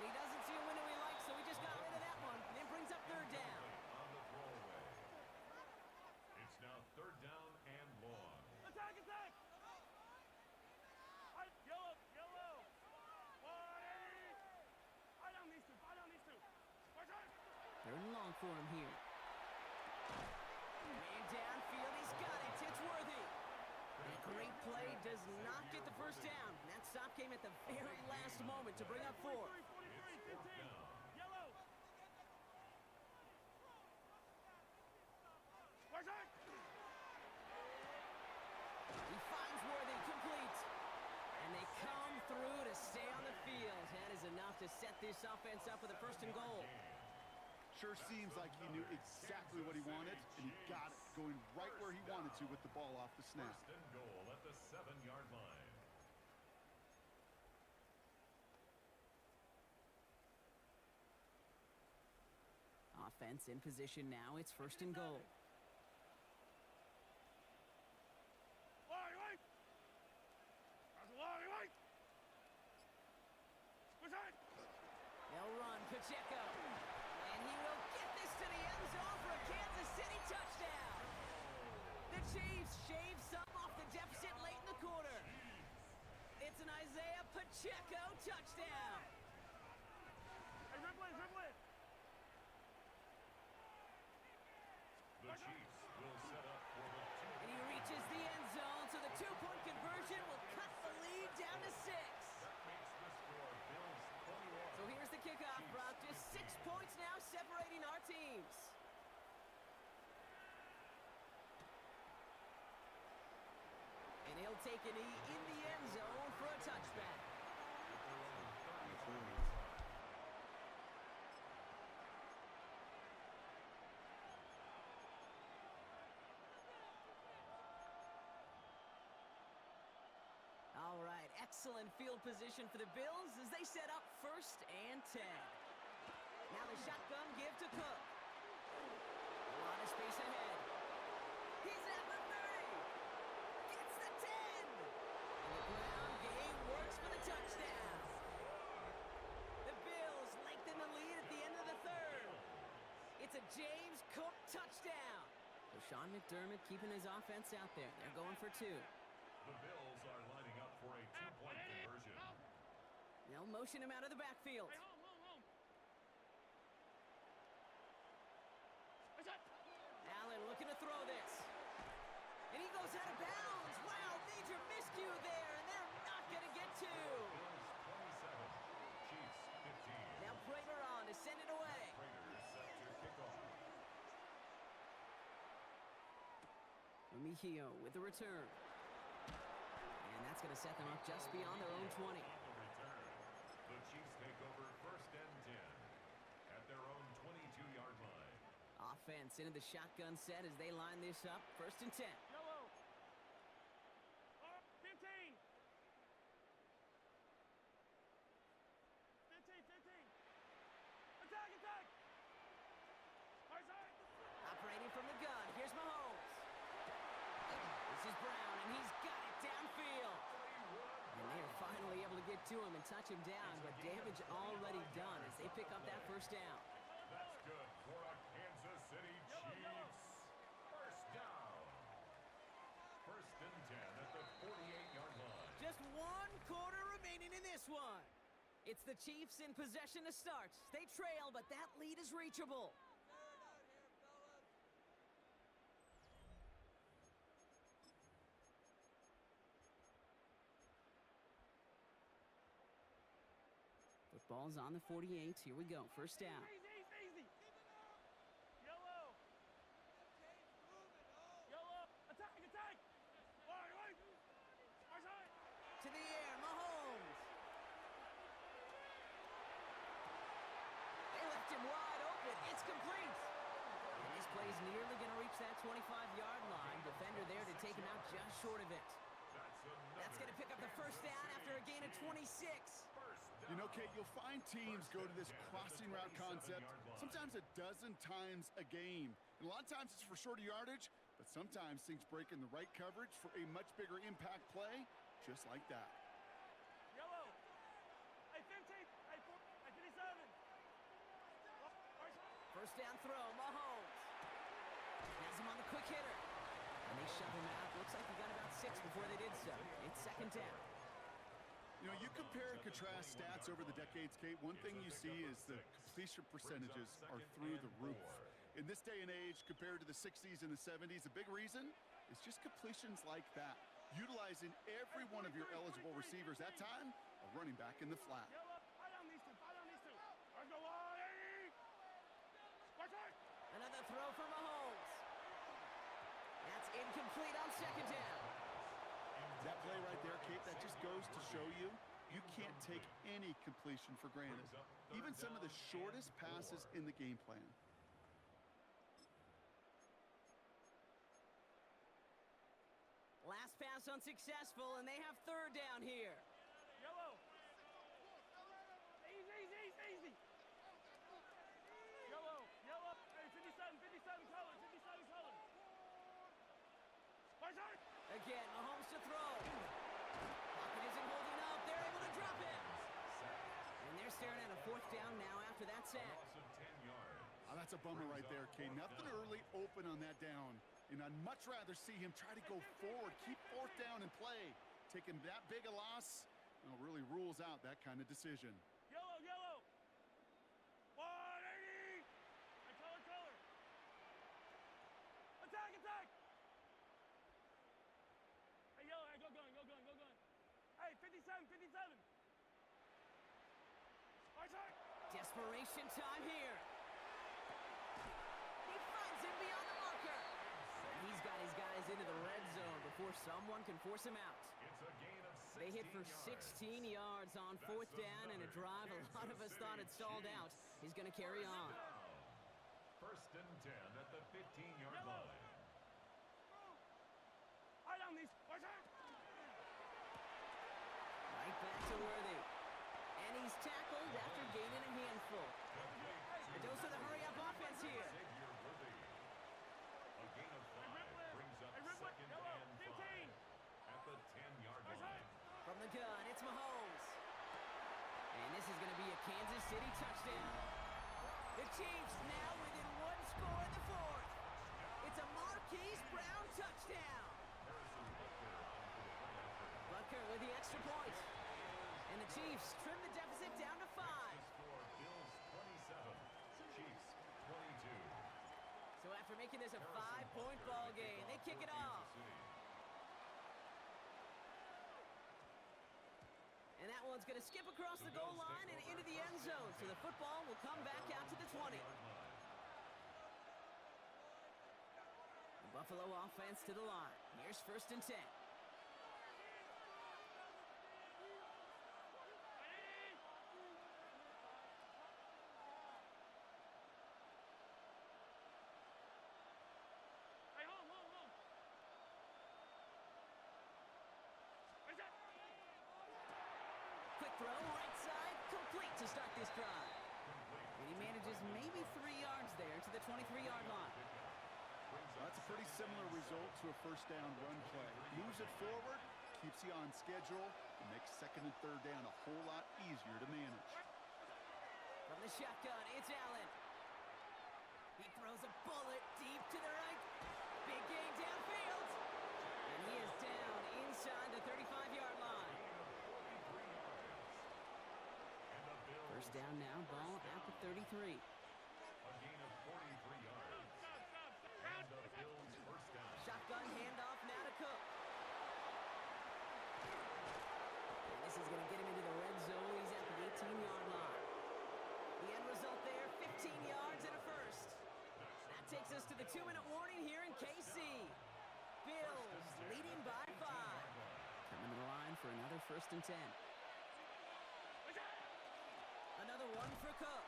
And he doesn't see a window he likes, so he just got rid of that one. And it brings up third down. On the throwaway. It's now third down and long. Attack. Yellow. 180. for him here. Way downfield, he's got it. It's worthy. And a great play does not get the first down. And that stop came at the very last moment to bring up 4. Yellow. Where's that? He finds Worthy, complete. And they come through to stay on the field. That is enough to set this offense up with a 1st and goal. Sure seems like he knew exactly what he wanted, and he got it, going right where he wanted to with the ball off the snap. 1st and goal at the 7-yard line. Offense in position now. It's 1st and goal. They'll run Pacheco. And he will get this to the end zone for a Kansas City touchdown. The Chiefs shave some off the deficit late in the quarter. It's an Isaiah Pacheco touchdown. Hey, dribble it. The Chiefs will set up for the 2. And he reaches the end zone, so the 2-point conversion will cut the lead down to 6. That makes the score Bills 21. So here's the kickoff, Brock. Just 6 points now separating our teams. And he'll take a knee in the end zone for a touchback. All right, excellent field position for the Bills as they set up 1st and 10. Now the shotgun give to Cook. A lot of space ahead. He's at the 30. Gets the 10. And the ground game works for the touchdown. The Bills lengthen the lead at the end of the 3rd. It's a James Cook touchdown. So Sean McDermott keeping his offense out there. They're going for 2. The Bills are lining up for a 2-point conversion. They'll motion him out of the backfield. Hey, home. Allen looking to throw this. And he goes out of bounds. Wow, major miscue there, and they're not going to get 2. Bills 27, Chiefs 15. Now Prater on to send it away. Raiders set to kick off. Mejio with the return. And that's going to set them up just beyond their own 20. On the return, the Chiefs take over 1st and 10 at their own 22-yard line. Offense into the shotgun set as they line this up. 1st and 10. Yellow. 15. 15. Attack. Operating from the gun. Here's Mahomes. This is Brown, and he's got it downfield. And they are finally able to get to him and touch him down, but damage already done as they pick up that 1st down. That's good for a Kansas City Chiefs. 1st down. 1st and 10 at the 48-yard line. Just 1 quarter remaining in this one. It's the Chiefs in possession to start. They trail, but that lead is reachable. Football's on the 48. Here we go. 1st down. Easy. Yellow. Attack. Wait. To the air, Mahomes. They left him wide open. It's complete. And this play's nearly going to reach that 25-yard line. Defender there to take him out just short of it. That's going to pick up the 1st down after a gain of 26. You know, Kate, you'll find teams go to this crossing route concept sometimes a dozen times a game. And a lot of times it's for shorter yardage, but sometimes things break in the right coverage for a much bigger impact play, just like that. Yellow. Hey, 15. Hey, 57. 1st down throw, Mahomes. Has him on the quick hitter. And they shove him out. Looks like he got about 6 before they did so. It's 2nd down. You know, you compare and contrast stats over the decades, Kate. One thing you see is the completion percentages are through the roof. In this day and age, compared to the 60s and the 70s, the big reason is just completions like that. Utilizing every one of your eligible receivers. That time, a running back in the flat. Another throw for Mahomes. That's incomplete on second down. That play right there, Kate, that just goes to show you, you can't take any completion for granted. Even some of the shortest passes in the game plan. Last pass unsuccessful, and they have third down here. Yellow. Easy. Yellow. Hey, 57 colors. Again, Mahomes to throw. Pocket isn't holding up. They're able to drop it. And they're staring at a fourth down now after that sack. Oh, that's a bummer right there, Kate. Nothing early open on that down. And I'd much rather see him try to go forward, keep fourth down and play. Taking that big a loss, well, really rules out that kind of decision. Yellow. 180. Hey, color. Attack. Hey, yellow, hey, go gun. Hey, 57. Desperation time here. He finds him beyond the marker. He's got his guys into the red zone before someone can force him out. They hit for 16 yards on fourth down and a drive a lot of us thought had stalled out. He's going to carry on. First and 10 at the 15-yard line. Eye on these. Right back to Worthy. And he's tackled after gaining a handful. A dose of the hurry-up offense here. A gain of 5 brings up second and 5 at the 10-yard line. From the gun, it's Mahomes. And this is going to be a Kansas City touchdown. The Chiefs now within one score in the fourth. It's a Marquise Brown touchdown. Butker with the extra point. And the Chiefs trim the deficit down to 5. Bills 27, Chiefs 22. So after making this a 5-point ball game, they kick it off. And that one's going to skip across the goal line and into the end zone. So the football will come back out to the 20. The Buffalo offense to the line. Here's first and 10. Quick throw, right side, complete to start this drive. And he manages maybe 3 yards there to the 23-yard line. That's a pretty similar result to a first down run play. Moves it forward, keeps you on schedule, and makes second and third down a whole lot easier to manage. From the shotgun, it's Allen. He throws a bullet deep to the right. Big gain downfield. And he is down inside the 35-yard line. First down now, ball at the 33. A gain of 43 yards. And the Bills first down. Shotgun handoff now to Cook. And this is going to get him into the red zone. He's at the 18-yard line. The end result there, 15 yards and a first. That takes us to the 2-minute warning here in KC. Bills leading by 5. Coming to the line for another first and 10. Another one for Cook.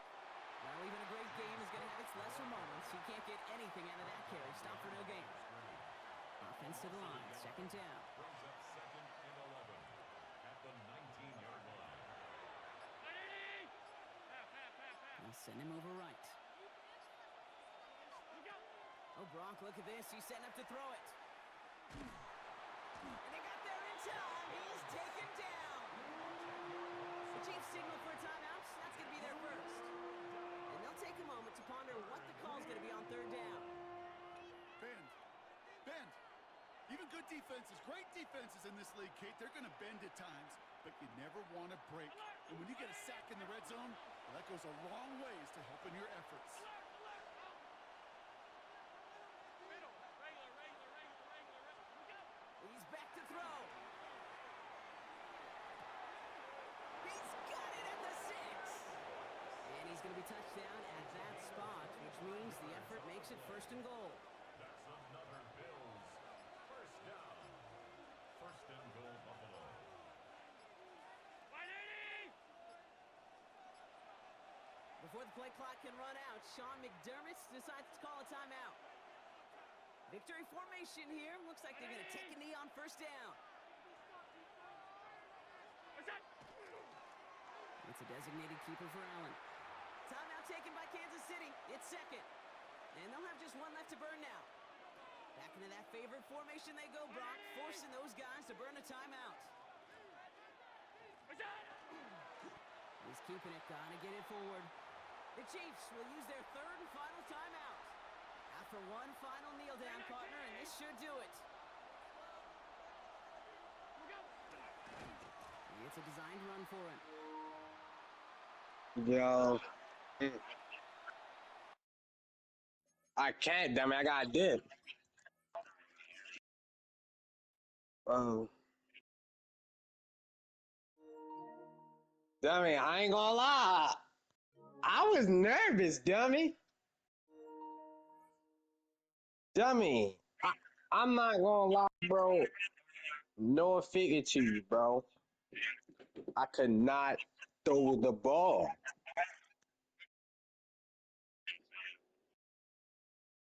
Well, even a great game is going to have its lesser moments. He can't get anything out of that carry. Stop for no gain. Offense to the line. Second down. Brings up second and 11 at the 19-yard line. He'll send him over right. Oh, Brock, look at this. He's setting up to throw it. And they got there in time. He's taken down. The Chiefs signal for a timeout. That's going to be their first. And they'll take a moment to ponder what the call's going to be on third down. Bend. Even good defenses, great defenses in this league, Kate, they're going to bend at times, but you never want to break. And when you get a sack in the red zone, well, that goes a long ways to helping your efforts. effort makes it 1st and goal. That's another Bills first down. 1st and goal, Buffalo. Before the play clock can run out, Sean McDermott decides to call a timeout. Victory formation here. Looks like they're going to take a knee on 1st down. It's a designated keeper for Allen. Timeout taken by Kansas City. It's 2nd. And they'll have just one left to burn now. Back into that favorite formation they go, Brock, forcing those guys to burn a timeout. He's keeping it, gotta get it forward. The Chiefs will use their 3rd and final timeout. After one final kneel down, partner, and this should do it. It's a designed run for him. Yo. I can't, damn it. I got dip. Dummy, I ain't gonna lie. I was nervous, dummy. Dummy, I'm not gonna lie, bro. No figure to you, bro. I could not throw the ball.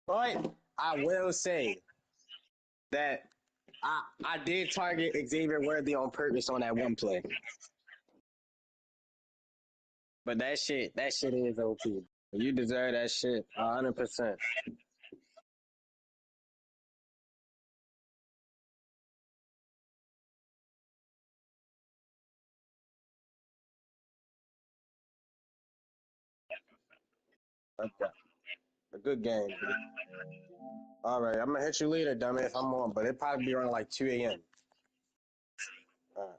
But I will say that I did target Xavier Worthy on purpose on that one play. But that shit is OP. You deserve that shit 100%. Okay. A good game. All right, I'm gonna hit you later, dummy, if I'm on, but it'll probably be around like 2 a.m. All right.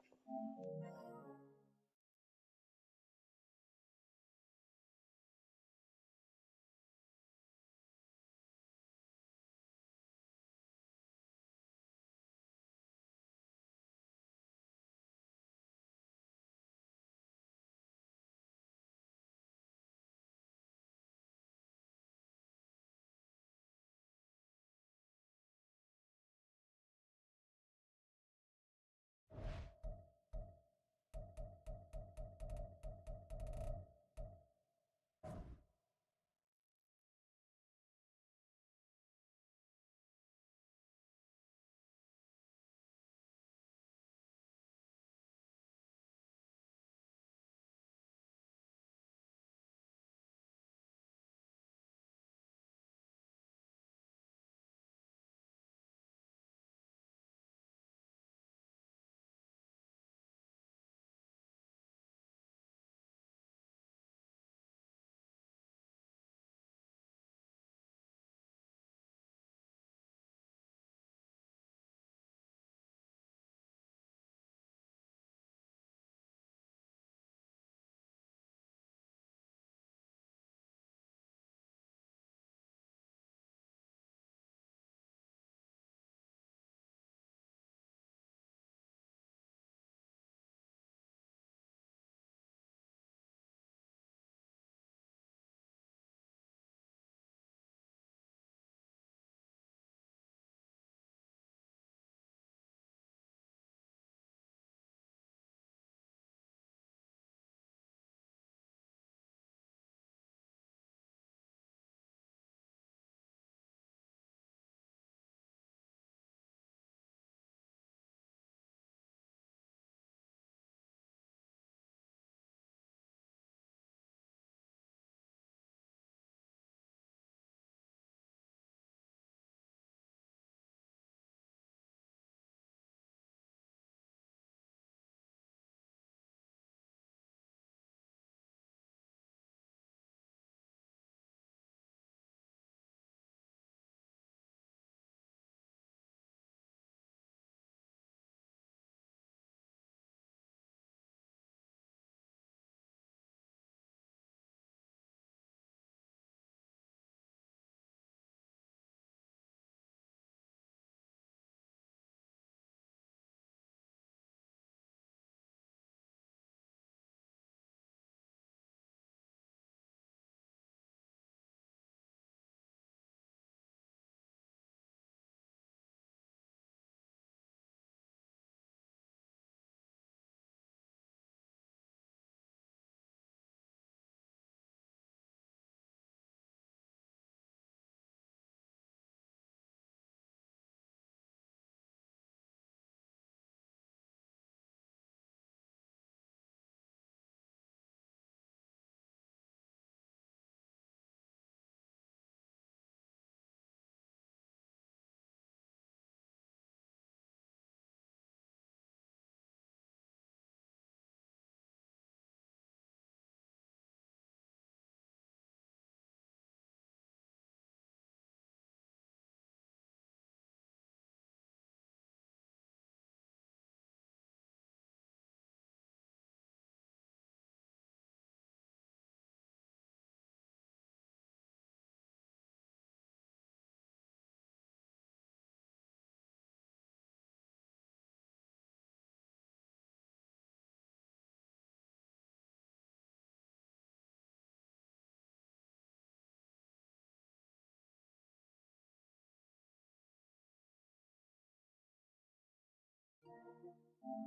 We'll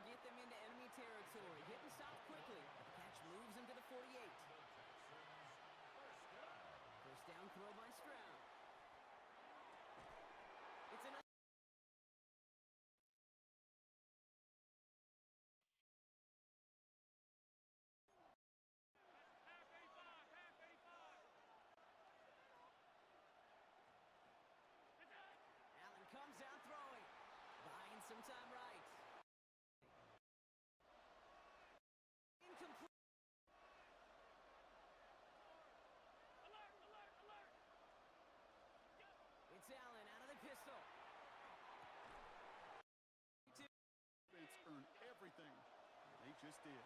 get them into enemy territory. Getting stopped quickly. The catch moves into the 48. First down throw by Stroud. It's an Allen comes out throwing. Buying some time right. Incomplete. It's Allen out of the pistol. It's earned everything. They just did.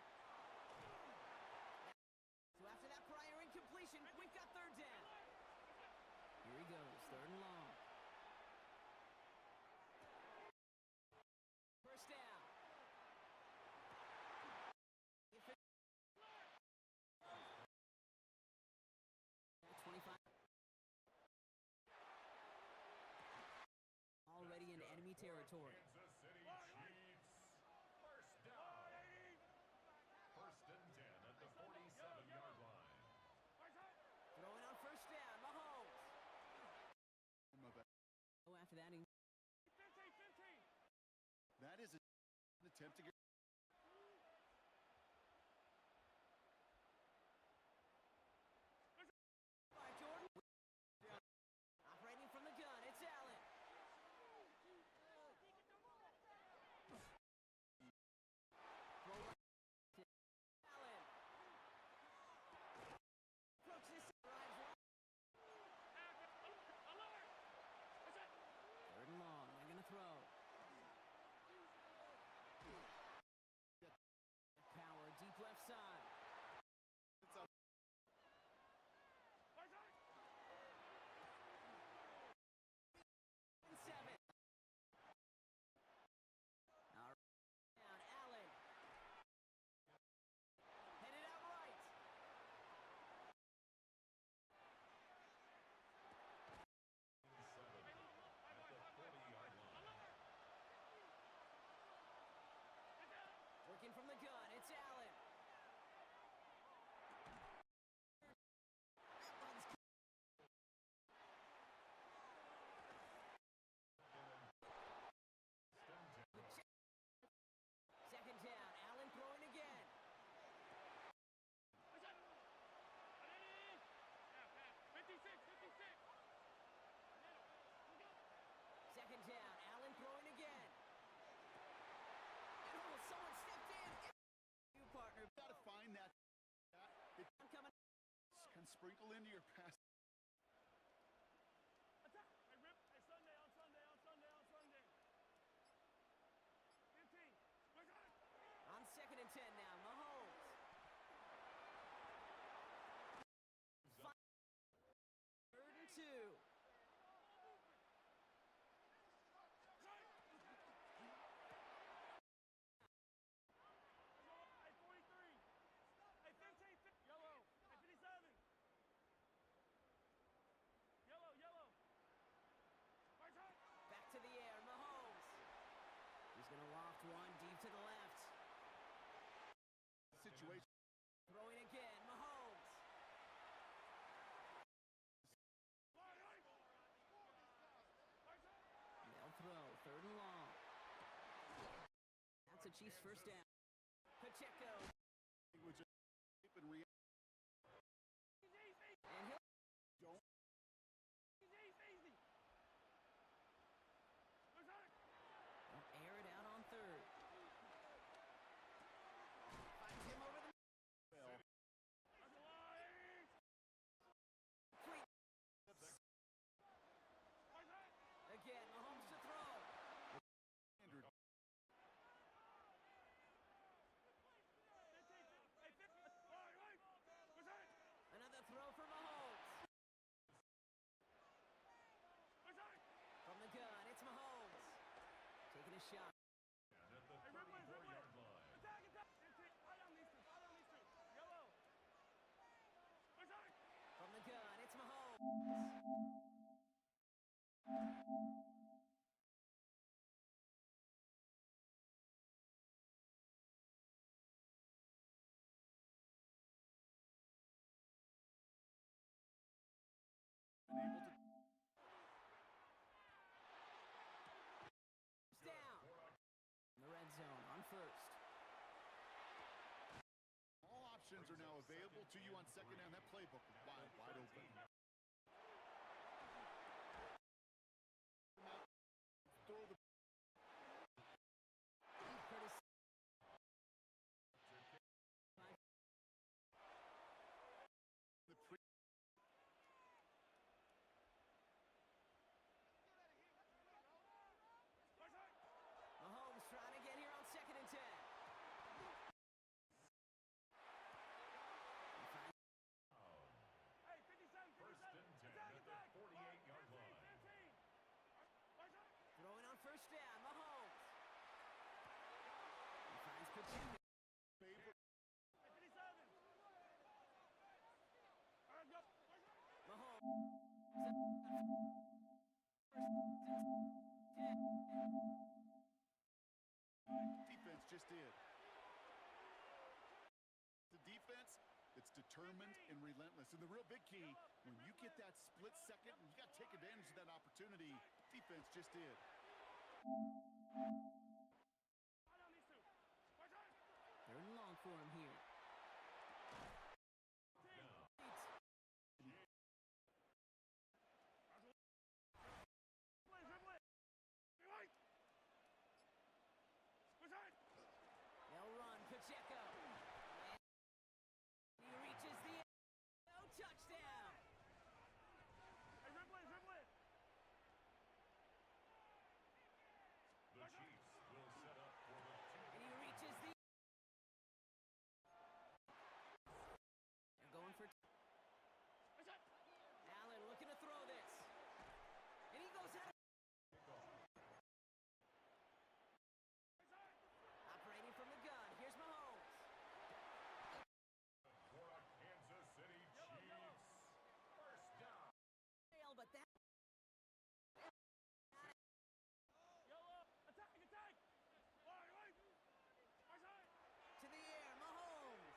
So after that prior incompletion, we've got third down. Here he goes, third and long. First down. 25. Already in enemy territory. Kansas City Chiefs. First down. First and 10 at the 47-yard line. Throwing on first down, Mahomes. Oh, after that, 15. That is an attempt to get. By Jordan. Operating from the gun, it's Allen. Throw right to Allen. Brooks this drives one. Third and long, they're gonna throw. Power deep left side. It's up. And 7. All right, down Allen. Headed out right. Working from the gun, it's Allen. That one's second down, Allen throwing again. Second down, Allen throwing again. And oh, someone stepped in. You partner. Got to find that. It Coming. can sprinkle into your pass. Attack! I rip. I Sunday on Sunday on Sunday on Sunday. 15. On second and 10 now, Mahomes. Third and 2. I 43. I 15. Yellow. I 57. Yellow, yellow. Back to the air, Mahomes. He's going to loft one deep to the left. Situation. Throwing again, Mahomes. They'll throw, third and long. That's a Chiefs first down. Pacheco. Which is and react. And he'll Don't. they'll air it out on third. Finds him over the Well, Free. Again, Mahomes to throw. Andrew. Down. In the red zone on first. All options are now available to you on second down. That playbook is wide open. Throw the Curtis. the pre Mahomes trying to get here on 2nd and 10. Hey, 57, 57. First and 10 Attack, at the attack. 48-yard line. 15. Throwing on first down, Mahomes. He finds Pacheco. favorite. Hey, 57. All right, go. Mahomes. Defense just did. The defense that's determined and relentless. And the real big key, when you get that split second, you got to take advantage of that opportunity. Defense just did. Right on these two. Watch out. Third and long for him here. Dribble it. Be right. Watch out. They'll run Pacheco. He reaches the end. No touchdown. Hey, dribble it, dribble it. The Chiefs will set up for the And he reaches the They're going for Watch out. Allen looking to throw this. And he goes out. Operating from the gun. Here's Mahomes. for a Kansas City Chiefs. First down. Fail, but that Yellow. Attack, attack. Wait, wait. Watch out. to the air. Mahomes.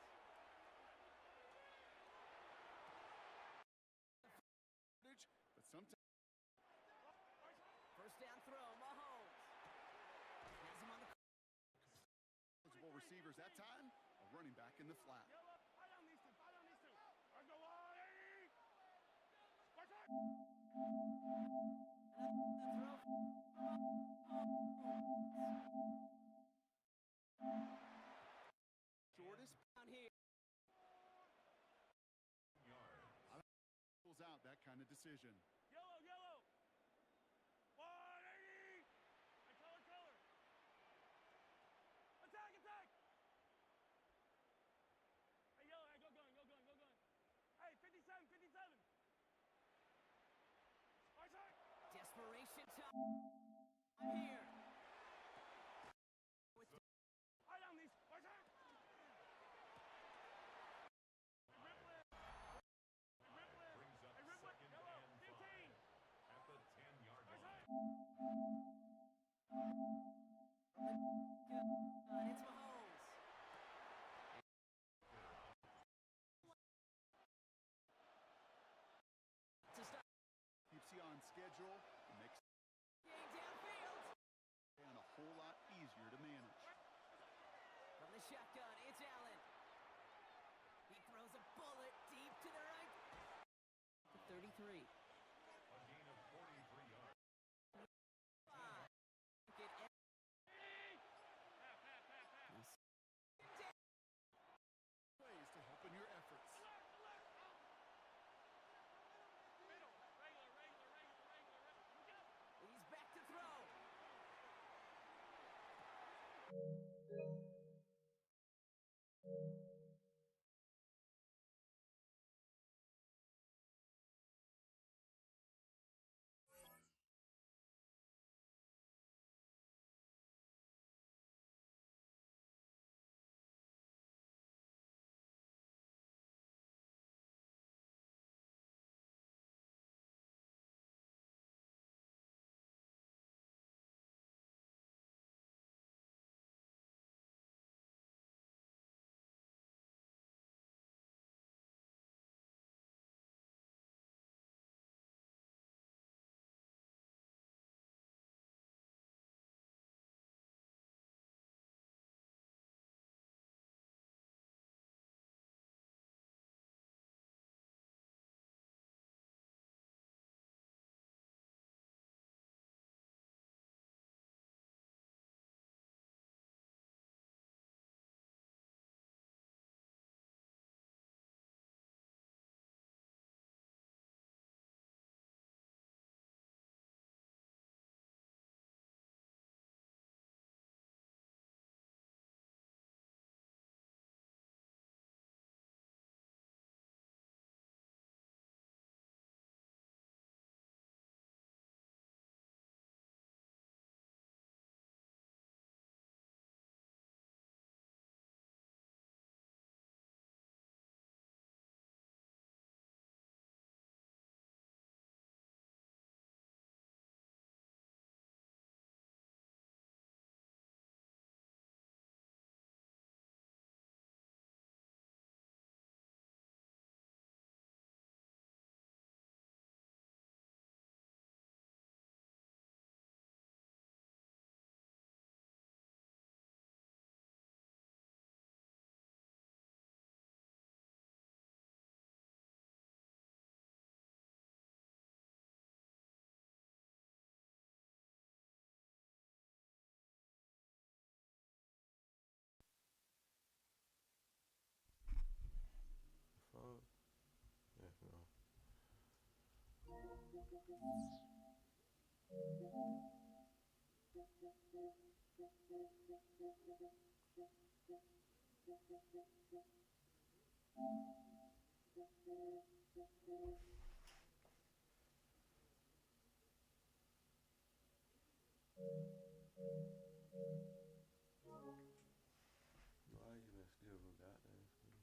But sometimes First down throw. Mahomes. Has him on the eligible receivers that time, a running back in the flat. Yellow. Right on these two. Right on these two. All right, go wide. Watch out. Shortest down here. Yards. pulls out that kind of decision. Yellow, yellow. 180. Hey, color, color. Attack, attack. Hey, yellow. Hey, go gun, go gun, go gun. Hey, 57, 57. Watch out. Desperation time. I'm here. With Right on these. Watch out. Ripple it. Ripple it. Brings up Hey, ripple it. second Yellow. and 15. 5 at the 10-yard Watch line. out. It's Mahomes. To start Keeps you on schedule and makes game downfield. it a whole lot easier to manage. From the shotgun, it's Allen. He throws a bullet deep to the right. 33. A gain of 43 yards. Get Half, half, half, half. Ways to help in your efforts. Middle. Regular, regular, regular, regular, regular. Look out. He's back to throw. Why even still go goddamn school?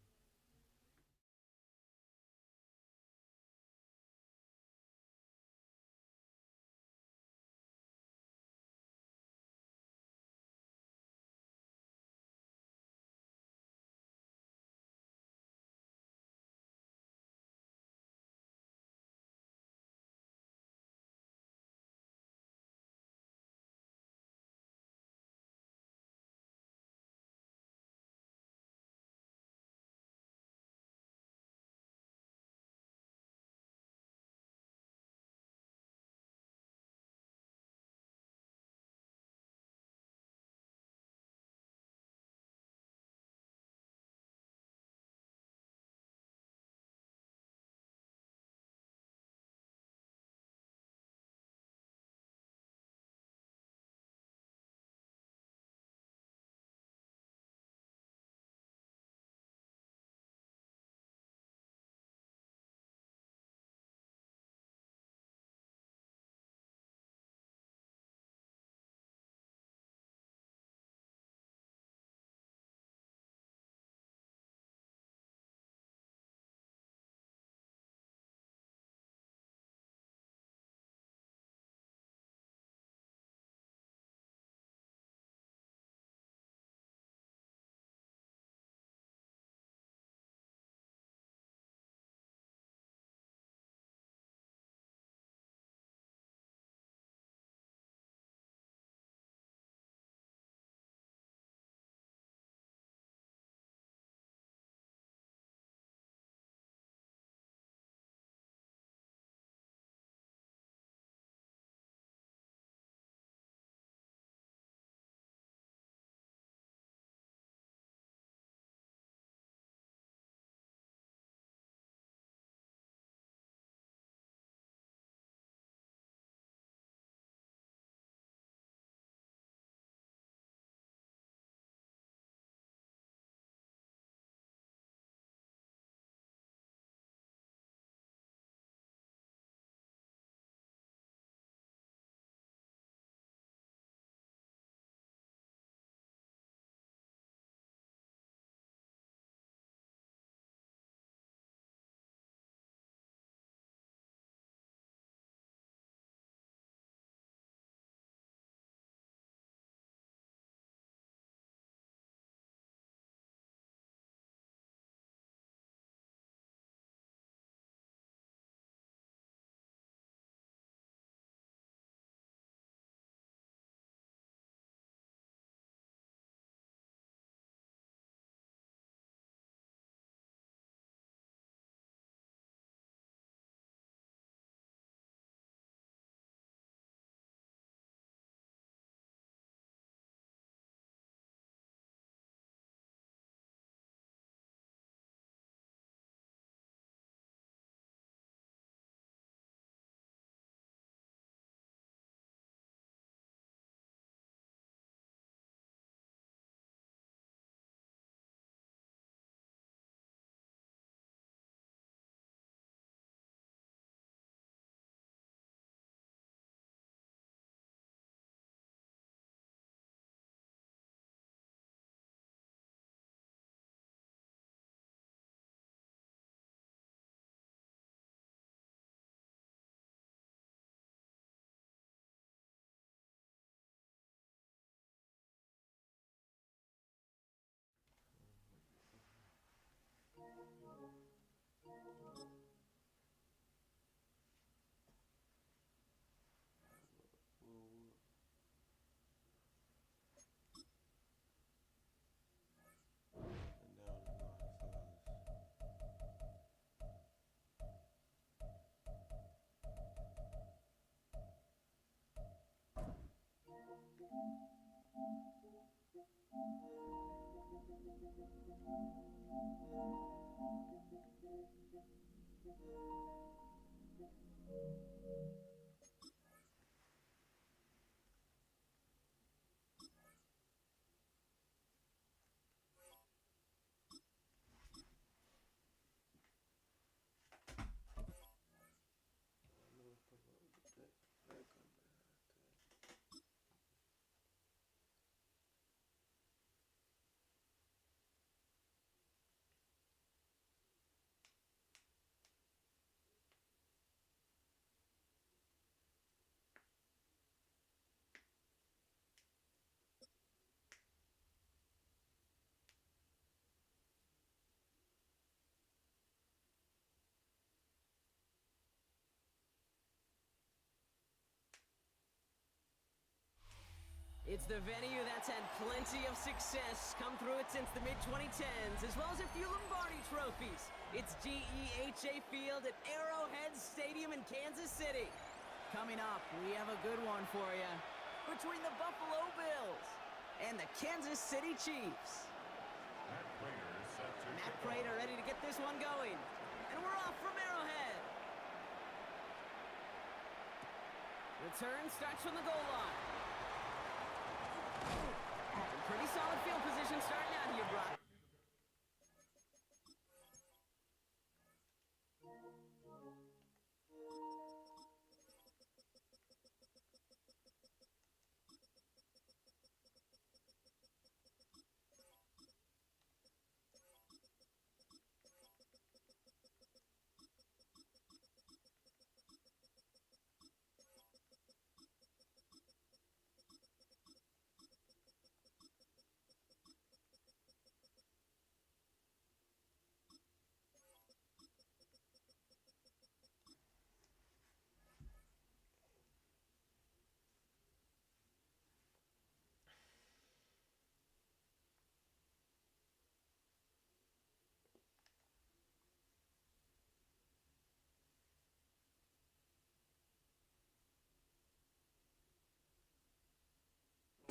It's the venue that's had plenty of success come through it since the mid-2010s, as well as a few Lombardi trophies. It's GEHA Field at Arrowhead Stadium in Kansas City. Coming up, we have a good one for you between the Buffalo Bills and the Kansas City Chiefs. Matt Prater ready to get this one going. And we're off from Arrowhead. Return starts from the goal line. Pretty solid field position starting out here, Brock.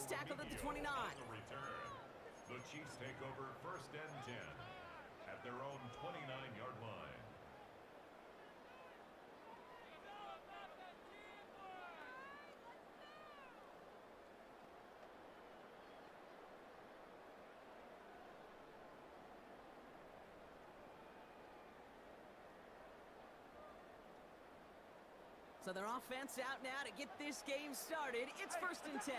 Tackled at the 29. The Chiefs take over 1st and 10 at their own 29-yard line. So their offense out now to get this game started. It's 1st and 10.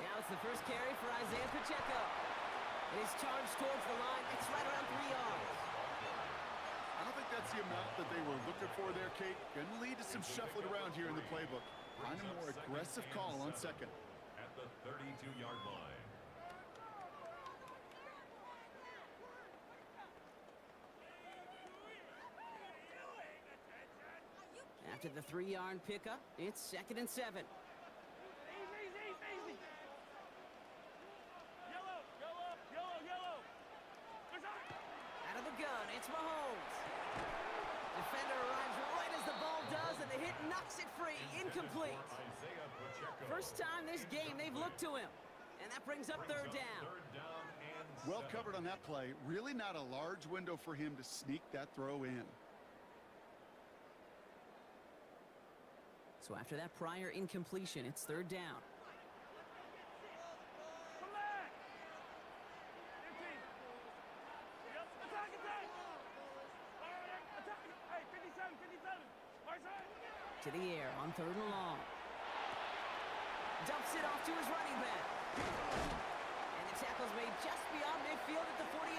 Now it's the first carry for Isaiah Pacheco. It is charged towards the line. It's right around 3 yards. I don't think that's the amount that they were looking for there, Kate. Going to lead to some shuffling around here in the playbook. Find a more aggressive call on 2nd. At the 32-yard line. After the 3-yard pickup, it's 2nd and 7. Out of the gun, it's Mahomes. Defender arrives right as the ball does, and the hit knocks it free. Incomplete. First time this game they've looked to him. And that brings up 3rd down. Well covered on that play. Really not a large window for him to sneak that throw in. So after that prior incompletion, it's 3rd down. To the air on 3rd and long. Dumps it off to his running back. And the tackle's made just beyond midfield at the 48.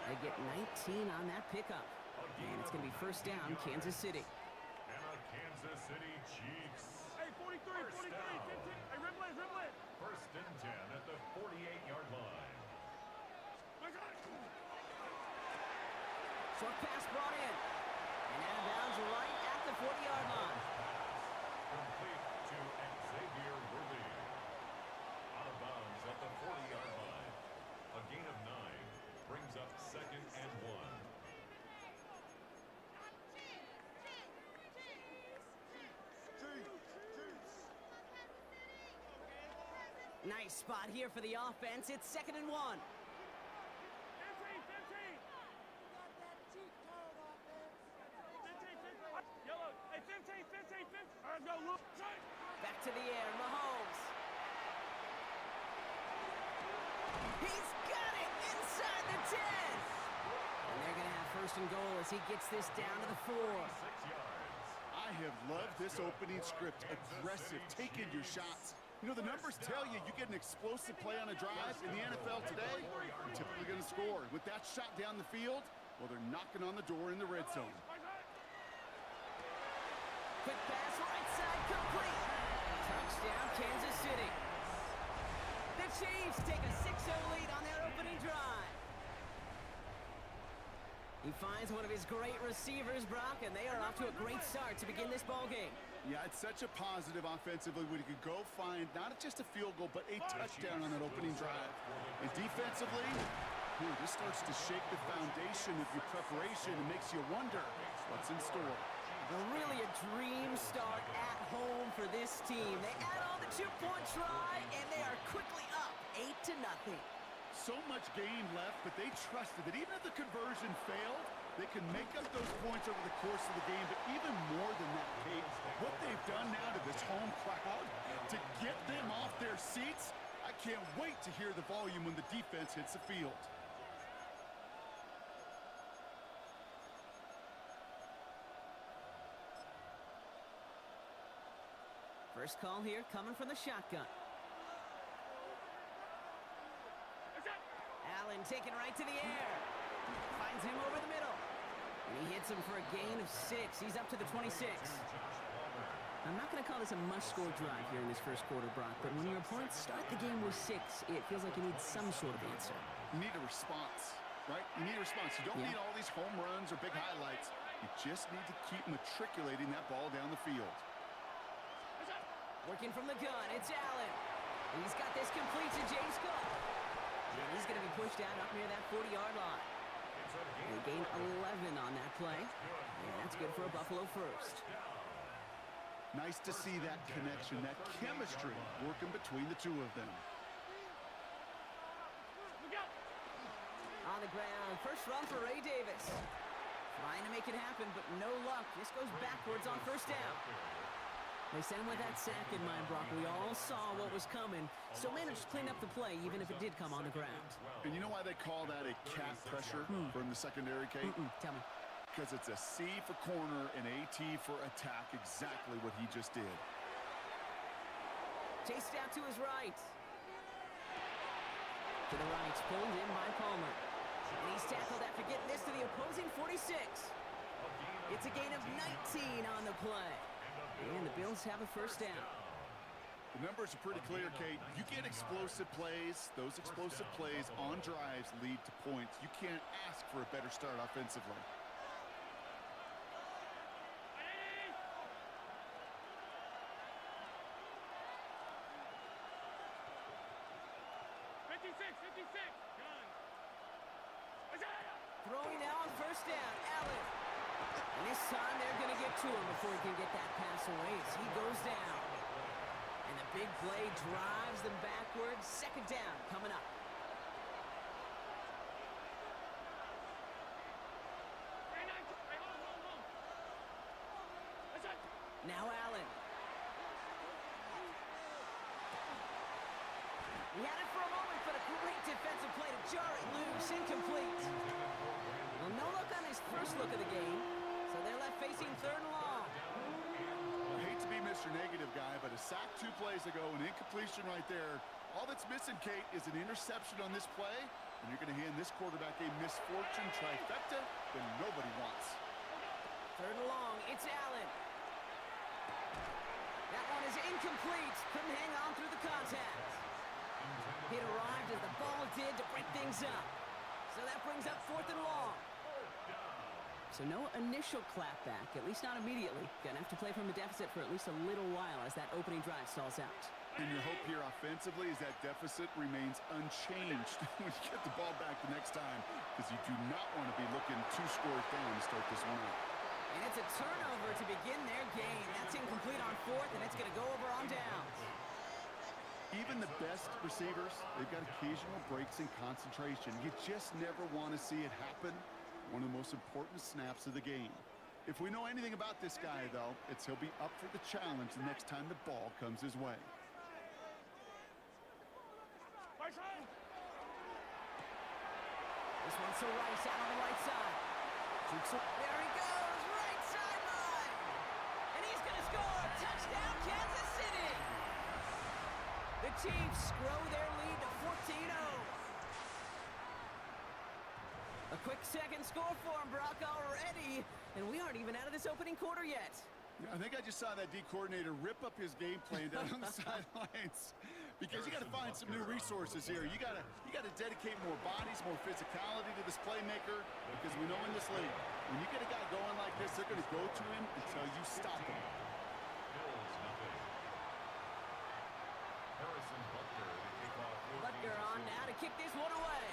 They get 19 on that pickup. And it's going to be 1st down, Kansas City. And a Kansas City Chiefs. Hey, 43, 43, 15. Hey, ribble it. 1st and 10 at the 48-yard line. Short pass brought in. And out of bounds right at the 40-yard line. Complete to Xavier Worthy. Out of bounds at the 40-yard line. A gain of 9 brings up 2nd and 1. Nice spot here for the offense. It's 2nd and 1. 15. Yellow. Hey, 15. All right, go, look. Back to the air, Mahomes. He's got it inside the 10. And they're going to have 1st and goal as he gets this down to the 4. 6 yards. I have loved this opening script. Aggressive, taking your shots. You know, the numbers tell you you get an explosive play on a drive in the NFL today, you're typically going to score. With that shot down the field, well, they're knocking on the door in the red zone. Quick pass, right side, complete. Touchdown, Kansas City. The Chiefs take a 6-0 lead on their opening drive. He finds one of his great receivers, Brock, and they are off to a great start to begin this ball game. Yeah, it's such a positive offensively when you could go find not just a field goal, but a touchdown on that opening drive. And defensively, this starts to shake the foundation of your preparation and makes you wonder what's in store. Really a dream start at home for this team. They add on the 2-point try, and they are quickly up 8-0. So much game left, but they trusted that even if the conversion failed, they can make up those points over the course of the game. But even more than that, Kate, what they've done now to this home crowd to get them off their seats, I can't wait to hear the volume when the defense hits the field. First call here coming from the shotgun. Allen taken right to the air. Finds him over the middle. And he hits him for a gain of 6. He's up to the 26. I'm not going to call this a must-score drive here in this first quarter, Brock, but when your opponents start the game with 6, it feels like you need some sort of answer. You need a response, right? You need a response. You don't need all these home runs or big highlights. You just need to keep matriculating that ball down the field. Working from the gun, it's Allen. He's got this complete to James Cook. And he's going to be pushed out up near that 40-yard line. They gain 11 on that play. And that's good for a Buffalo first. Nice to see that connection, that chemistry working between the two of them. On the ground, first run for Ray Davis. Trying to make it happen, but no luck. This goes backwards on first down. They sent him with that sack in mind, Brock. We all saw what was coming, so managed to clean up the play, even if it did come on the ground. And you know why they call that a cat pressure from the secondary, Kate? Tell me. Because it's a C for corner and AT for attack, exactly what he just did. Chased out to his right. To the right, pulled in by Palmer. And he's tackled after getting this to the opposing 46. It's a gain of 19 on the play. And the Bills have a first down. The numbers are pretty clear, Kate. You get explosive plays. Those explosive plays on drives lead to points. You can't ask for a better start offensively. Throwing now on first down, Allen. And this time they're going to get to him before he can get that pass away as he goes down. And the big play drives them backwards. Second down coming up. Now Allen. He had it for a moment, but a great defensive play to jar it loose. Incomplete. Well, no look on his first look of the game, so they're left facing third and long. I hate to be Mr. Negative guy, but a sack 2 plays ago, an incompletion right there. All that's missing, Kate, is an interception on this play, and you're going to hand this quarterback a misfortune trifecta that nobody wants. Third and long, it's Allen. That one is incomplete. Couldn't hang on through the contact. It arrived as the ball did to break things up. So that brings up fourth and long. So no initial clapback, at least not immediately. Gonna have to play from a deficit for at least a little while as that opening drive stalls out. And your hope here offensively is that deficit remains unchanged when you get the ball back the next time, because you do not want to be looking 2 scores down to start this one out. And it's a turnover to begin their game. That's incomplete on fourth, and it's going to go over on downs. Even the best receivers, they've got occasional breaks in concentration. You just never want to see it happen. One of the most important snaps of the game. If we know anything about this guy, though, it's he'll be up for the challenge the next time the ball comes his way. This one's to Rice out on the right side. There he goes, right sideline. And he's going to score. Touchdown, Kansas City. The Chiefs grow their lead to 14-0. A quick second score for him, Brock, already. And we aren't even out of this opening quarter yet. I think I just saw that D coordinator rip up his game plan down on the sidelines. because you got to find some new resources here. You got to dedicate more bodies, more physicality to this playmaker, because we know in this league, when you get a guy going like this, they're going to go to him until you stop him. Bills nothing. Harrison Butker to kick off your Butker on now to kick this one away.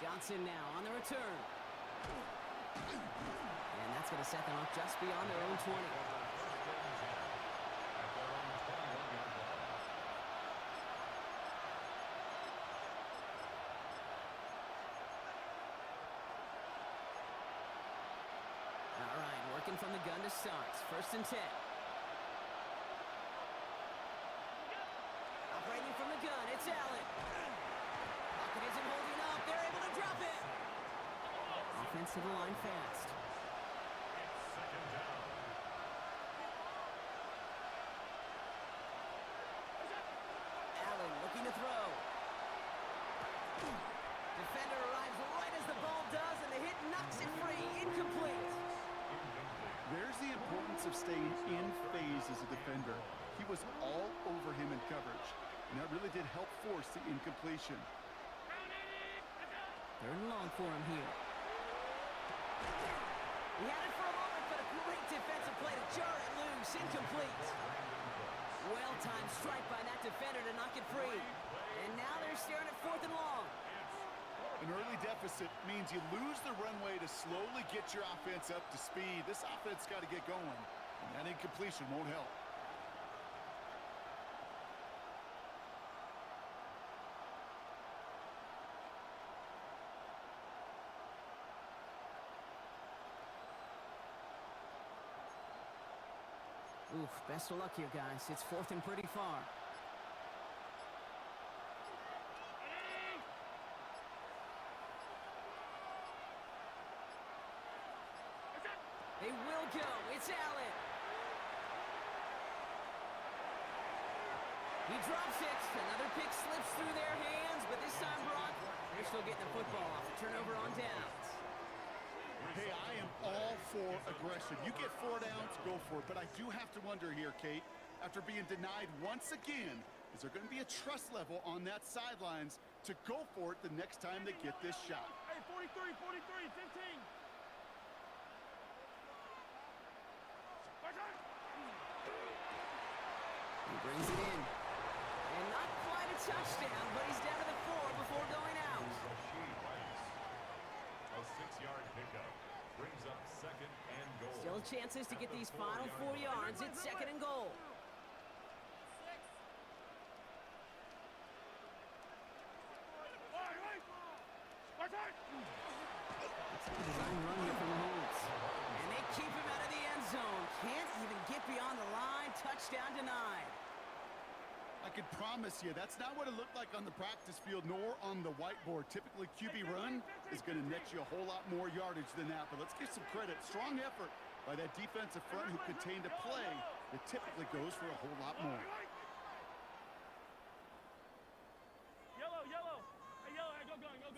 Johnson now on the return. And that's going to set them up just beyond their own 20. All right, working from the gun to start. 1st and 10. Operating from the gun, it's Allen. Pocket isn't holding up. They're able to drop it. Offense to the line fast. Allen looking to throw. Defender arrives right as the ball does, and the hit knocks it free. Incomplete. There's the importance of staying in phase as a defender. He was all over him in coverage, and that really did help force the incompletion. 3rd and long for him here. He had it for a moment, but a great defensive play to jar it loose. Incomplete. Well-timed strike by that defender to knock it free. And now they're staring at 4th and long. An early deficit means you lose the runway to slowly get your offense up to speed. This offense got to get going, and that incompletion won't help. Oof, best of luck here, guys. It's 4th and pretty far. They will go. It's Allen. He drops it. Another pick slips through their hands, but this time, Brock, they're still getting the football off the turnover on downs. Hey, I am all for aggression. You get 4 downs, go for it. But I do have to wonder here, Kate, after being denied once again, is there going to be a trust level on that sidelines to go for it the next time they get this shot? Hey, 43, 15. He brings it in. And not quite a touchdown, but he's down to the 4 before going out. A 6-yard pickup brings up 2nd and goal. Still chances to get these final 4 yards. It's 2nd and goal. Design run here from the Holmes. And they keep him out of the end zone. Can't even get beyond the line. Touchdown denied. I can promise you that's not what it looked like on the practice field nor on the whiteboard. Typically, QB run is going to net you a whole lot more yardage than that. But let's give some credit. Strong effort by that defensive front who contained a play that typically goes for a whole lot more. Yellow. Hey, yellow. Hey, go going. Yellow.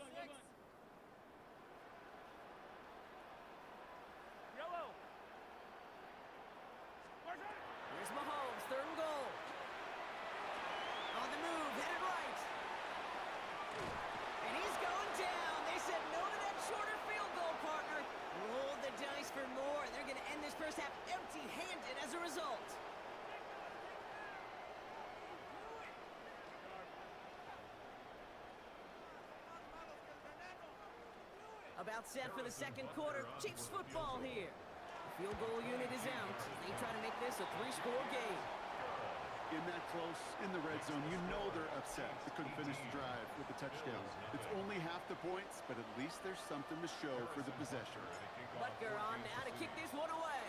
Here's Mahomes, 3rd and goal. On the move, headed right. And he's going down. They said no to that shorter field goal, partner. Rolled the dice for more. They're going to end this first half empty-handed as a result. About set for the 2nd quarter. Chiefs football here. The field goal unit is out. They try to make this a 3-score game. In that close, in the red zone, you know they're upset. They couldn't finish the drive with the touchdown. It's only half the points, but at least there's something to show for the possession. Butker on now to kick this one away.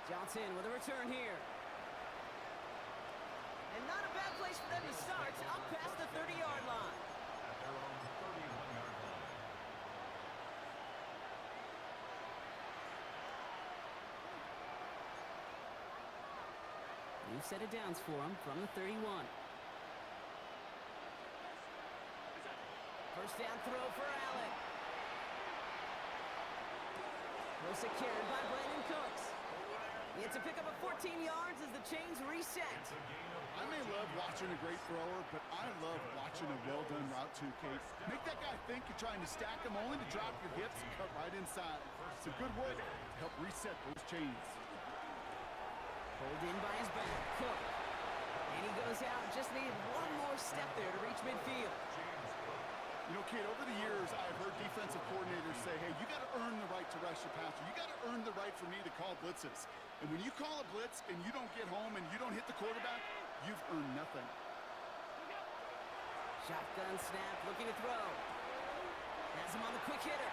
Johnson with a return here. And not a bad place for them to start, up past the 30-yard line. At their own 31-yard line. New set of downs for him from the 31. First down throw for Allen. Well secured by Brandon Cooks. It's a pickup of 14 yards as the chains reset. I may love watching a great thrower, but I love watching a well-done route too, Kate. Make that guy think you're trying to stack him only to drop your hips and cut right inside. Some good work to help reset those chains. Pulled in by his back, Cook. And he goes out, just needed one more step there to reach midfield. You know, Kate, over the years, I've heard defensive coordinators say, hey, you got to earn the right to rush your passer. You got to earn the right for me to call blitzes. And when you call a blitz and you don't get home and you don't hit the quarterback, you've earned nothing. Shotgun snap, looking to throw. Has him on the quick hitter.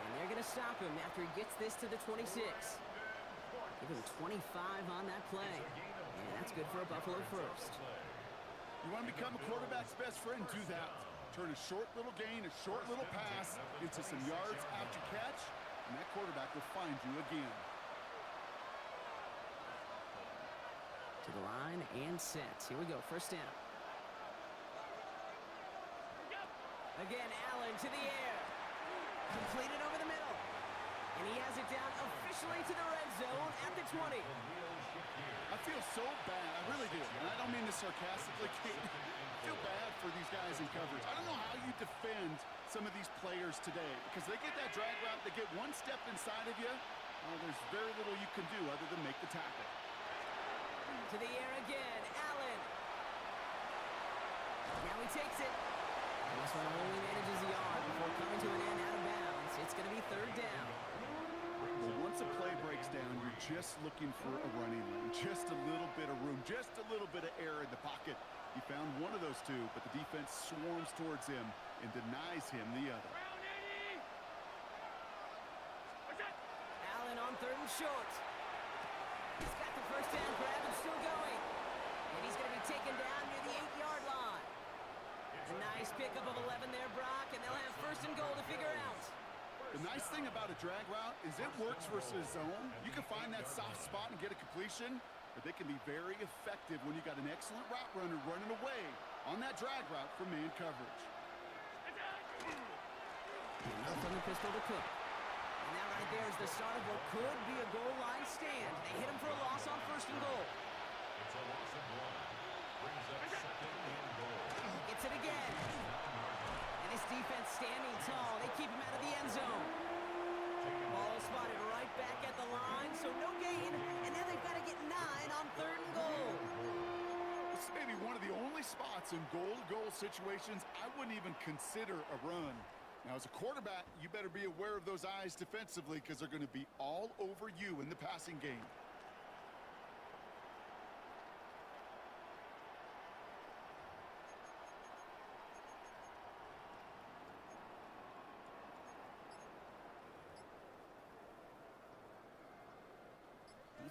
And they're going to stop him after he gets this to the 26. Give him 25 on that play. And that's good for a Buffalo first. You want to become a quarterback's best friend? Do that. Turn a short little gain, a short little pass into some yards after catch, and that quarterback will find you again. To the line and set. Here we go, first down. Again, Allen to the air. Completed over the middle. And he has it down officially to the red zone at the 20. I feel so bad, I really do, and I don't mean this sarcastically, Kate. I feel bad for these guys in coverage. I don't know how you defend some of these players today, because they get that drag route, they get one step inside of you, well, there's very little you can do other than make the tackle. To the air again, Allen. Now he takes it. And this one only manages the yard before coming to an end out of bounds. It's going to be third down. Well, once a play breaks down, you're just looking for a running lane, just a little bit of room, just a little bit of air in the pocket. He found one of those two, but the defense swarms towards him and denies him the other. Allen on third and short. He's got the first down grab and still going. And he's going to be taken down near the 8-yard line. A nice pickup of 11 there, Brock, and they'll have first and goal to figure out. The nice thing about a drag route is it works versus zone. You can find that soft spot and get a completion, but they can be very effective when you got an excellent route runner running away on that drag route from man coverage. Enough on the pistol to Cook. And that right there is the start of what could be a goal line stand. They hit him for a loss on first and goal. It's a loss of one. Brings up second and goal. Gets it again. And his defense standing tall. They keep him out of the end zone. Ball spotted right back at the line, so no gain. And now they've got to get 9 on third and goal. This may be one of the only spots in goal-to-goal situations I wouldn't even consider a run. Now, as a quarterback, you better be aware of those eyes defensively because they're going to be all over you in the passing game.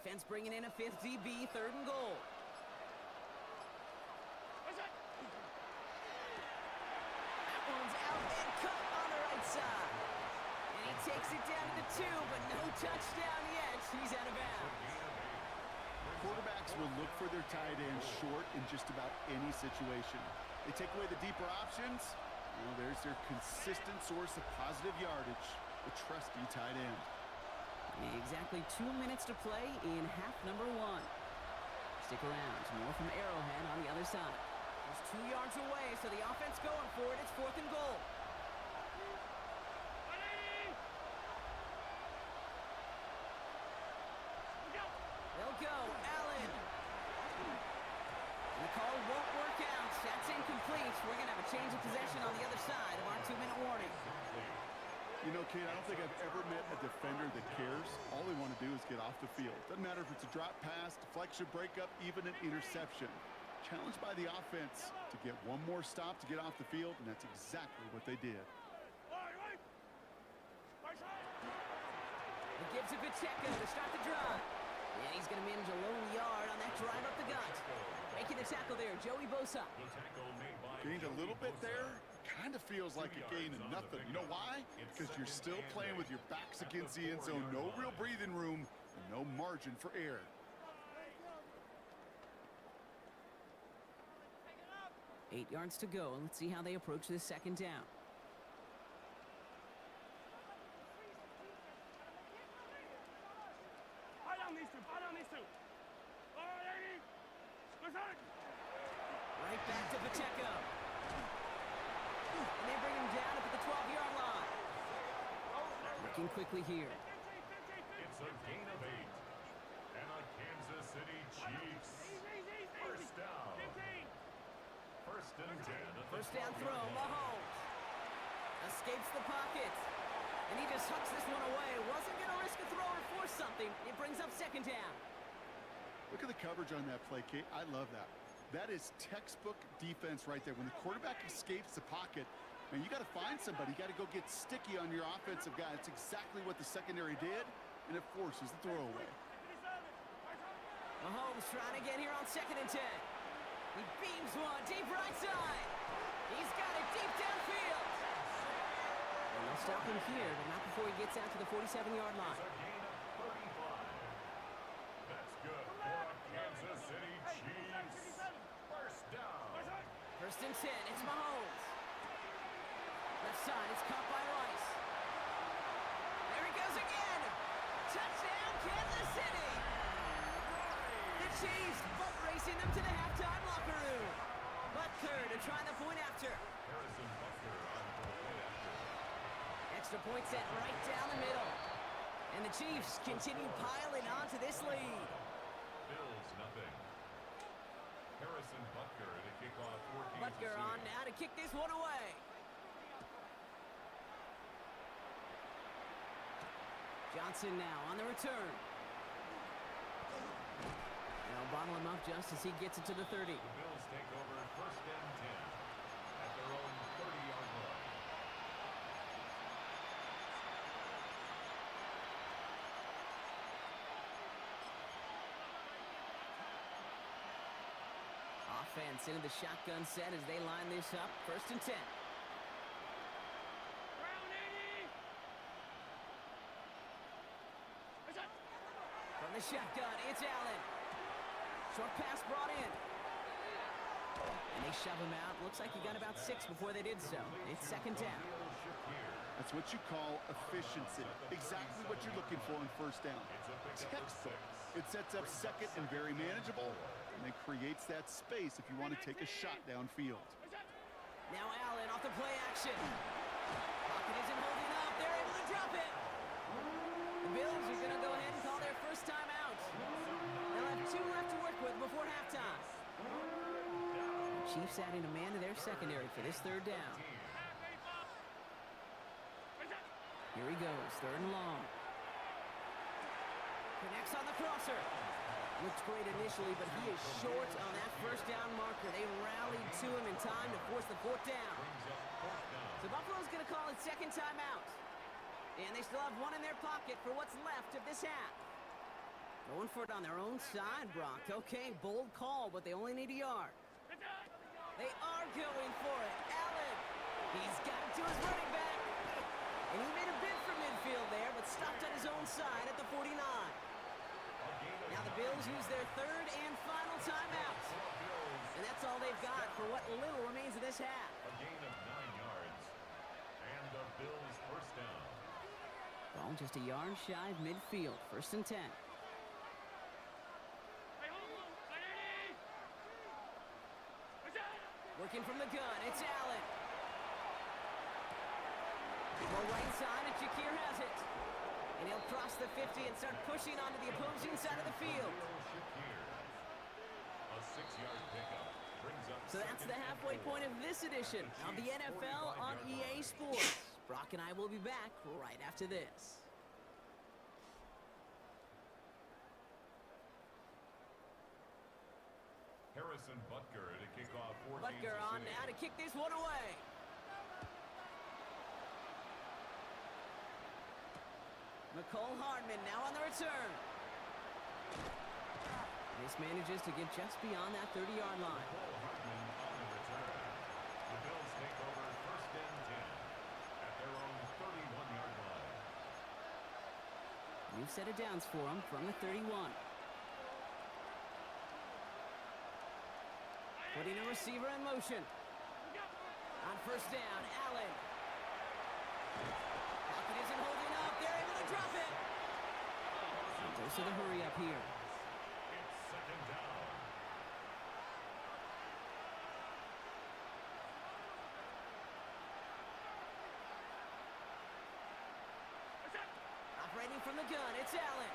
Defense bringing in a 5th DB, third and goal. That one's out and cut on the right side. And he takes it down to the 2, but no touchdown yet. He's out of bounds. Quarterbacks will look for their tight end short in just about any situation. They take away the deeper options. Well, there's their consistent source of positive yardage, the trusty tight end. Exactly 2 minutes to play in half number 1. Stick around. More from Arrowhead on the other side. It's 2 yards away, so the offense going for it. It's 4th and goal. They'll go. Allen. And the call won't work out. That's incomplete. We're going to have a change of possession on the other side of our 2-minute warning. You know, Kate, I don't think I've ever met a defender that cares. All they want to do is get off the field. Doesn't matter if it's a drop pass, deflection, breakup, even an interception. Challenged by the offense to get one more stop to get off the field, and that's exactly what they did. He gives it Pacheco to start the drive. And he's going to manage a lone yard on that drive up the gut. Making the tackle there, Joey Bosa. Gained a little bit there. Kind of feels like a gain of nothing. You know why? Because you're still playing with your backs against the end zone. No real breathing room and no margin for error. Eight yards to go. Let's see how they approach this second down. right back to Pacheco. And they bring him down up at the 12-yard line. Looking quickly here. It's a gain of 8. And a Kansas City Chiefs first down. First and 10. First down throw, Mahomes. Escapes the pocket. And he just hucks this one away. Wasn't going to risk a throw or force something. It brings up second down. Look at the coverage on that play, Kate. I love that. That is textbook defense right there. When the quarterback escapes the pocket, man, you got to find somebody. You got to go get sticky on your offensive guy. That's exactly what the secondary did, and it forces the throwaway. Mahomes trying to get here on second and 10. He beams one deep right side. He's got it deep downfield. And they'll stop him here, but not before he gets out to the 47-yard line. That's good for a Kansas City Chiefs. First down. First and 10, it's Mahomes. Left side, it's caught by Rice. There he goes again. Touchdown, Kansas City. The Chiefs boat racing them to the halftime locker room. Butker to try the point after. Harrison Butker on for the point after. Extra point set right down the middle. And the Chiefs continue piling on to this lead. Bills nothing. Harrison Butker to kick off for Kansas Butker City. on now to kick this one away. Johnson now on the return. They'll bottle him up just as he gets it to the 30. The Bills take over first and 10 at their own 30-yard line. Offense into the shotgun set as they line this up. First and 10. From the shotgun, it's Allen. Short pass brought in. And they shove him out. Looks like he got about 6 before they did so. It's second down. That's what you call efficiency. Exactly what you're looking for in first down. Textbook. It sets up second and very manageable, and it creates that space if you want to take a shot downfield. Now Allen off the play action. Pocket isn't holding up. They're able to drop it. The Bills are going to go ahead and call their first time out. They'll have 2 left to work with before halftime. The Chiefs adding a man to their secondary for this third down. Here he goes, third and long. Connects on the crosser. Looks great initially, but he is short on that first down marker. They rallied to him in time to force the fourth down. So Buffalo's going to call it second timeout. And they still have 1 in their pocket for what's left of this half. Going for it on their own side, Brock. Okay, bold call, but they only need a yard. They are going for it. Allen. He's got it to his running back. And he made a bid for midfield there, but stopped on his own side at the 49. Now the Bills use their third and final timeout. And that's all they've got for what little remains of this half. A gain of 9 yards. And the Bills first down. Ball just a yard shy of midfield. First and 10. Working from the gun, it's Allen. Go right side, and Shakir has it. And he'll cross the 50 and start pushing onto the opposing side of the field. A 6-yard pickup brings up. So that's the halfway point of this edition of the NFL on EA Sports. Brock and I will be back right after this. Harrison Butker to kick off for Butker Kansas on City. now to kick this one away. McCole Hardman now on the return. This manages to get just beyond that 30-yard line. Hardman on the return. The Bills take over first and 10 at their own 31-yard line. New set of downs for him from the 31. Putting a receiver in motion. On first down, Allen. Pocket isn't holding up. They're able to drop it. And goes to the hurry up here. It's second down. Fighting from the gun, it's Allen.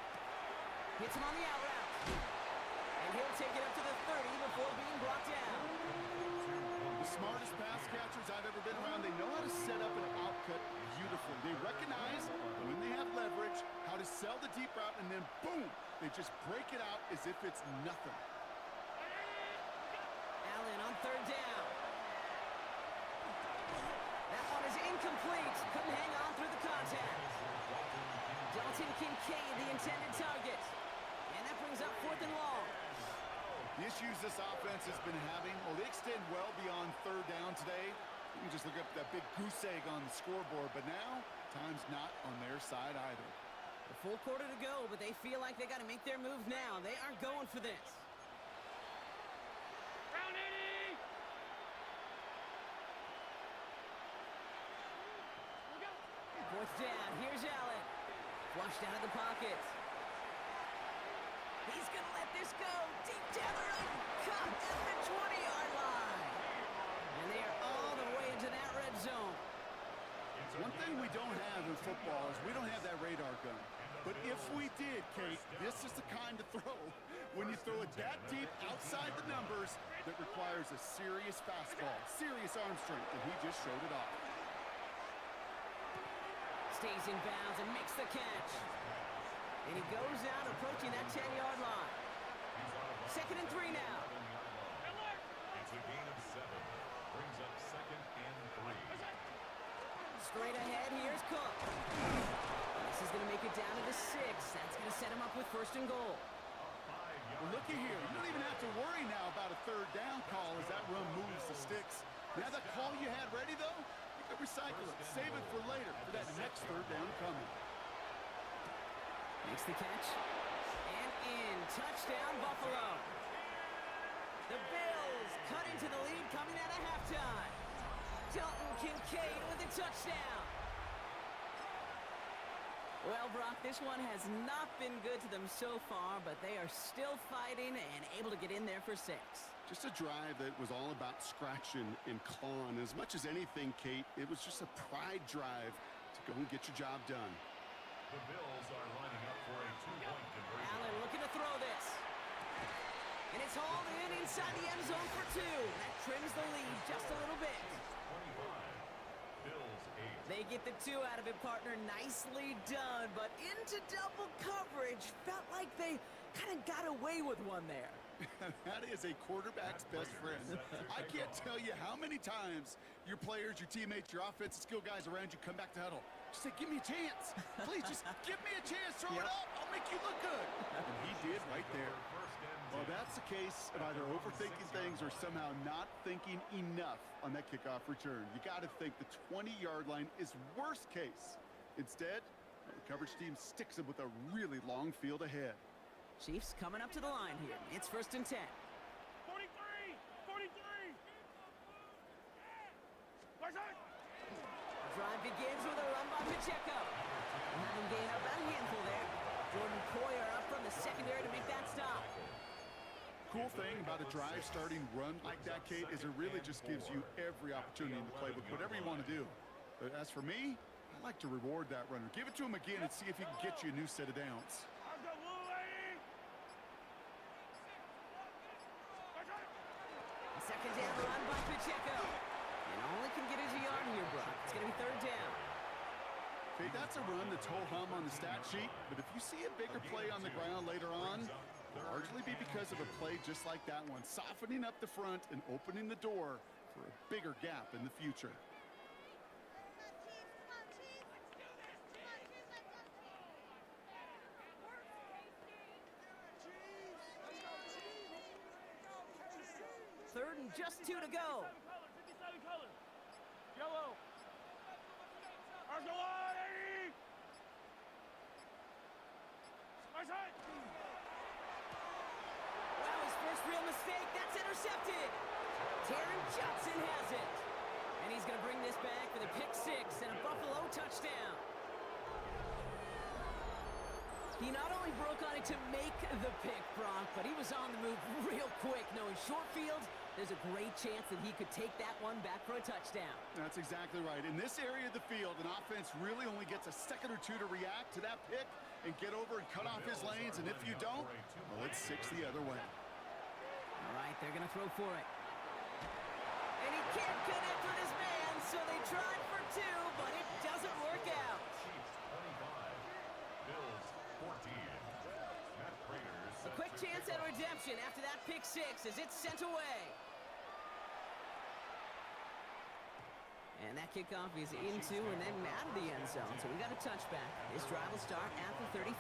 Hits him on the out route. And he'll take it up to the 30 before being brought down. The smartest pass catchers I've ever been around, they know how to set up an outcut beautifully. They recognize when they have leverage, how to sell the deep route, and then boom, they just break it out as if it's nothing. Allen on third down. That one is incomplete. Couldn't hang on through the contact. Dalton Kincaid, the intended target. And that brings up 4th and long. The issues this offense has been having, well, they extend well beyond third down today. You can just look up that big goose egg on the scoreboard, but now, time's not on their side either. A full quarter to go, but they feel like they got to make their move now. They are going for this. Round 80! 4th down, here's Allen. Flushed out of the pocket. He's going to let this go. Deep down the right. Caught at the 20-yard line. And they are all the way into that red zone. One thing we don't have in football is we don't have that radar gun. But if we did, Kate, this is the kind of throw, when you throw it that deep outside the numbers, that requires a serious fastball, serious arm strength, and he just showed it off. Stays in bounds and makes the catch. And he goes out approaching that 10-yard line. 2nd and 3 now. It's a gain of 7. Brings up 2nd and 3. Straight ahead, here's Cook. This is going to make it down to the 6. That's going to set him up with 1st and goal. Well, looky here. You don't even have to worry now about a third down call as that run moves the sticks. Now that call you had ready, though, you can recycle it. Save it for later for that next third down coming. Makes the catch. And in. Touchdown, Buffalo. The Bills cut into the lead coming out of halftime. Dalton Kincaid with a touchdown. Well, Brock, this one has not been good to them so far, but they are still fighting and able to get in there for 6. Just a drive that was all about scratching and clawing. As much as anything, Kate, it was just a pride drive to go and get your job done. The Bills are lining up for a 2-point conversion. Allen looking to throw this. And it's hauled in inside the end zone for 2. That trims the lead just a little bit. 25. Bills 8. They get the 2 out of it, partner. Nicely done, but into double coverage. Felt like they kind of got away with one there. That is a quarterback's best friend. I can't tell you how many times your players, your teammates, your offensive skill guys around you come back to huddle. Just say, give me a chance. Please, just give me a chance. Throw it up. I'll make you look good. And he did right there. Well, that's the case of either overthinking things or somehow not thinking enough on that kickoff return. You got to think the 20-yard line is worst case. Instead, the coverage team sticks him with a really long field ahead. Chiefs coming up to the line here. It's 1st and 10. 43! 43! Drive begins with a run by Pacheco. Having gained about a handful there. Jordan Poyer up from the secondary to make that stop. Cool thing about a drive starting run like that, Kate, is it really just gives you every opportunity to play with whatever you want to do. But as for me, I like to reward that runner. Give it to him again and see if he can get you a new set of downs. Second down run by Pacheco. And only can get his yard here, Brock. It's going to be 3rd down. Okay, that's a run that's ho-hum on the stat sheet, but if you see a bigger play on the ground later on, it'll largely be because of a play just like that one, softening up the front and opening the door for a bigger gap in the future. Third and just 2 to go. 57 colors. Yellow. Arsenal 80. Right. Wow, his first real mistake. That's intercepted. Taron Johnson has it. And he's going to bring this back for the pick 6 and a Buffalo touchdown. He not only broke on it to make the pick, Brock, but he was on the move real quick, knowing short field, there's a great chance that he could take that one back for a touchdown. That's exactly right. In this area of the field, an offense really only gets a second or two to react to that pick and get over and cut off his lanes, and if you don't, well, it's 6 the other way. All right, they're going to throw for it. And he can't connect with his man, so they tried for 2, but it doesn't work out. A quick chance at redemption after that pick 6 as it's sent away. And that kickoff is into and then out of the end zone. So we got a touchback. This drive will start at the 35.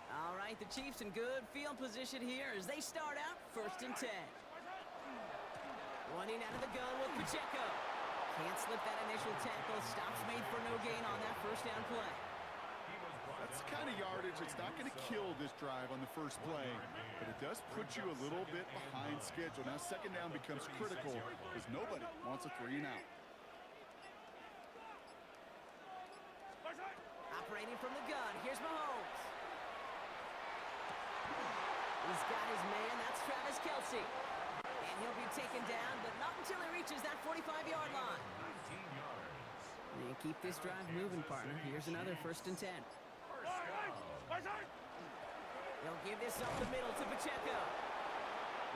All right, the Chiefs in good field position here as they start out 1st and 10. Running out of the gun with Pacheco. Can't slip that initial tackle. Stops made for no gain on that first down play. That's the kind of yardage that's not going to kill this drive on the first play, but it does put you a little bit behind schedule. Now, 2nd down becomes critical because nobody wants a 3 and out. Operating from the gun, here's Mahomes. He's got his man, that's Travis Kelce. And he'll be taken down, but not until he reaches that 45-yard line. And keep this drive moving, partner. Here's another 1st and 10. They'll give this up the middle to Pacheco.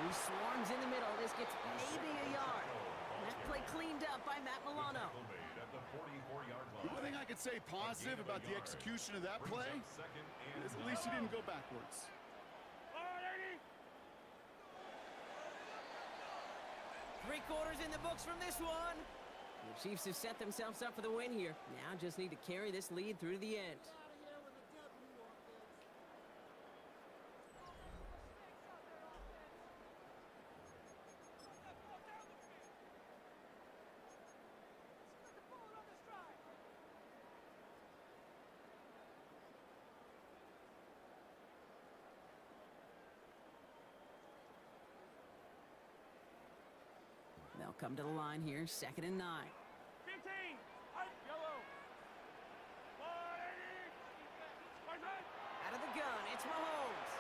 He swarms in the middle. This gets maybe a yard. And that play cleaned up by Matt Milano. The one thing I could say positive about the execution of that play is at least he didn't go backwards. 3 quarters in the books from this one. The Chiefs have set themselves up for the win here. Now just need to carry this lead through to the end. They'll come to the line here, 2nd and 9. 15. Yellow. Out of the gun, it's Mahomes.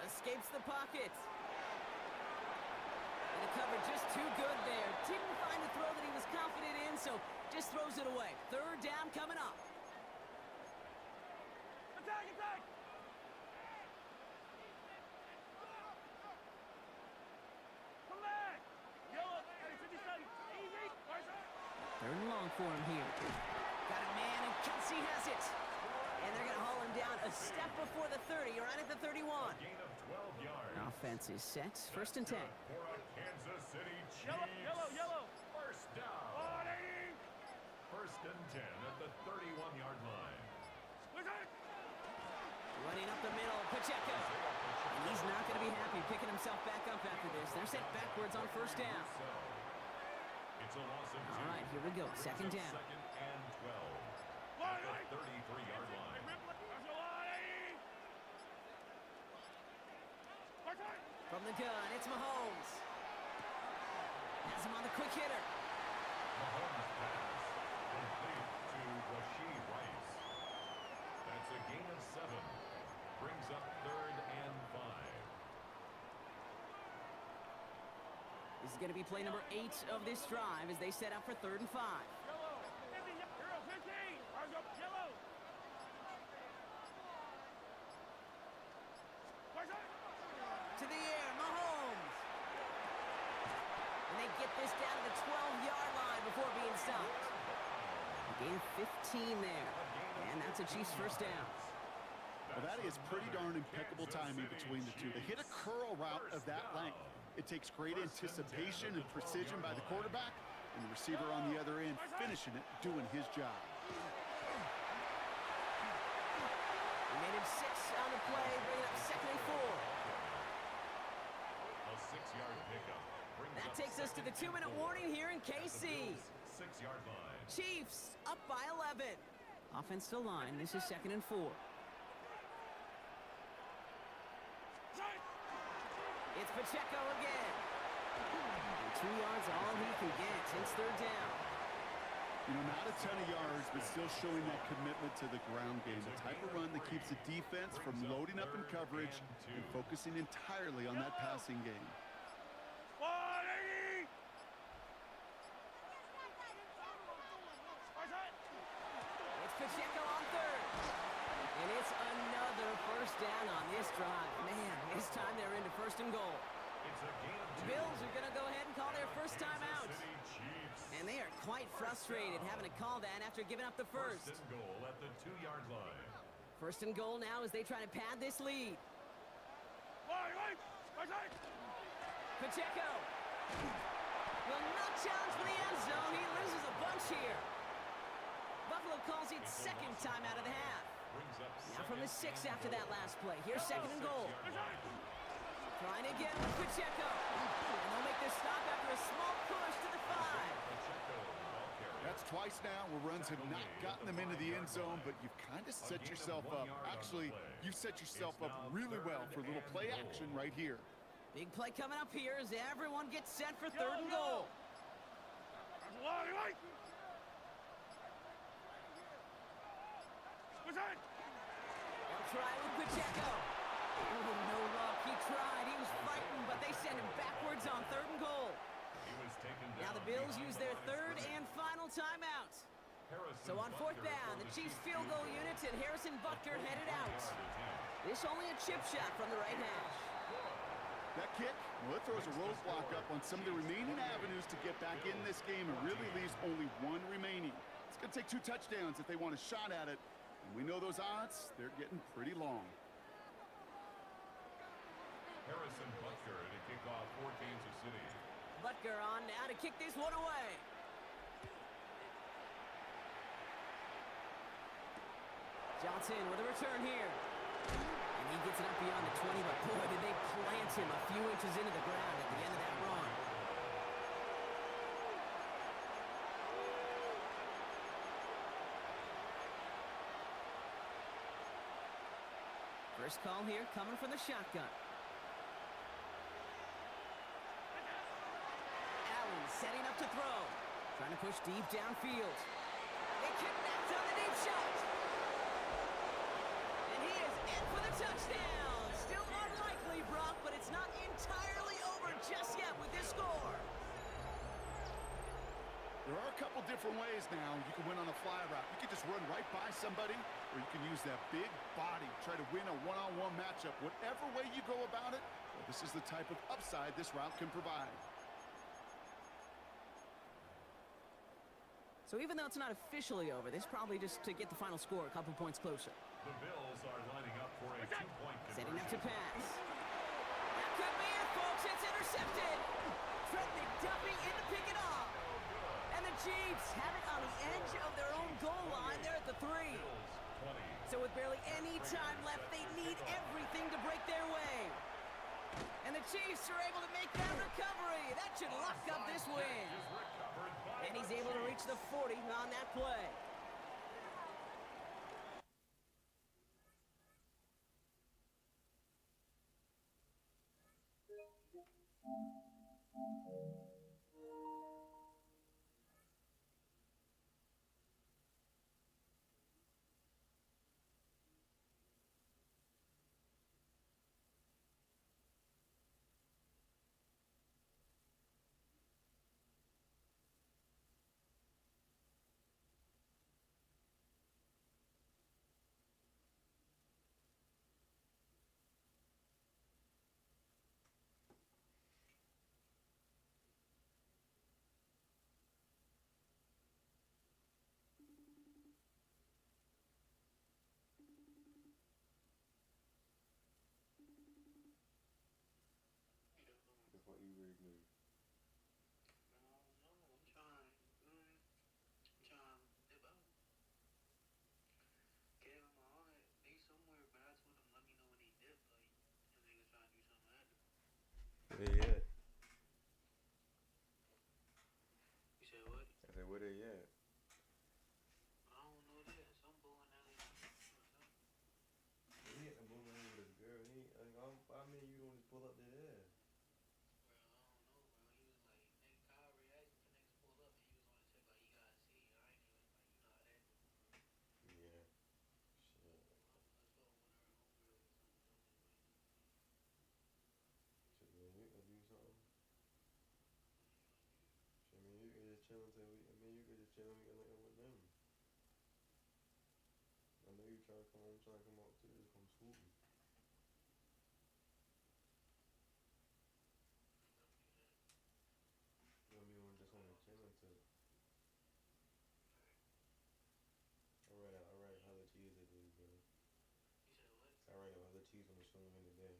Escapes the pocket. And the cover just too good there. Didn't find the throw that he was confident in, so just throws it away. 3rd down coming up. Attack, attack. Come back. Yellow. 57. Easy. 3rd and long for him here. Got a man, and Kelce has it. And they're going to haul him down a step before the 30, right at the 31. Offense is set. 1st and 10. Kansas City Chiefs. Yellow. First down. 1st and 10 at the 31-yard line. Running up the middle, Pacheco. And he's not going to be happy picking himself back up after this. They're sent backwards on 1st down. It's a loss of 2. All right, here we go. 2nd down. 2nd and 12 at the 33-yard line. From the gun, it's Mahomes. Has him on the quick hitter. Mahomes pass complete to Rashee Rice. That's a gain of 7. Brings up 3rd and 5. This is going to be play number 8 of this drive as they set up for 3rd and 5. Yellow. 15. Yellow. To the air, Mahomes. And they get this down to the 12-yard line before being stopped. Gain 15 there. And that's a Chiefs 1st down. Well, that is pretty darn impeccable timing between the two. They hit a curl route of that length. It takes great anticipation and precision by the quarterback, and the receiver on the other end finishing it, doing his job. They made him 6 on the play, bringing up 2nd and 4. A 6-yard pickup. That takes us to the 2-minute warning here in KC. 6-yard line. Chiefs up by 11. Offense to line. This is 2nd and 4. It's Pacheco again. And 2 yards all he can get. It's 3rd down. You know, not a ton of yards, but still showing that commitment to the ground game. The type of run that keeps the defense from loading up in coverage and focusing entirely on that passing game. It's Pacheco on third. And it's another first down on this drive. Man, this time they're into first and goal. The Bills are going to go ahead and call their first time out. And they are quite frustrated having to call that after giving up the first. First and goal at the 2-yard line. First and goal now as they try to pad this lead. Pacheco will not challenge for the end zone. He loses a bunch here. Buffalo calls it second time out of the half. Now from the 6 after that last play. Here's second and goal. Trying again with Pacheco. And they'll make this stop after a small push to the 5. That's twice now where runs have not gotten them into the end zone, but you've kind of set yourself up. Actually, you've set yourself up really well for a little play action right here. Big play coming up here as everyone gets set for third and goal. They'll try with Pacheco. Oh, no luck. He tried. He was fighting, but they send him backwards on third and goal. Now the Bills use their third and final timeout. So on fourth down, the Chiefs field goal units and Harrison Butker headed out. This only a chip shot from the right hash. That kick, well, it throws a roadblock up on some of the remaining avenues to get back in this game and really leaves only one remaining. It's going to take 2 touchdowns if they want a shot at it. And we know those odds, they're getting pretty long. Harrison Butker to kick off for Kansas City. Butker on now to kick this one away. Johnson with a return here. And he gets it up beyond the 20, but boy, did they plant him a few inches into the ground at the end of that run. First call here coming from the shotgun. Allen setting up to throw. Trying to push deep downfield. They connect on the deep shot. And he is in for the touchdown. Still unlikely, Brock, but it's not entirely over just yet with this score. There are a couple different ways now. You can win on a fly route. You can just run right by somebody, or you can use that big body, try to win a one-on-one matchup. Whatever way you go about it, well, this is the type of upside this route can provide. So even though it's not officially over, this probably just to get the final score a couple points closer. The Bills are lining up for a 2-point conversion. Setting up to pass. That could be it, folks. It's intercepted. Trent McDuffie in to pick it off. And the Chiefs have it on the edge of their own goal line. They're at the 3. So with barely any time left, they need everything to break their way. And the Chiefs are able to make that recovery. That should lock up this win. And he's able to reach the 40 on that play. chilling and link up with them. I know you trying to come home, trying to come out too. Just come swoop me. I mean, we're just on the chilling tip. I ran hella cheese today, bro. I ran up hella cheese on the show in today.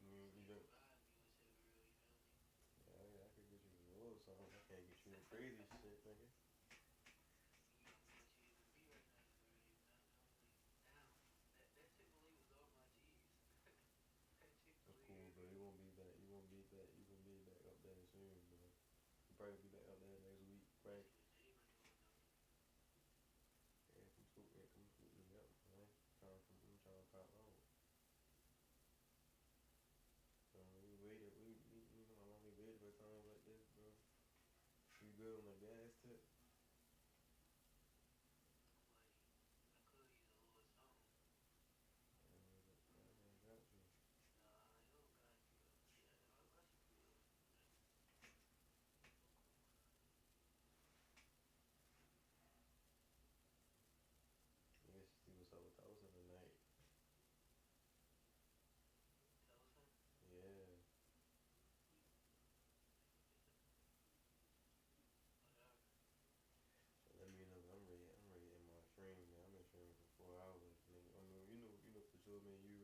You don't. Yeah, I could get you a little something. I can't get you the crazy shit, nigga. That's cool, bro. You won't be back. You won't be back. You gonna be back up there soon, bro. You probably be back up there next week, right? Yeah, come scoop me up, man. I'm trying to pop out. You know how long we waited for times like this, bro. You good on the gas tip? I got you. I guess you see what's up with Thousand tonight. Yeah. Let me know. I'm ready in my stream, man. I've been streaming for 4 hours, nigga. I mean, you know for sure, man. You